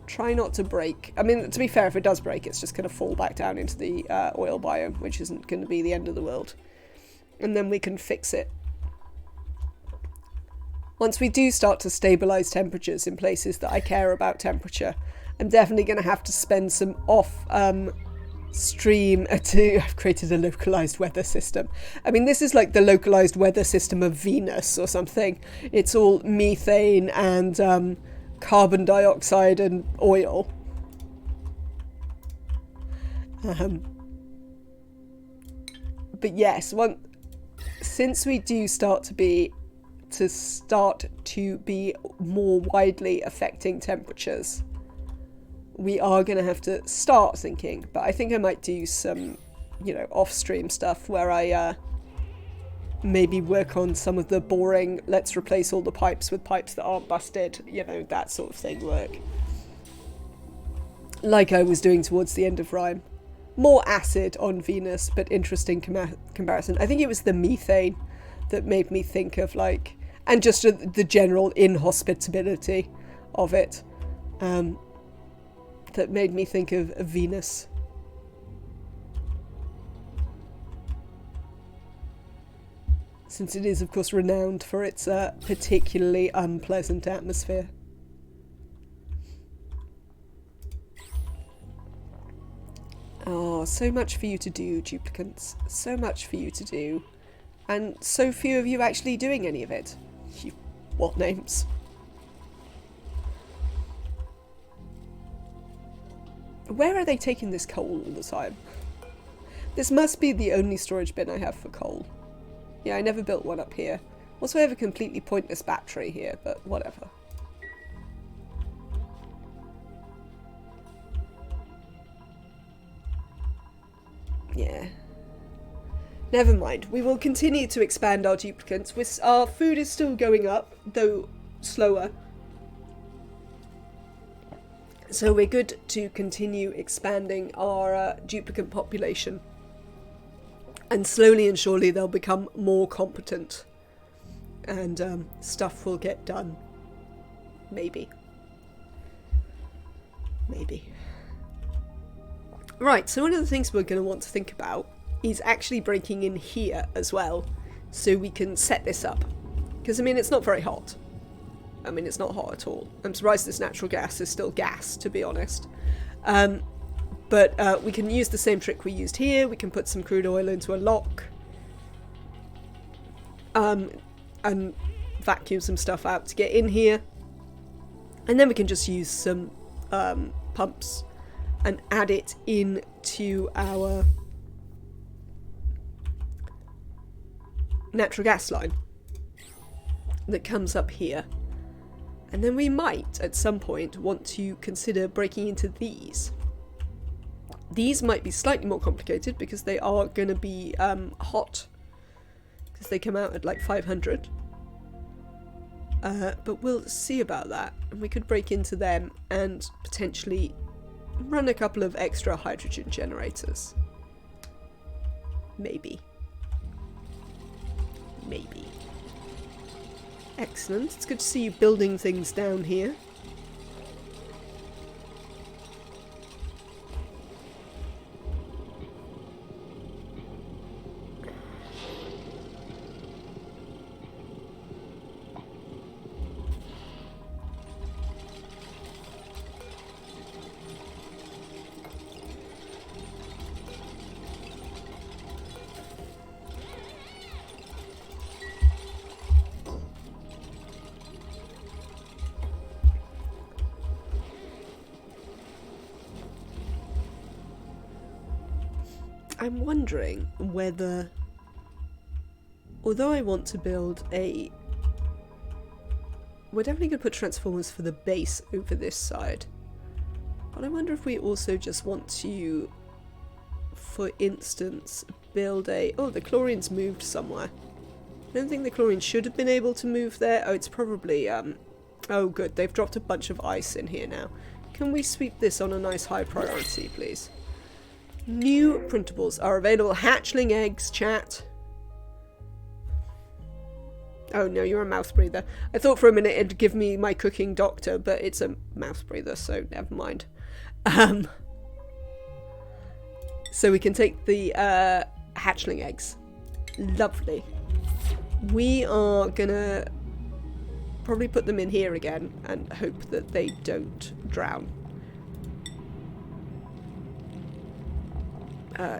Try not to break. I mean, to be fair, if it does break, it's just going to fall back down into the oil biome, which isn't going to be the end of the world. And then we can fix it. Once we do start to stabilise temperatures in places that I care about temperature, I'm definitely going to have to spend some stream to... I've created a localised weather system. I mean, this is like the localised weather system of Venus or something. It's all methane and carbon dioxide and oil. But yes, since we do start to be more widely affecting temperatures, we are going to have to start thinking. But I think I might do some, off-stream stuff where I maybe work on some of the boring, let's replace all the pipes with pipes that aren't busted, that sort of thing work. Like I was doing towards the end of Rime. More acid on Venus, but interesting comparison. I think it was the methane that made me think of and just the general inhospitability of it, that made me think of Venus. Since it is, of course, renowned for its particularly unpleasant atmosphere. Oh, so much for you to do, duplicants. So much for you to do. And so few of you actually doing any of it. You what names? Where are they taking this coal all the time? This must be the only storage bin I have for coal. Yeah, I never built one up here. Also, I have a completely pointless battery here, but whatever. Yeah. Never mind. We will continue to expand our duplicants. Our food is still going up, though slower. So we're good to continue expanding our duplicant population. And slowly and surely they'll become more competent. And stuff will get done. Maybe. Maybe. Right, so one of the things we're going to want to think about is actually breaking in here as well, so we can set this up. Because, I mean, it's not very hot. I mean, it's not hot at all. I'm surprised this natural gas is still gas, to be honest. But we can use the same trick we used here. We can put some crude oil into a lock. And vacuum some stuff out to get in here. And then we can just use some pumps and add it into our natural gas line that comes up here. And then we might, at some point, want to consider breaking into these. These might be slightly more complicated because they are going to be hot. Because they come out at like 500. But we'll see about that. And we could break into them and potentially run a couple of extra hydrogen generators. Maybe. Maybe. Excellent. It's good to see you building things down here. I'm wondering whether, although I want to build a, we're definitely going to put transformers for the base over this side, but I wonder if we also just want to, for instance, build a, oh, the chlorine's moved somewhere. I don't think the chlorine should have been able to move there. Oh, it's probably, oh good, they've dropped a bunch of ice in here now. Can we sweep this on a nice high priority, please? New printables are available. Hatchling eggs, chat. Oh no, you're a mouse breather. I thought for a minute it'd give me my cooking doctor, but it's a mouse breather, so never mind. So we can take the hatchling eggs. Lovely. We are gonna probably put them in here again and hope that they don't drown.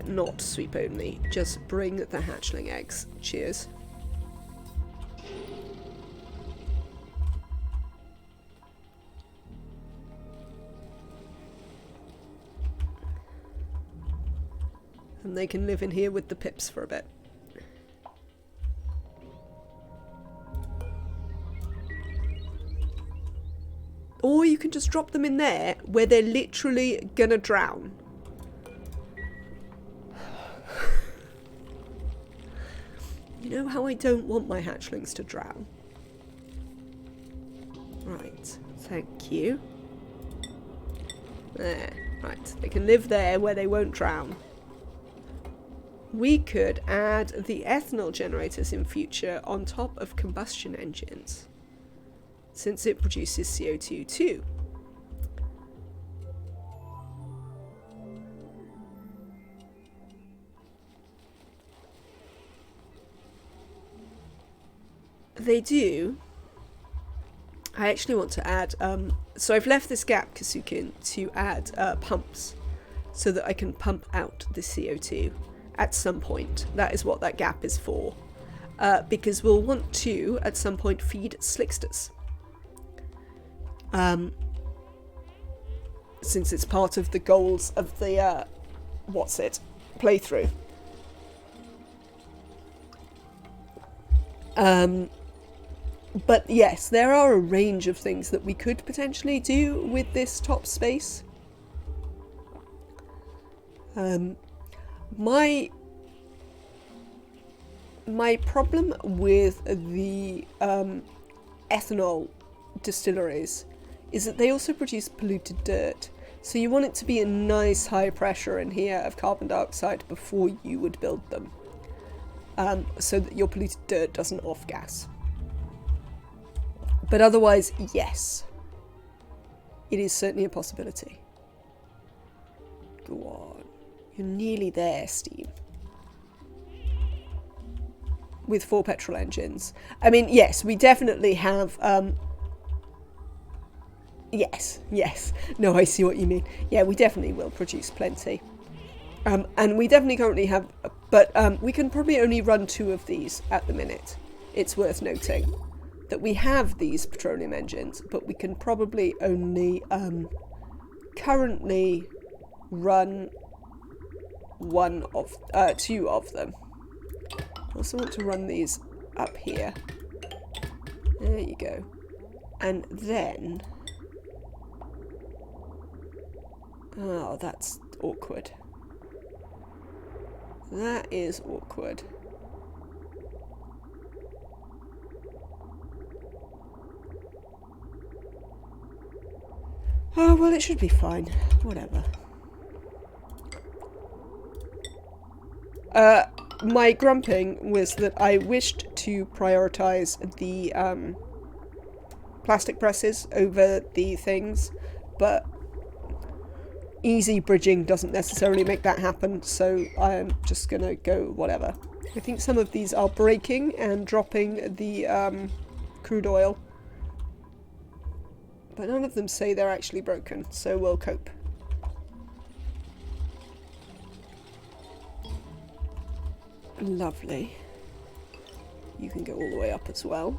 Not sweep only, just bring the hatchling eggs. Cheers. And they can live in here with the pips for a bit. Or you can just drop them in there where they're literally gonna drown. You know how I don't want my hatchlings to drown? Right, thank you. There, right, they can live there where they won't drown. We could add the ethanol generators in future on top of combustion engines, since it produces CO2 too. They do. I actually want to add, so I've left this gap, Kasukin, to add pumps so that I can pump out the CO2 at some point. That is what that gap is for. Because we'll want to, at some point, feed Slicksters. Since it's part of the goals of the, playthrough. But yes, there are a range of things that we could potentially do with this top space. My problem with the ethanol distilleries is that they also produce polluted dirt. So you want it to be a nice high pressure in here of carbon dioxide before you would build them. So that your polluted dirt doesn't off gas. But otherwise, yes. It is certainly a possibility. Go on. You're nearly there, Steam. With 4 petrol engines. I mean, yes, we definitely have... Yes. No, I see what you mean. Yeah, we definitely will produce plenty. And we definitely currently have... But we can probably only run 2 of these at the minute. It's worth noting that we have these petroleum engines, but we can probably only currently run 2 of them. I also want to run these up here. There you go. And then... Oh, that's awkward. That is awkward. Oh, well, it should be fine. Whatever. My grumping was that I wished to prioritise the plastic presses over the things, but easy bridging doesn't necessarily make that happen, so I'm just gonna go whatever. I think some of these are breaking and dropping the crude oil, but none of them say they're actually broken, so we'll cope. Lovely. You can go all the way up as well.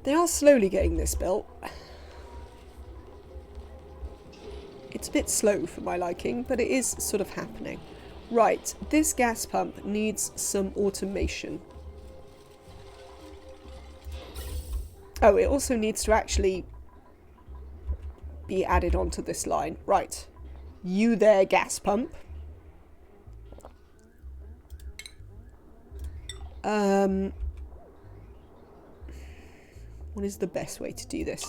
They are slowly getting this built. It's a bit slow for my liking, but it is sort of happening. Right, this gas pump needs some automation. Oh, it also needs to actually be added onto this line. Right. You there, gas pump. What is the best way to do this?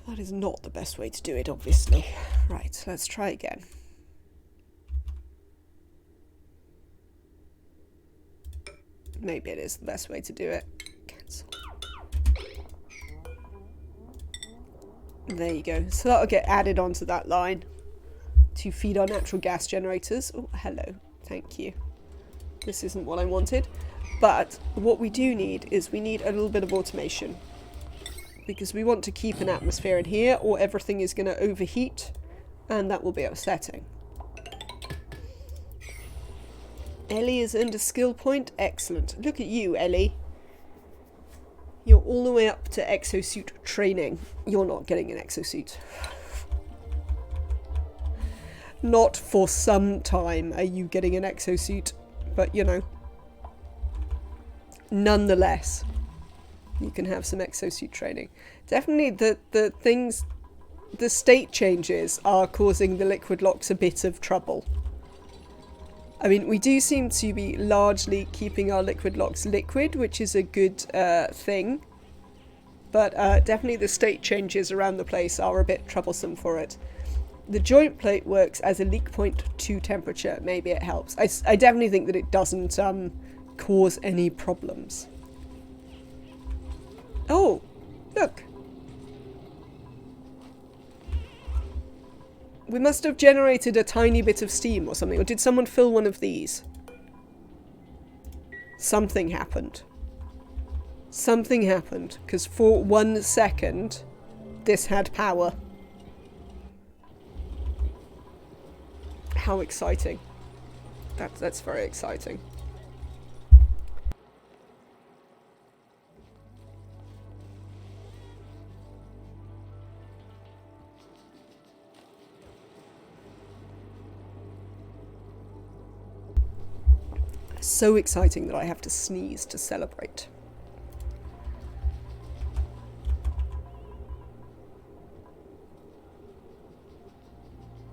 That is not the best way to do it, obviously. Right, let's try again. Maybe it is the best way to do it. Cancel. There you go. So that'll get added onto that line to feed our natural gas generators. Oh, hello. Thank you. This isn't what I wanted. But what we do need is we need a little bit of automation. Because we want to keep an atmosphere in here or everything is going to overheat and that will be upsetting. Ellie has earned a skill point. Excellent. Look at you, Ellie. You're all the way up to exosuit training. You're not getting an exosuit. Not for some time are you getting an exosuit, but you know. Nonetheless, you can have some exosuit training. Definitely the things, the state changes are causing the liquid locks a bit of trouble. I mean, we do seem to be largely keeping our liquid locks liquid, which is a good thing. But definitely the state changes around the place are a bit troublesome for it. The joint plate works as a leak point to temperature. Maybe it helps. I definitely think that it doesn't cause any problems. Oh, look. We must have generated a tiny bit of steam or something. Or did someone fill one of these? Something happened. Something happened. Because for 1 second, this had power. How exciting. That's very exciting. So exciting that I have to sneeze to celebrate.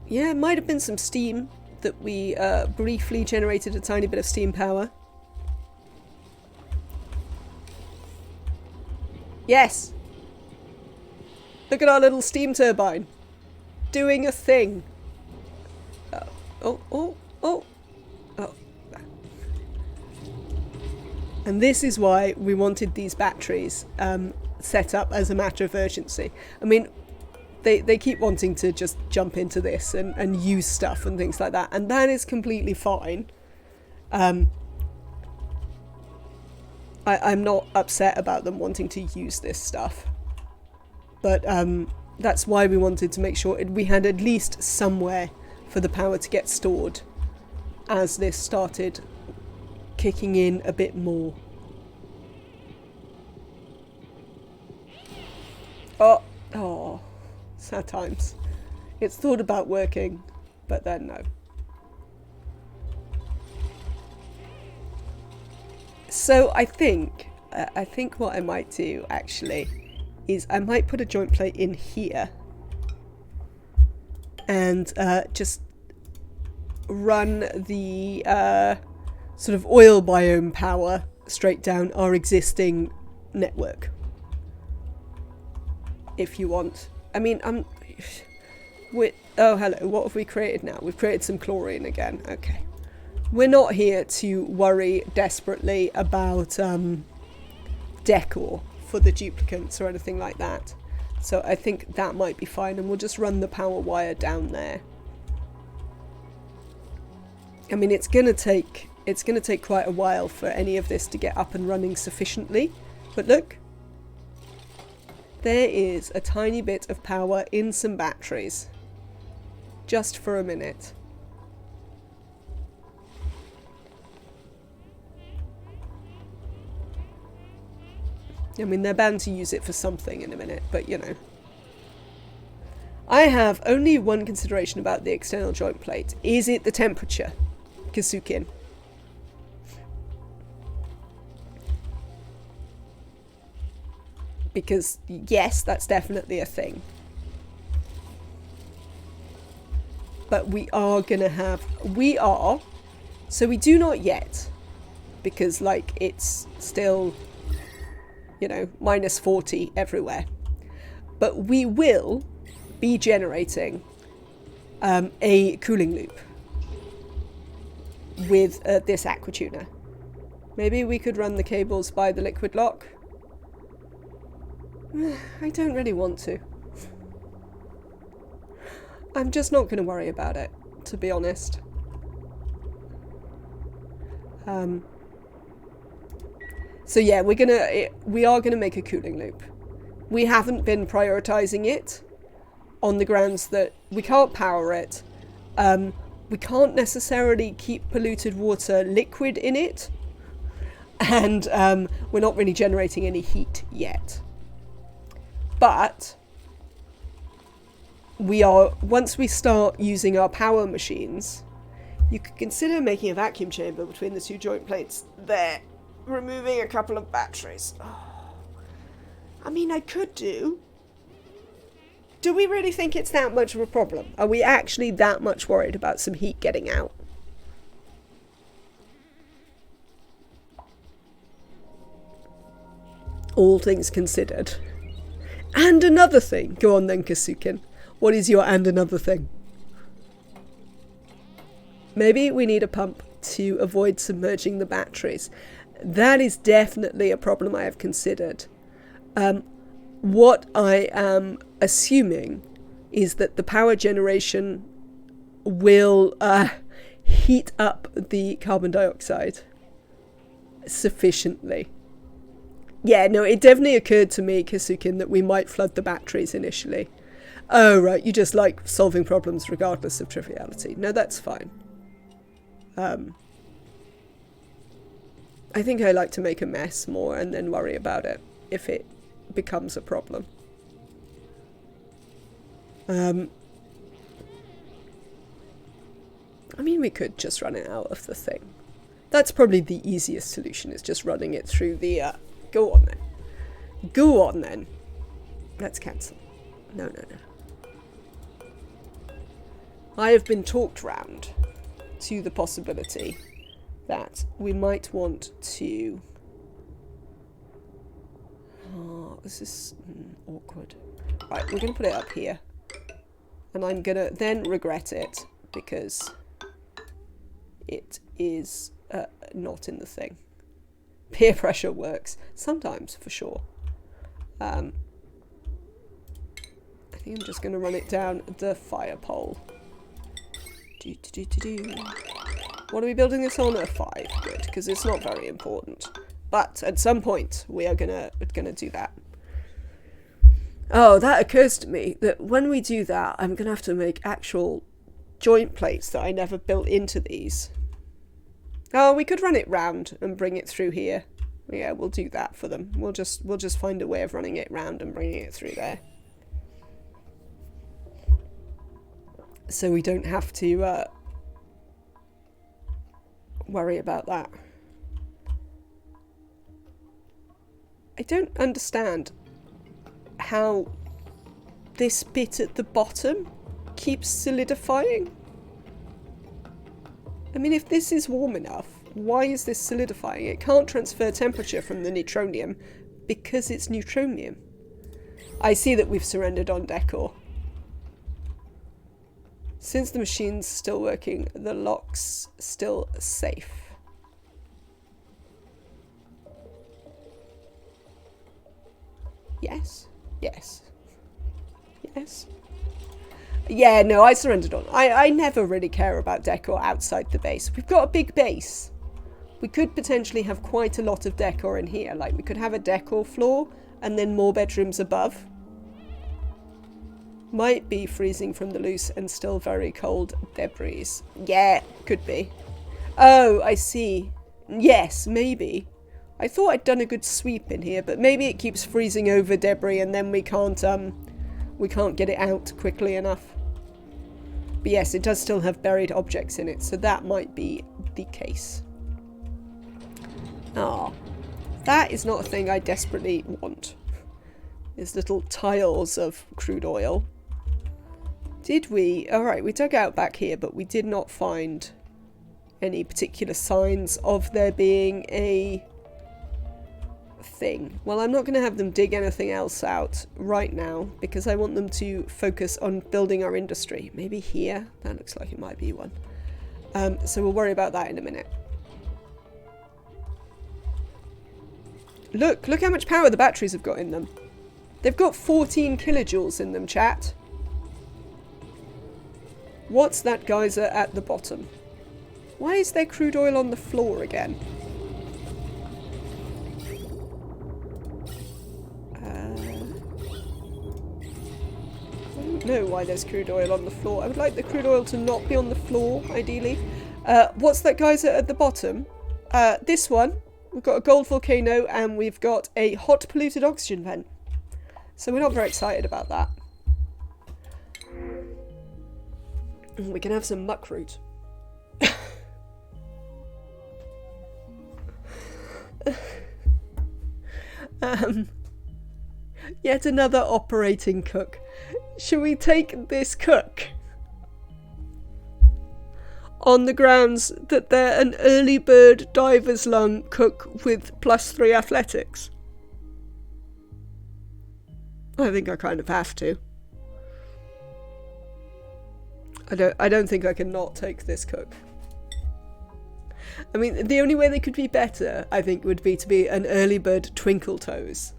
Yeah, it might have been some steam that we briefly generated a tiny bit of steam power. Yes! Look at our little steam turbine. Doing a thing. Oh. And this is why we wanted these batteries set up as a matter of urgency. I mean, they keep wanting to just jump into this and use stuff and things like that. And that is completely fine. I'm not upset about them wanting to use this stuff. But that's why we wanted to make sure we had at least somewhere for the power to get stored as this started kicking in a bit more. Oh, sad times. It's thought about working, but then no. So I think what I might do actually is I might put a joint plate in here and just run the sort of oil biome power straight down our existing network. If you want. I mean, oh, hello. What have we created now? We've created some chlorine again. Okay. We're not here to worry desperately about decor for the duplicants or anything like that. So I think that might be fine, and we'll just run the power wire down there. I mean, it's gonna take quite a while for any of this to get up and running sufficiently. But look, there is a tiny bit of power in some batteries. Just for a minute. I mean, they're bound to use it for something in a minute, but you know. I have only one consideration about the external joint plate. Is it the temperature, Kasukin? Because, yes, that's definitely a thing. But we are gonna have... So we do not yet. Because, like, it's still... you know, minus 40 everywhere. But we will be generating a cooling loop with this aquatuner. Maybe we could run the cables by the liquid lock. I don't really want to. I'm just not going to worry about it, to be honest. So yeah, we are gonna make a cooling loop. We haven't been prioritizing it on the grounds that we can't power it. We can't necessarily keep polluted water liquid in it, and we're not really generating any heat yet. But we are, once we start using our power machines, you could consider making a vacuum chamber between the two joint plates there. Removing a couple of batteries. Oh. I mean, I could do. Do we really think it's that much of a problem? Are we actually that much worried about some heat getting out? All things considered. And another thing. Go on then, Kasukin. What is your and another thing? Maybe we need a pump to avoid submerging the batteries. That is definitely a problem I have considered. What I am assuming is that the power generation will heat up the carbon dioxide sufficiently. Yeah, no, it definitely occurred to me, Kasukin, that we might flood the batteries initially. Oh, right, you just like solving problems regardless of triviality. No, that's fine. I think I like to make a mess more and then worry about it if it becomes a problem. I mean, we could just run it out of the thing. That's probably the easiest solution, is just running it through the... Go on then. Go on then. Let's cancel. No. I have been talked round to the possibility that we might want to... Oh, this is awkward. Right, we're going to put it up here. And I'm going to then regret it because it is not in the thing. Peer pressure works. Sometimes, for sure. I think I'm just going to run it down the fire pole. What are we building this on? A 5. Good, because it's not very important. But at some point, we are gonna do that. Oh, that occurs to me that when we do that, I'm gonna have to make actual joint plates that I never built into these. Oh, we could run it round and bring it through here. Yeah, we'll do that for them. We'll just find a way of running it round and bringing it through there. So we don't have to worry about that. I don't understand how this bit at the bottom keeps solidifying. I mean, if this is warm enough, why is this solidifying? It can't transfer temperature from the neutronium because it's neutronium. I see that we've surrendered on decor. Since the machine's still working, the lock's still safe. Yes. Yes. Yes. Yeah, no, I surrendered on. I never really care about decor outside the base. We've got a big base. We could potentially have quite a lot of decor in here. Like, we could have a decor floor and then more bedrooms above. Might be freezing from the loose and still very cold debris. Yeah, could be. Oh, I see. Yes, maybe. I thought I'd done a good sweep in here, but maybe it keeps freezing over debris and then we can't get it out quickly enough. But yes, it does still have buried objects in it, so that might be the case. Ah, that is not a thing I desperately want. There's little tiles of crude oil. Did we... Alright, we dug out back here, but we did not find any particular signs of there being a thing. Well, I'm not going to have them dig anything else out right now, because I want them to focus on building our industry. Maybe here? That looks like it might be one. So we'll worry about that in a minute. Look how much power the batteries have got in them. They've got 14 kilojoules in them, chat. What's that geyser at the bottom? Why is there crude oil on the floor again? I don't know why there's crude oil on the floor. I would like the crude oil to not be on the floor, ideally. What's that geyser at the bottom? This one. We've got a gold volcano and we've got a hot polluted oxygen vent. So we're not very excited about that. We can have some muckroot. Yet another operating cook. Shall we take this cook? On the grounds that they're an early bird diver's lung cook with +3 athletics. I think I kind of have to. I don't think I can not take this cook. I mean, the only way they could be better, I think, would be to be an early bird twinkle toes.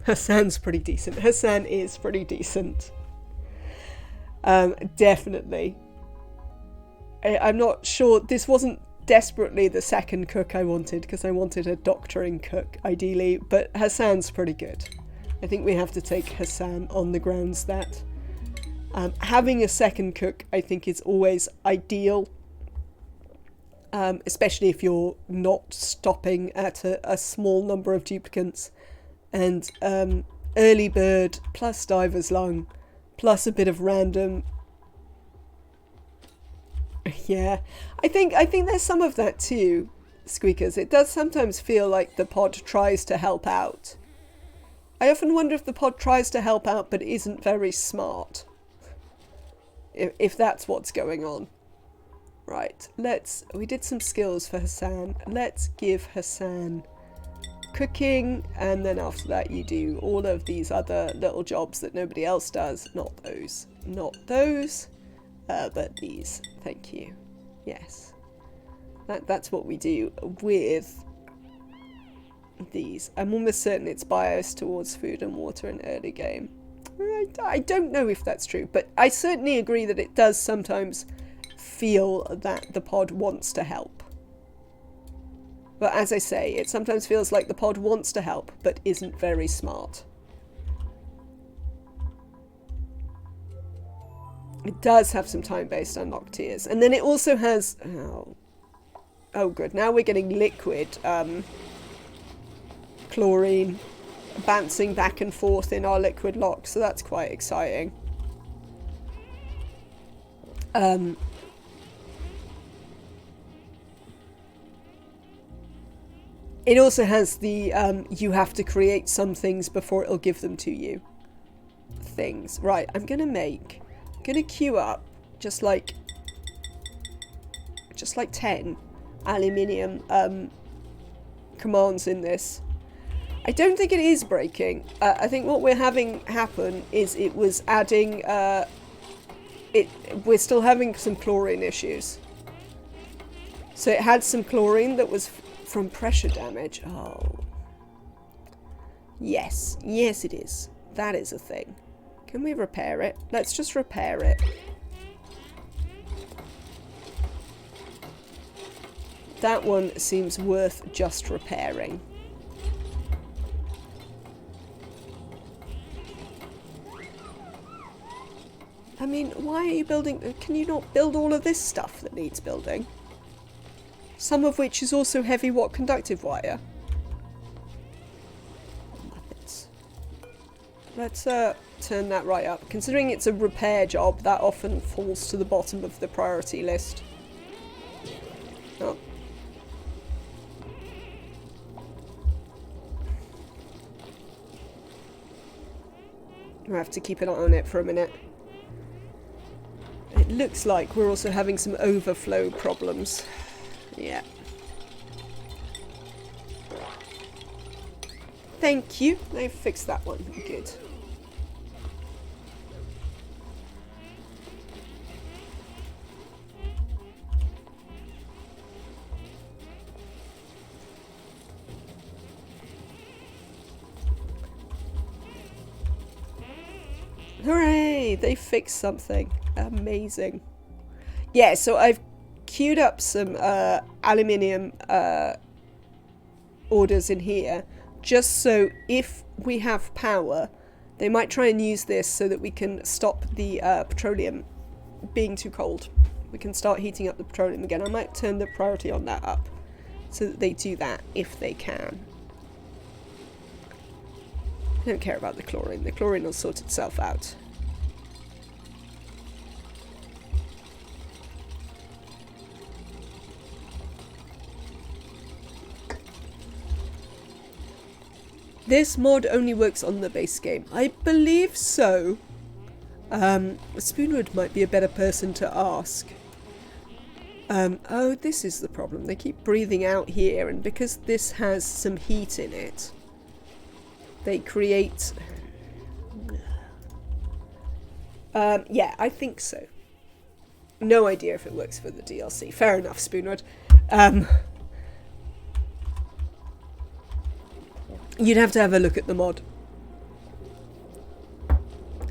Hassan's pretty decent. Hassan is pretty decent. Definitely. I'm not sure. This wasn't desperately the second cook I wanted, because I wanted a doctoring cook, ideally, but Hassan's pretty good. I think we have to take Hassan on the grounds that having a second cook, I think, is always ideal, especially if you're not stopping at a small number of duplicants. And early bird plus diver's lung plus a bit of random. Yeah, I think there's some of that too, Squeakers. It does sometimes feel like the pod tries to help out. I often wonder if the pod tries to help out but isn't very smart. If that's what's going on. Right, we did some skills for Hassan. Let's give Hassan cooking, and then after that you do all of these other little jobs that nobody else does. Not those. Not those. But these. Thank you. Yes. That's what we do with these. I'm almost certain it's biased towards food and water in early game. I don't know if that's true, but I certainly agree that it does sometimes feel that the pod wants to help. But as I say, it sometimes feels like the pod wants to help, but isn't very smart. It does have some time-based unlock tiers. And then it also has... Oh good, now we're getting liquid chlorine bouncing back and forth in our liquid lock, so that's quite exciting. It also has the you have to create some things before it'll give them to you things. Right, I'm gonna queue up just like 10 aluminium commands in this. I don't think it is breaking. I think what we're having happen is it was adding, we're still having some chlorine issues. So it had some chlorine that was from pressure damage. Oh. Yes. Yes, it is. That is a thing. Can we repair it? Let's just repair it. That one seems worth just repairing. I mean, why are you building... Can you not build all of this stuff that needs building? Some of which is also heavy watt conductive wire. Muppets. Let's turn that right up. Considering it's a repair job, that often falls to the bottom of the priority list. Oh. I have to keep an eye on it for a minute. It looks like we're also having some overflow problems. Yeah. Thank you. They've fixed that one. Good. Hooray! They fixed something. Amazing. Yeah, so I've queued up some aluminium orders in here, just so if we have power, they might try and use this so that we can stop the petroleum being too cold. We can start heating up the petroleum again. I might turn the priority on that up so that they do that if they can. I don't care about the chlorine. The chlorine will sort itself out. This mod only works on the base game. I believe so. Spoonwood might be a better person to ask. Oh, this is the problem. They keep breathing out here, and because this has some heat in it, they create... yeah, I think so. No idea if it works for the DLC. Fair enough, Spoonwood. You'd have to have a look at the mod.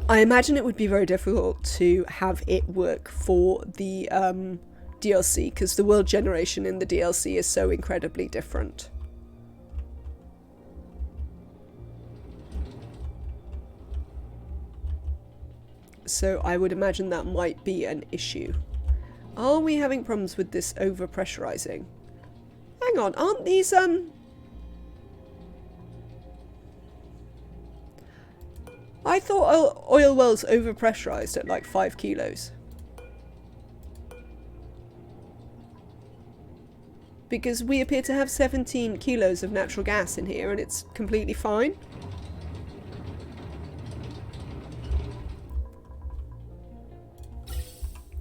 I imagine it would be very difficult to have it work for the DLC, because the world generation in the DLC is so incredibly different. So I would imagine that might be an issue. Are we having problems with this overpressurizing? Hang on, aren't these I thought oil wells overpressurized at like 5 kilos. Because we appear to have 17 kilos of natural gas in here and it's completely fine.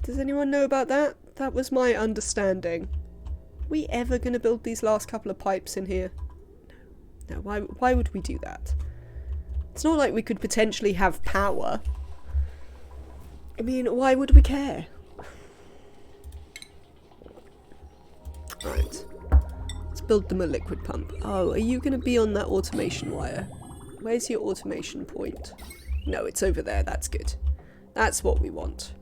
Does anyone know about that? That was my understanding. Are we ever going to build these last couple of pipes in here? No. No, why would we do that? It's not like we could potentially have power. I mean, why would we care? Right. Let's build them a liquid pump. Oh, are you going to be on that automation wire? Where's your automation point? No, it's over there. That's good. That's what we want.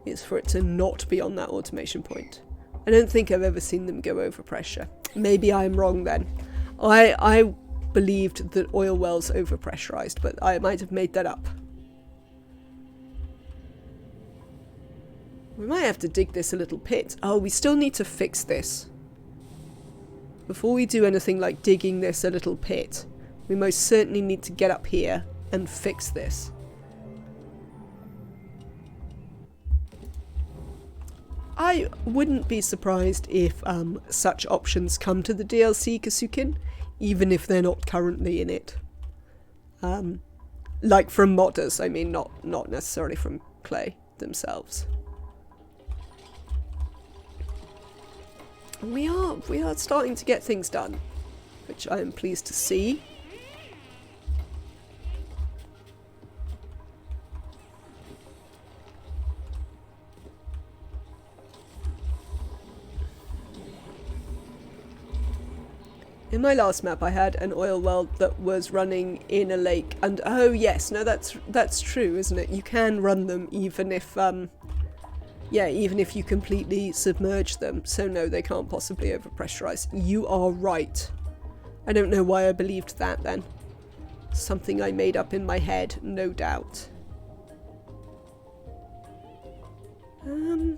Is for it to not be on that automation point. I don't think I've ever seen them go over pressure. Maybe I'm wrong then. I believed that oil wells overpressurized, but I might have made that up. We might have to dig this a little pit. Oh, we still need to fix this. Before we do anything like digging this a little pit, we most certainly need to get up here and fix this. I wouldn't be surprised if such options come to the DLC, Kasukin, even if they're not currently in it. Like from modders, I mean, not necessarily from Clay themselves. We are starting to get things done. which I am pleased to see. In my last map I had an oil well that was running in a lake, and oh yes, no, that's true, isn't it? You can run them even if even if you completely submerge them, so no, they can't possibly overpressurize. You are right. I don't know why I believed that then. Something I made up in my head, no doubt. I'm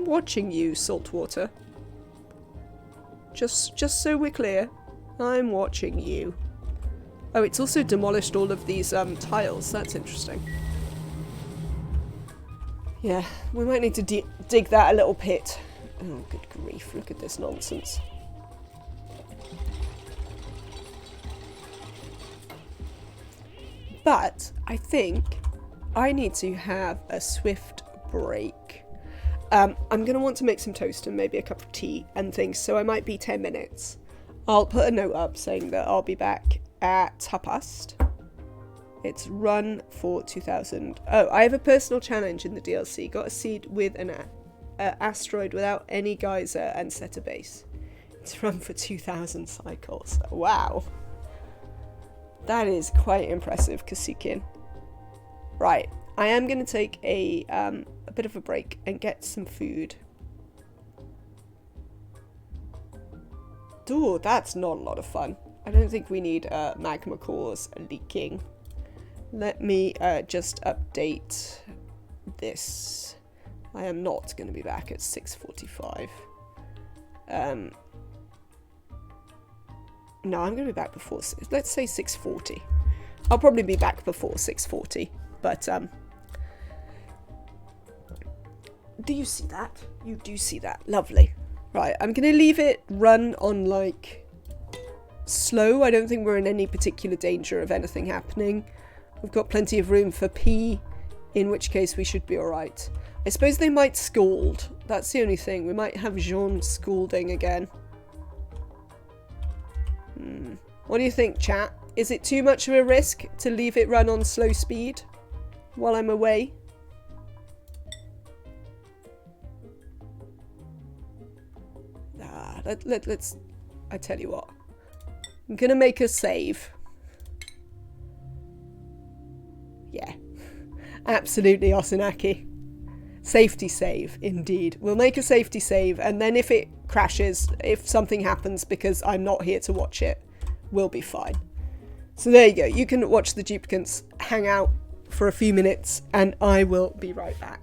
watching you, Saltwater. Just so we're clear, I'm watching you. Oh, it's also demolished all of these tiles. That's interesting. Yeah, we might need to dig that a little pit. Oh, good grief, look at this nonsense. But I think I need to have a swift break. I'm going to want to make some toast and maybe a cup of tea and things, so I might be 10 minutes. I'll put a note up saying that I'll be back at 1:30. It's run for 2000. Oh, I have a personal challenge in the DLC. Got a seed with an asteroid without any geyser and set a base. It's run for 2000 cycles. Wow. That is quite impressive, Kasukin. Right, I am going to take a bit of a break and get some food. Ooh, that's not a lot of fun. I don't think we need magma cores leaking. Let me just update this. I am not going to be back at 6:45. No, I'm going to be back before, let's say 6:40. I'll probably be back before 6:40, but do you see that? You do see that. Lovely. Right, I'm going to leave it run on, like, slow. I don't think we're in any particular danger of anything happening. We've got plenty of room for P, in which case we should be alright. I suppose they might scald. That's the only thing. We might have Jean scalding again. What do you think, chat? Is it too much of a risk to leave it run on slow speed while I'm away? Let's... I tell you what. I'm gonna make a save. Yeah. Absolutely, Osanaki. Safety save, indeed. We'll make a safety save, and then if it crashes, if something happens because I'm not here to watch it, we'll be fine. So there you go. You can watch the duplicates hang out for a few minutes, and I will be right back.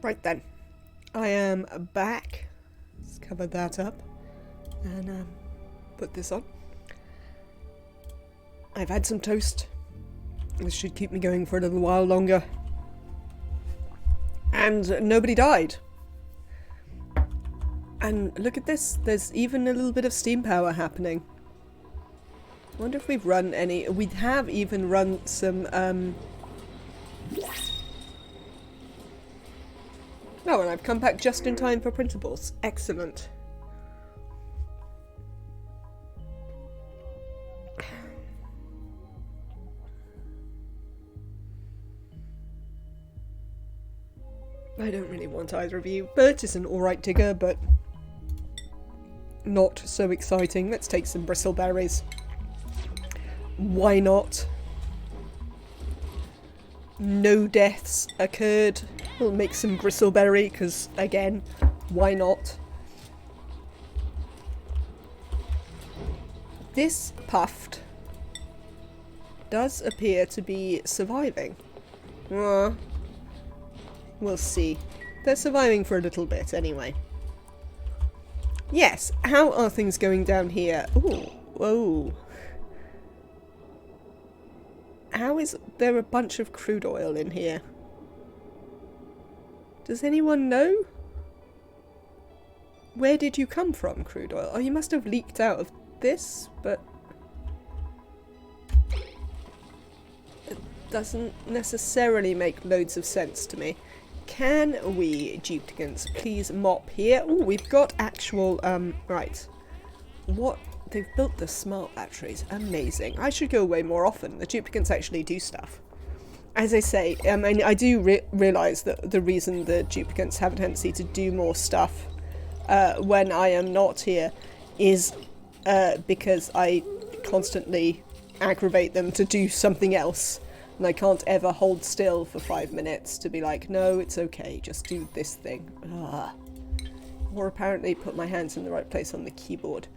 Right then. I am back. Let's cover that up. And put this on. I've had some toast. This should keep me going for a little while longer. And nobody died. And look at this. There's even a little bit of steam power happening. I wonder if we've run any... We have even run some... Oh, and I've come back just in time for printables. Excellent. I don't really want either of you. Bert is an alright digger, but not so exciting. Let's take some bristleberries. Why not? No deaths occurred. We'll make some bristleberry, because, again, why not? This puffed does appear to be surviving. We'll see. They're surviving for a little bit, anyway. Yes, how are things going down here? Ooh, whoa. How is there a bunch of crude oil in here? Does anyone know? Where did you come from, crude oil? Oh, you must have leaked out of this, but... it doesn't necessarily make loads of sense to me. Can we, duplicates, please mop here? Oh, we've got actual, right. What? They've built the smart batteries. Amazing. I should go away more often. The duplicates actually do stuff. As I say, I do realise that the reason the duplicates have a tendency to do more stuff when I am not here is because I constantly aggravate them to do something else. And I can't ever hold still for 5 minutes to be like, no, it's okay, just do this thing. Ugh. Or apparently put my hands in the right place on the keyboard.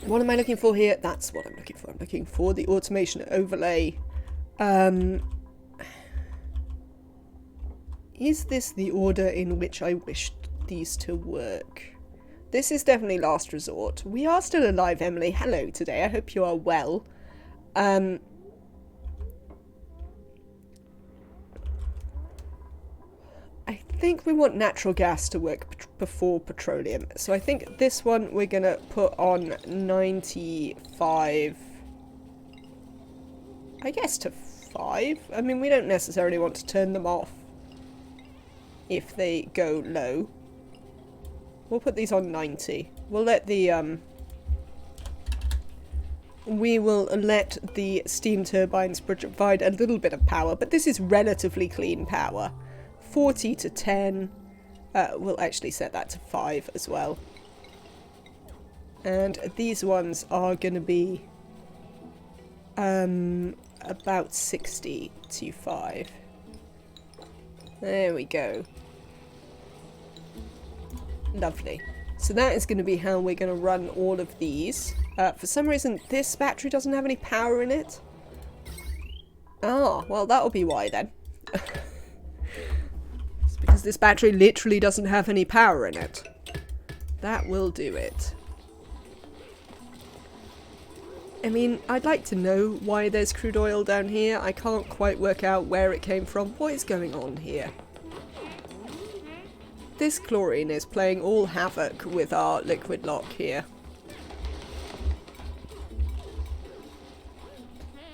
What am I looking for here? That's what I'm looking for. I'm looking for the automation overlay. Is this the order in which I wished these to work? This is definitely last resort. We are still alive, Emily. Hello today. I hope you are well. I think we want natural gas to work before petroleum. So I think this one we're going to put on 95... I guess to 5. I mean, we don't necessarily want to turn them off if they go low. We'll put these on 90. We'll let the we will let the steam turbines provide a little bit of power, but this is relatively clean power. 40 to 10. We'll actually set that to 5 as well. And these ones are going to be about 60 to 5. There we go. Lovely. So that is going to be how we're going to run all of these. For some reason, this battery doesn't have any power in it. Ah, well, that'll be why then. It's because this battery literally doesn't have any power in it. That will do it. I mean, I'd like to know why there's crude oil down here. I can't quite work out where it came from. What is going on here? This chlorine is playing all havoc with our liquid lock here.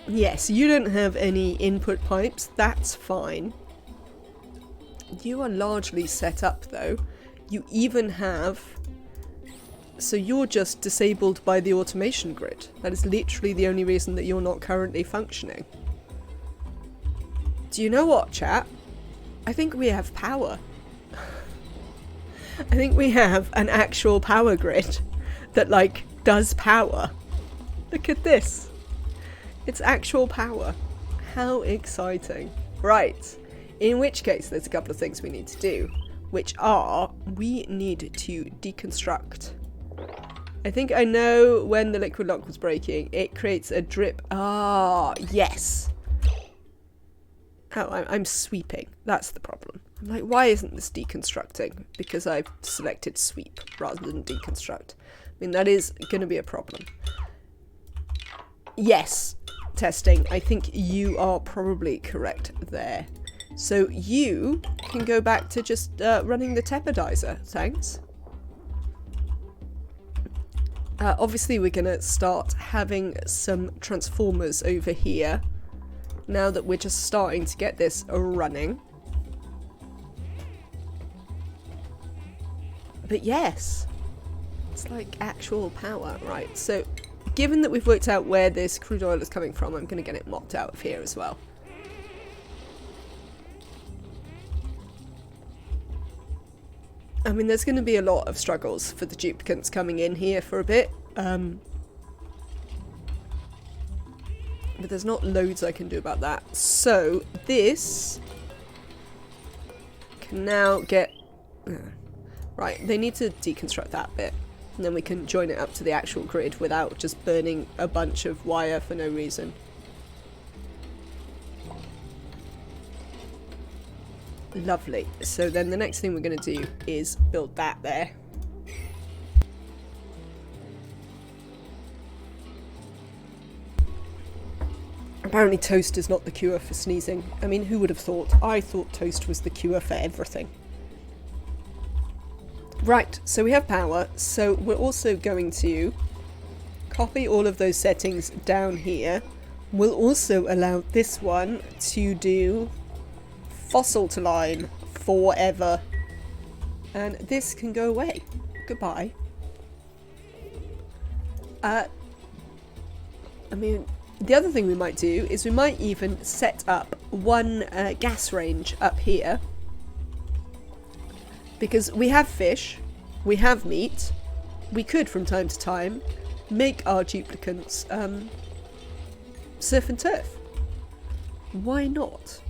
Yes, you don't have any input pipes. That's fine. You are largely set up though. You even have... So you're just disabled by the automation grid. That is literally the only reason that you're not currently functioning. Do you know what, chat? I think we have power. I think we have an actual power grid that, like, does power. Look at this. It's actual power. How exciting. Right. In which case, there's a couple of things we need to do, which are, we need to deconstruct. I think I know when the liquid lock was breaking, it creates a drip. Ah, yes. Oh, I'm sweeping. That's the problem. I'm like, why isn't this deconstructing? Because I've selected sweep rather than deconstruct. I mean, that is going to be a problem. Yes, testing. I think you are probably correct there. So you can go back to just running the tepidizer. Thanks. Obviously, we're going to start having some transformers over here now that we're just starting to get this running. But yes, it's like actual power, right? So given that we've worked out where this crude oil is coming from, I'm going to get it mopped out of here as well. I mean, there's going to be a lot of struggles for the duplicants coming in here for a bit. But there's not loads I can do about that. So this can now get... Right, they need to deconstruct that bit. And then we can join it up to the actual grid without just burning a bunch of wire for no reason. Lovely. So then the next thing we're going to do is build that there. Apparently toast is not the cure for sneezing. I mean, who would have thought? I thought toast was the cure for everything. Right, so we have power, so we're also going to copy all of those settings down here. We'll also allow this one to do fossil to line forever. And this can go away. Goodbye. I mean, the other thing we might do is we might even set up one gas range up here. Because we have fish, we have meat, we could from time to time make our duplicants surf and turf. Why not?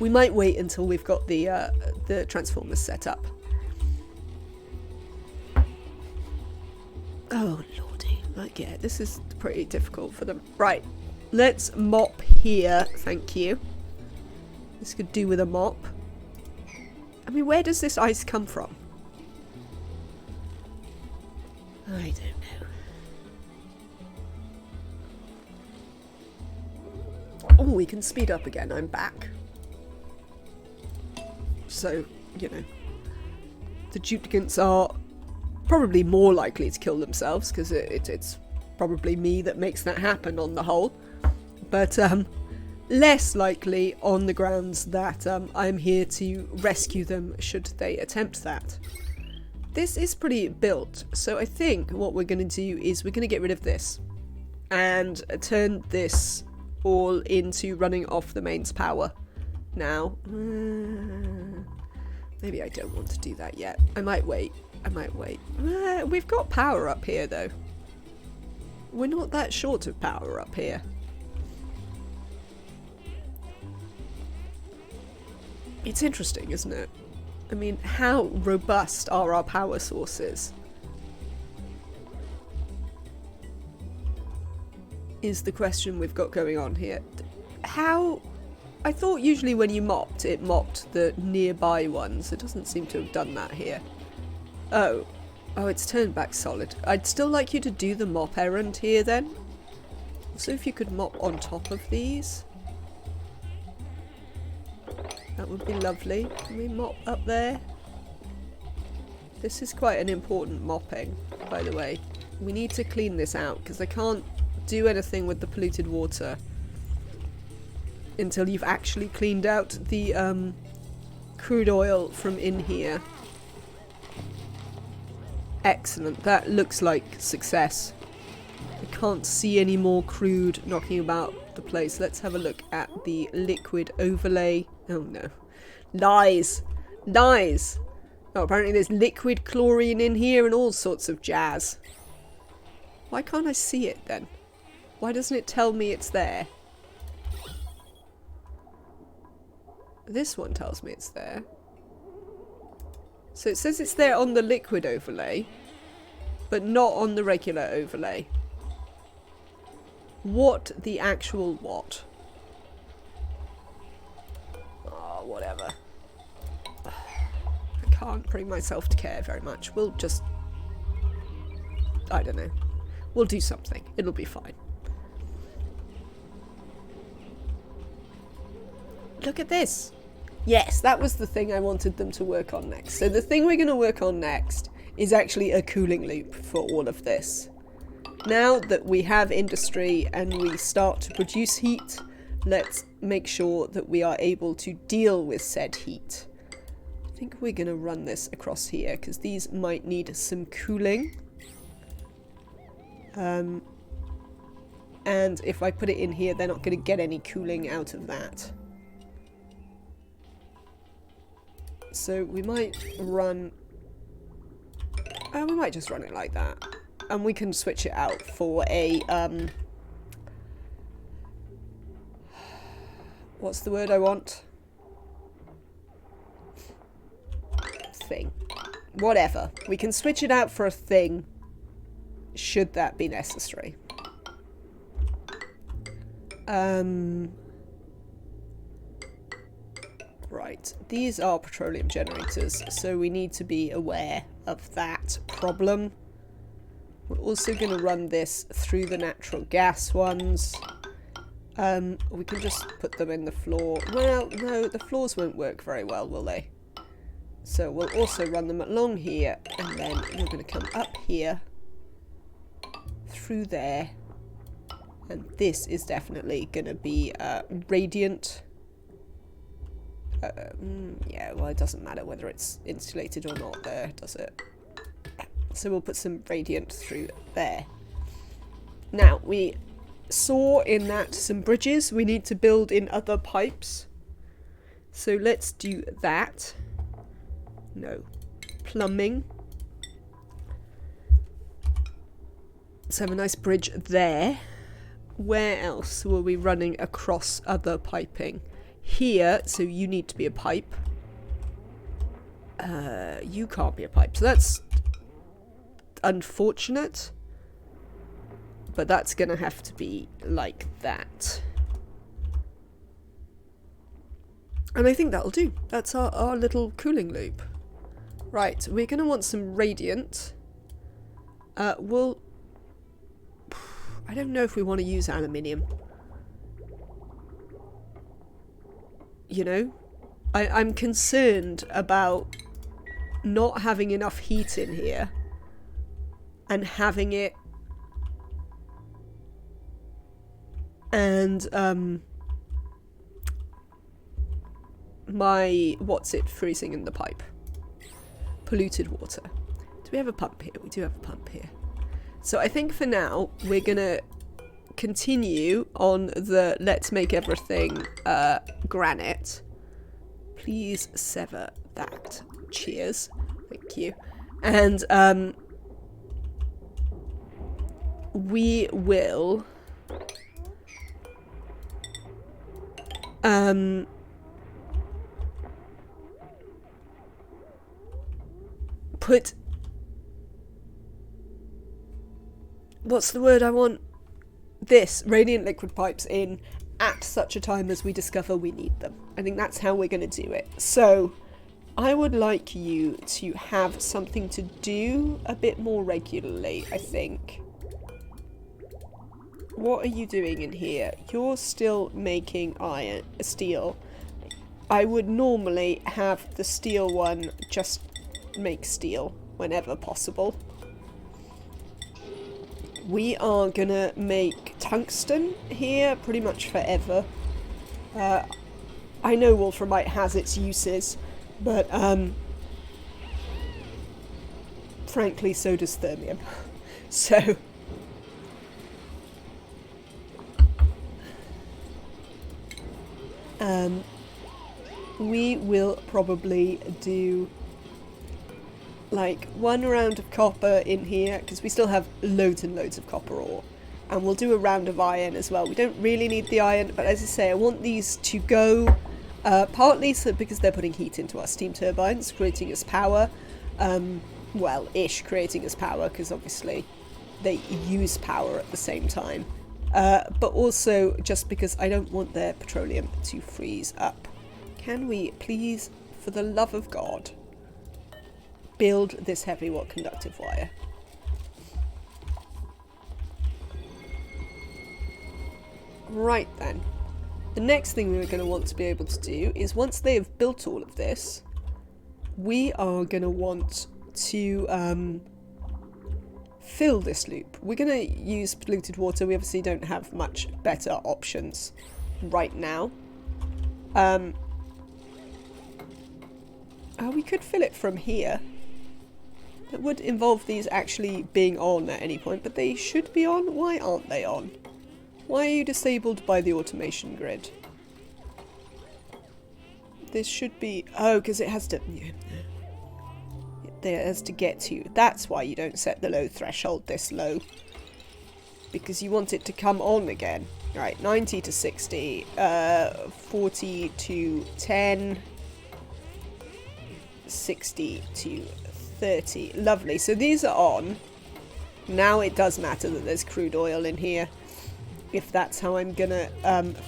We might wait until we've got the transformers set up. Oh lordy, like yeah, this is pretty difficult for them. Right, let's mop here, thank you. This could do with a mop. I mean, where does this ice come from? I don't know. Oh, we can speed up again. I'm back. So, you know, the duplicants are probably more likely to kill themselves because it's probably me that makes that happen on the whole. But, less likely on the grounds that I'm here to rescue them should they attempt that. This is pretty built, so I think what we're going to do is we're going to get rid of this and turn this all into running off the mains power. Now, maybe I don't want to do that yet. I might wait. We've got power up here though. We're not that short of power up here. It's interesting, isn't it? I mean, how robust are our power sources? Is the question we've got going on here. How... I thought usually when you mopped, it mopped the nearby ones. It doesn't seem to have done that here. Oh. Oh, it's turned back solid. I'd still like you to do the mop errand here then. So if you could mop on top of these. That would be lovely. Can we mop up there? This is quite an important mopping, by the way. We need to clean this out because I can't do anything with the polluted water until you've actually cleaned out the crude oil from in here. Excellent. That looks like success. I can't see any more crude knocking about the place. Let's have a look at the liquid overlay. Oh no. Lies! Lies! Oh, apparently there's liquid chlorine in here and all sorts of jazz. Why can't I see it then? Why doesn't it tell me it's there? This one tells me it's there. So it says it's there on the liquid overlay, but not on the regular overlay. What the actual what? Oh, whatever. can't bring myself to care very much. We'll just... I don't know. We'll do something. It'll be fine. Look at this. Yes, that was the thing I wanted them to work on next. So the thing we're going to work on next is actually a cooling loop for all of this. Now that we have industry and we start to produce heat, let's make sure that we are able to deal with said heat. I think we're going to run this across here because these might need some cooling. And if I put it in here, they're not going to get any cooling out of that. So we might run... we might just run it like that. And we can switch it out for a... what's the word I want? Thing. Whatever. We can switch it out for a thing, should that be necessary. Right. These are petroleum generators, so we need to be aware of that problem. We're also going to run this through the natural gas ones. We can just put them in the floor. Well, no, the floors won't work very well, will they? So we'll also run them along here, and then you're going to come up here, through there, and this is definitely going to be radiant. Yeah, well, it doesn't matter whether it's insulated or not there, does it? So we'll put some radiant through there. Now, we saw in that some bridges we need to build in other pipes. So let's do that. No. Plumbing. Let's have a nice bridge there. Where else were we running across other piping? Here, so you need to be a pipe. You can't be a pipe, so that's unfortunate. But that's gonna have to be like that. And I think that'll do. That's our little cooling loop. Right, we're gonna want some radiant. We'll... I don't know if we want to use aluminium. You know? I'm concerned about not having enough heat in here and having it and freezing in the pipe. Polluted water. Do we have a pump here? We do have a pump here. So I think for now we're gonna continue on the let's make everything granite. Please sever that. Cheers. Thank you. And we will put, what's the word I want? This, radiant liquid pipes in at such a time as we discover we need them. I think that's how we're going to do it. So I would like you to have something to do a bit more regularly, I think. What are you doing in here? You're still making steel. I would normally have the steel one just make steel whenever possible. We are gonna make tungsten here pretty much forever. I know wolframite has its uses, but frankly so does thermium. So we will probably do like one round of copper in here because we still have loads and loads of copper ore, and we'll do a round of iron as well. We don't really need the iron, but as I say, I want these to go partly so because they're putting heat into our steam turbines, creating us power, well, ish creating us power because obviously they use power at the same time, but also just because I don't want their petroleum to freeze up. Can we please, for the love of God, build this heavy watt conductive wire. Right then. The next thing we're going to want to be able to do is, once they have built all of this, we are going to want to fill this loop. We're going to use polluted water. We obviously don't have much better options right now. Oh, we could fill it from here. That would involve these actually being on at any point, but they should be on. Why aren't they on? Why are you disabled by the automation grid? This should be... Oh, because it has to... It has to get to you. That's why you don't set the load threshold this low. Because you want it to come on again. Right, 90 to 60, 40 to 10, 60 to 30. Lovely. So these are on. Now it does matter that there's crude oil in here, if that's how I'm gonna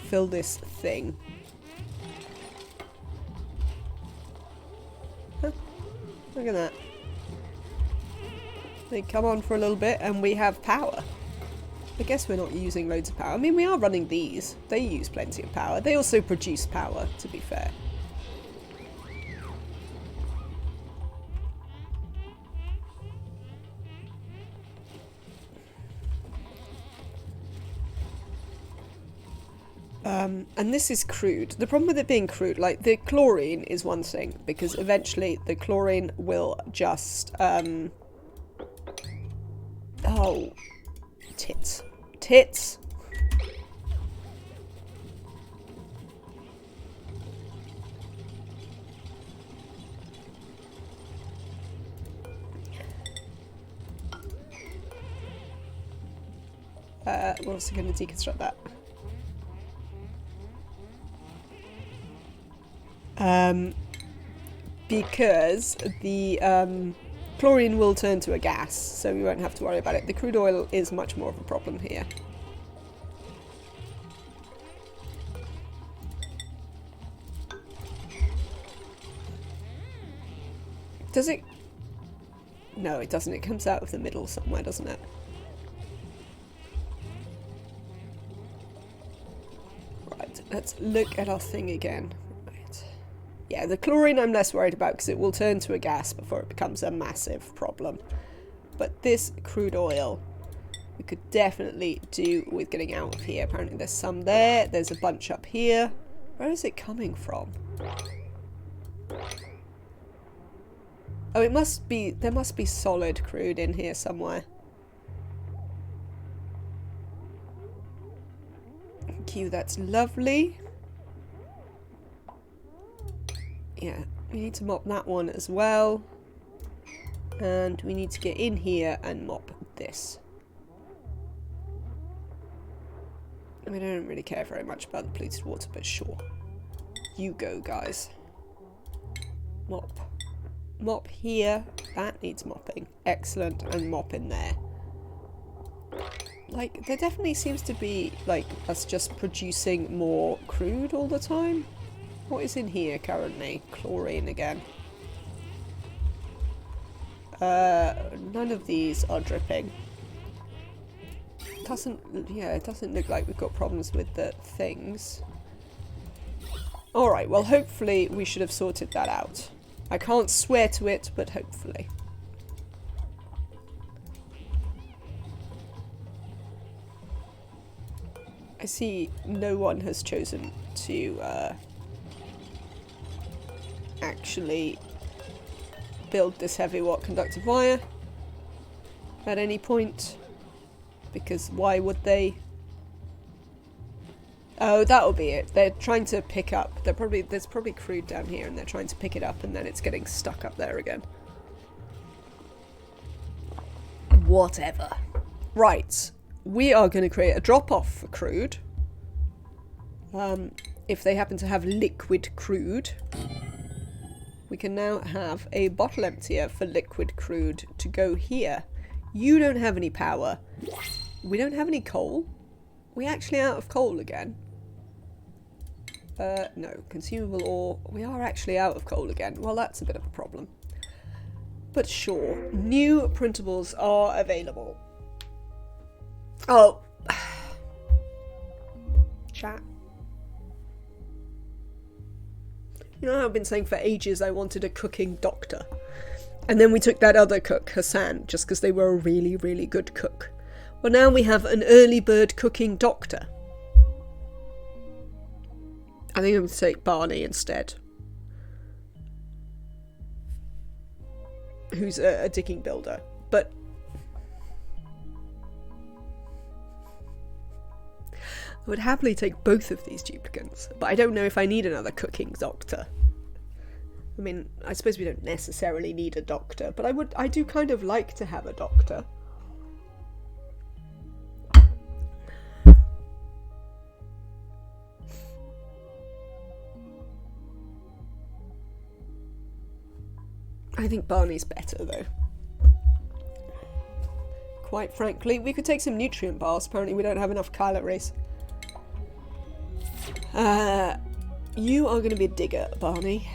fill this thing. Huh. Look at that. They come on for a little bit and we have power. I guess we're not using loads of power. I mean, we are running these. They use plenty of power. They also produce power, to be fair. And this is crude. The problem with it being crude, like, the chlorine is one thing, because eventually the chlorine will just, oh, tits. Tits! We're also going to deconstruct that. Because the chlorine will turn to a gas, so we won't have to worry about it. The crude oil is much more of a problem here. Does it? No, it doesn't. It comes out of the middle somewhere, doesn't it? Right, let's look at our thing again. Yeah, the chlorine I'm less worried about because it will turn to a gas before it becomes a massive problem. But this crude oil, we could definitely do with getting out of here. Apparently there's some there. There's a bunch up here. Where is it coming from? Oh, it must be... There must be solid crude in here somewhere. Thank you, that's lovely. Yeah, we need to mop that one as well. And we need to get in here and mop this. I mean, I don't really care very much about the polluted water, but sure. You go, guys. Mop. Mop here. That needs mopping. Excellent. And mop in there. Like, there definitely seems to be, like, us just producing more crude all the time. What is in here currently? Chlorine again. None of these are dripping. It doesn't look like we've got problems with the things. Alright, well hopefully we should have sorted that out. I can't swear to it, but hopefully. I see no one has chosen to actually build this heavy watt conductive wire at any point, because why would they? Oh, that'll be it. They're trying to pick up. There's probably crude down here and they're trying to pick it up and then it's getting stuck up there again. Whatever. Right. We are going to create a drop-off for crude. If they happen to have liquid crude, we can now have a bottle emptier for liquid crude to go here. You don't have any power. We don't have any coal. We're actually out of coal again. No, consumable ore. We are actually out of coal again. Well, that's a bit of a problem. But sure, new printables are available. Oh. Chat. You know how I've been saying for ages I wanted a cooking doctor? And then we took that other cook, Hassan, just because they were a really, really good cook. Well, now we have an early bird cooking doctor. I think I'm going to take Barney instead. Who's a digging builder. But I would happily take both of these duplicants. But I don't know if I need another cooking doctor. I mean, I suppose we don't necessarily need a doctor, but I do kind of like to have a doctor. I think Barney's better, though. Quite frankly, we could take some nutrient bars. Apparently we don't have enough calories. You are going to be a digger, Barney.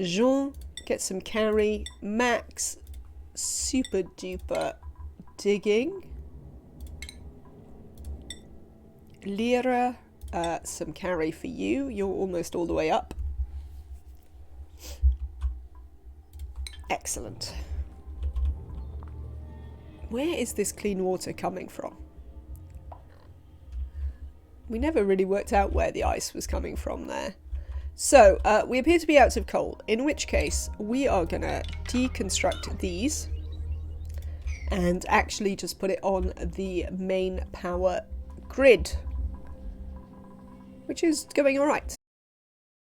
Jean, get some carry. Max, super duper digging. Lyra, some carry for you. You're almost all the way up. Excellent. Where is this clean water coming from? We never really worked out where the ice was coming from there. So, we appear to be out of coal, in which case we are going to deconstruct these and actually just put it on the main power grid, which is going alright.